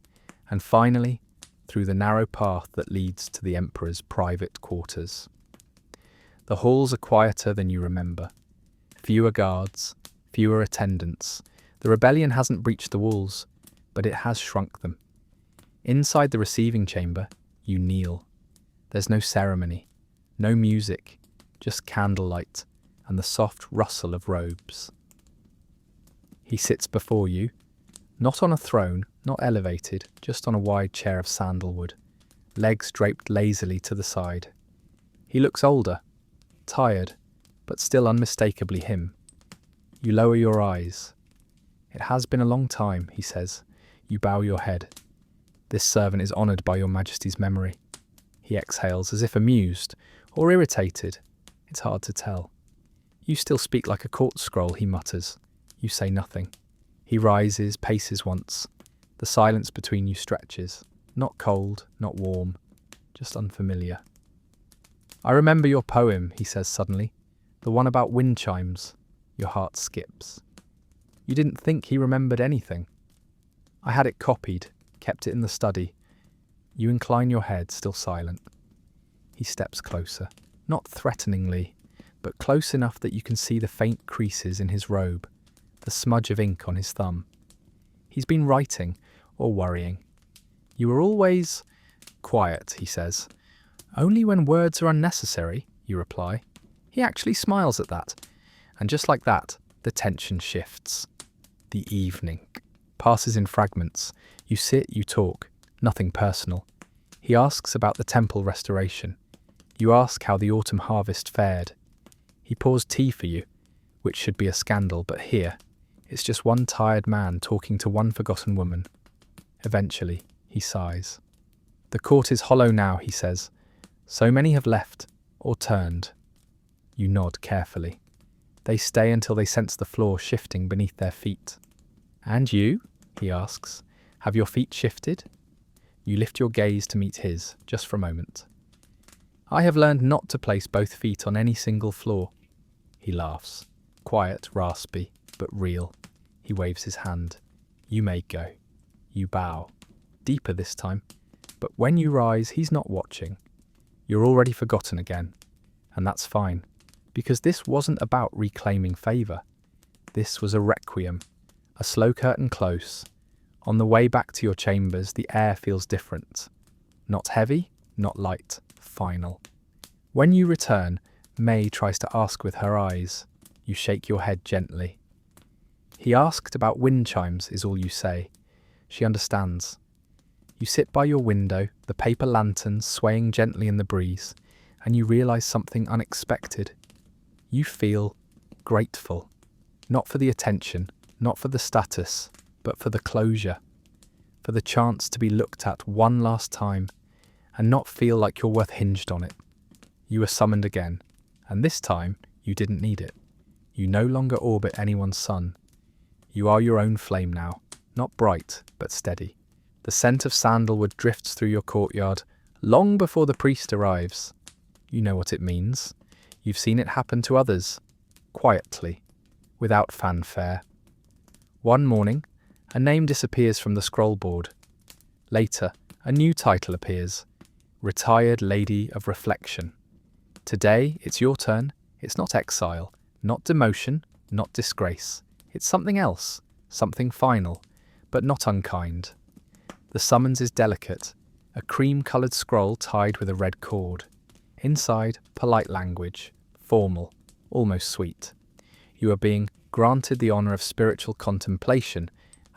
and finally through the narrow path that leads to the Emperor's private quarters. The halls are quieter than you remember. Fewer guards, fewer attendants. The rebellion hasn't breached the walls, but it has shrunk them. Inside the receiving chamber, you kneel. There's no ceremony, no music, just candlelight and the soft rustle of robes. He sits before you, not on a throne, not elevated, just on a wide chair of sandalwood, legs draped lazily to the side. He looks older, tired, but still unmistakably him. You lower your eyes. It has been a long time, he says. You bow your head. This servant is honoured by your Majesty's memory. He exhales as if amused or irritated. It's hard to tell. You still speak like a court scroll, he mutters. You say nothing. He rises, paces once. The silence between you stretches. Not cold, not warm, just unfamiliar. I remember your poem, he says suddenly. The one about wind chimes. Your heart skips. You didn't think he remembered anything. I had it copied, kept it in the study. You incline your head, still silent. He steps closer, not threateningly, but close enough that you can see the faint creases in his robe, the smudge of ink on his thumb. He's been writing, or worrying. You were always quiet, he says. Only when words are unnecessary, you reply. He actually smiles at that. And just like that, the tension shifts. The evening passes in fragments. You sit, you talk, nothing personal. He asks about the temple restoration. You ask how the autumn harvest fared. He pours tea for you, which should be a scandal, but here, It's just one tired man talking to one forgotten woman. Eventually, he sighs. The court is hollow now, he says. So many have left, or turned. You nod carefully. They stay until they sense the floor shifting beneath their feet. And you? He asks. Have your feet shifted? You lift your gaze to meet his, just for a moment. I have learned not to place both feet on any single floor. He laughs. Quiet, raspy, but real. He waves his hand. You may go. You bow. Deeper this time. But when you rise, he's not watching. You're already forgotten again. And that's fine. Because this wasn't about reclaiming favour. This was a requiem. A slow curtain close. On the way back to your chambers, the air feels different. Not heavy, not light. Final. When you return, May tries to ask with her eyes. You shake your head gently. He asked about wind chimes, is all you say. She understands. You sit by your window, the paper lanterns swaying gently in the breeze, and you realise something unexpected. You feel grateful. Not for the attention, not for the status, but for the closure. For the chance to be looked at one last time, and not feel like you're worth hinged on it. You were summoned again, and this time you didn't need it. You no longer orbit anyone's sun. You are your own flame now, not bright, but steady. The scent of sandalwood drifts through your courtyard long before the priest arrives. You know what it means. You've seen it happen to others, quietly, without fanfare. One morning, a name disappears from the scroll board. Later, a new title appears. Retired Lady of Reflection. Today, it's your turn. It's not exile, not demotion, not disgrace. It's something else, something final, but not unkind. The summons is delicate, a cream-coloured scroll tied with a red cord. Inside, polite language, formal, almost sweet. You are being granted the honour of spiritual contemplation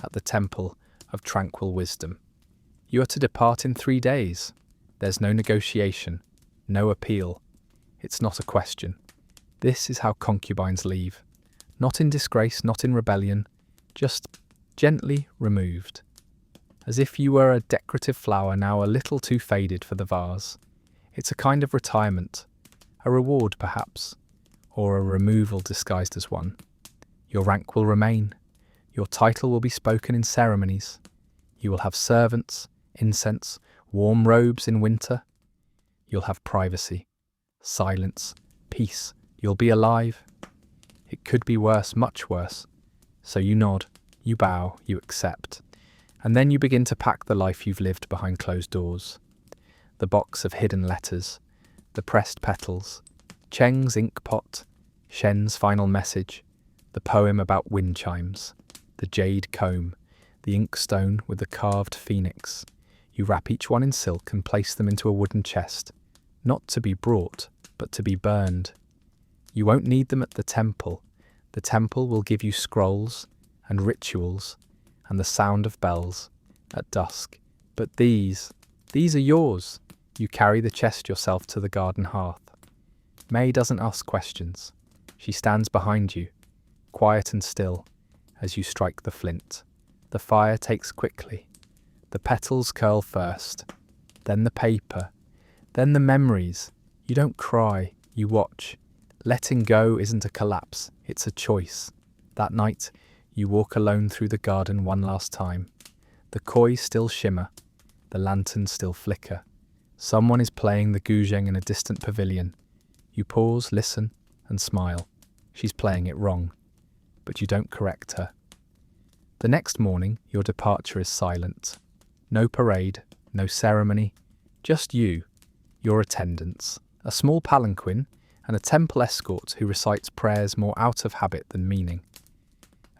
at the Temple of Tranquil Wisdom. You are to depart in 3 days. There's no negotiation, no appeal. It's not a question. This is how concubines leave. Not in disgrace, not in rebellion, just gently removed. As if you were a decorative flower now a little too faded for the vase. It's a kind of retirement, a reward perhaps, or a removal disguised as one. Your rank will remain. Your title will be spoken in ceremonies. You will have servants, incense, warm robes in winter. You'll have privacy, silence, peace. You'll be alive. It could be worse, much worse. So you nod, you bow, you accept. And then you begin to pack the life you've lived behind closed doors. The box of hidden letters, the pressed petals, Cheng's ink pot, Shen's final message, the poem about wind chimes, the jade comb, the inkstone with the carved phoenix. You wrap each one in silk and place them into a wooden chest, not to be brought, but to be burned. You won't need them at the temple. The temple will give you scrolls and rituals and the sound of bells at dusk. But these are yours. You carry the chest yourself to the garden hearth. May doesn't ask questions. She stands behind you, quiet and still, as you strike the flint. The fire takes quickly. The petals curl first, then the paper, then the memories. You don't cry, you watch. Letting go isn't a collapse, it's a choice. That night, you walk alone through the garden one last time. The koi still shimmer, the lanterns still flicker. Someone is playing the guzheng in a distant pavilion. You pause, listen, and smile. She's playing it wrong, but you don't correct her. The next morning, your departure is silent. No parade, no ceremony, just you, your attendants, a small palanquin, and a temple escort who recites prayers more out of habit than meaning.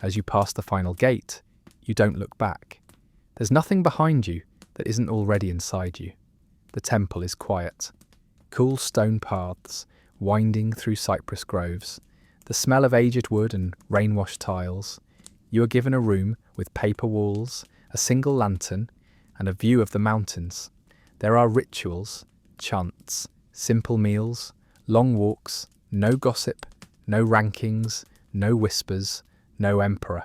As you pass the final gate, you don't look back. There's nothing behind you that isn't already inside you. The temple is quiet. Cool stone paths, winding through cypress groves, the smell of aged wood and rain-washed tiles. You are given a room with paper walls, a single lantern, and a view of the mountains. There are rituals, chants, simple meals, long walks, no gossip, no rankings, no whispers, no emperor.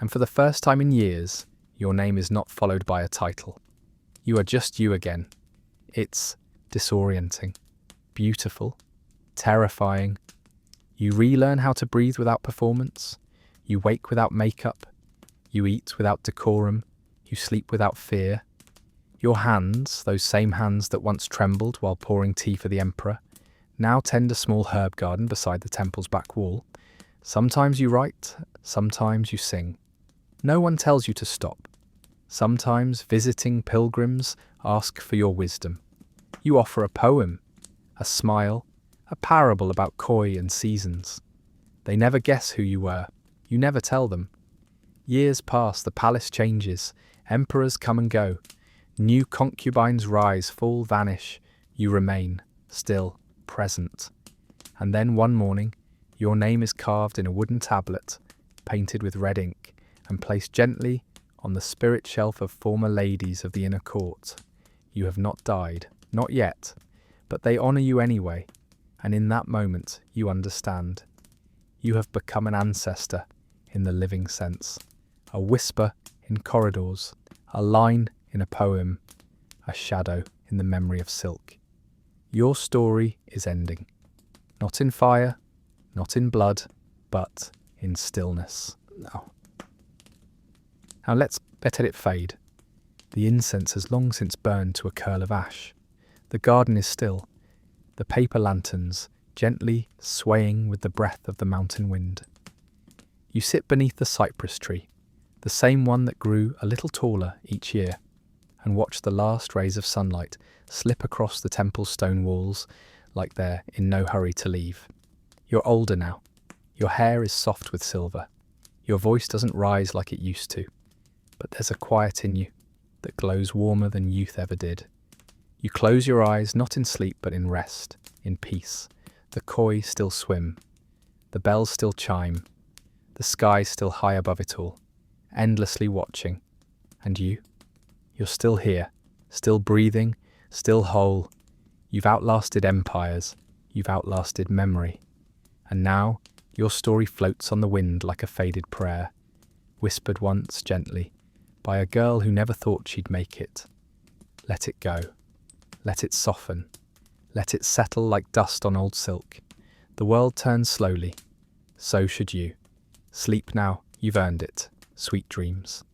And for the first time in years, your name is not followed by a title. You are just you again. It's disorienting, beautiful, terrifying. You relearn how to breathe without performance. You wake without makeup. You eat without decorum. You sleep without fear. Your hands, those same hands that once trembled while pouring tea for the Emperor, now tend a small herb garden beside the temple's back wall. Sometimes you write, sometimes you sing. No one tells you to stop. Sometimes visiting pilgrims ask for your wisdom. You offer a poem, a smile, a parable about koi and seasons. They never guess who you were. You never tell them. Years pass, the palace changes. Emperors come and go. New concubines rise, fall, vanish. You remain, still, present. And then one morning, your name is carved in a wooden tablet, painted with red ink, and placed gently on the spirit shelf of former ladies of the inner court. You have not died, not yet, but they honour you anyway, and in that moment you understand. You have become an ancestor in the living sense, a whisper in corridors, a line in a poem, a shadow in the memory of silk. Your story is ending, not in fire, not in blood, but in stillness. Now let's let it fade. The incense has long since burned to a curl of ash. The garden is still, the paper lanterns gently swaying with the breath of the mountain wind. You sit beneath the cypress tree, the same one that grew a little taller each year, and watch the last rays of sunlight slip across the temple's stone walls like they're in no hurry to leave. You're older now. Your hair is soft with silver. Your voice doesn't rise like it used to, but there's a quiet in you that glows warmer than youth ever did. You close your eyes, not in sleep, but in rest, in peace. The koi still swim. The bells still chime. The sky still high above it all, endlessly watching. And you? You're still here, still breathing, still whole. You've outlasted empires. You've outlasted memory. And now, your story floats on the wind like a faded prayer, whispered once gently by a girl who never thought she'd make it. Let it go. Let it soften. Let it settle like dust on old silk. The world turns slowly. So should you. Sleep now. You've earned it. Sweet dreams.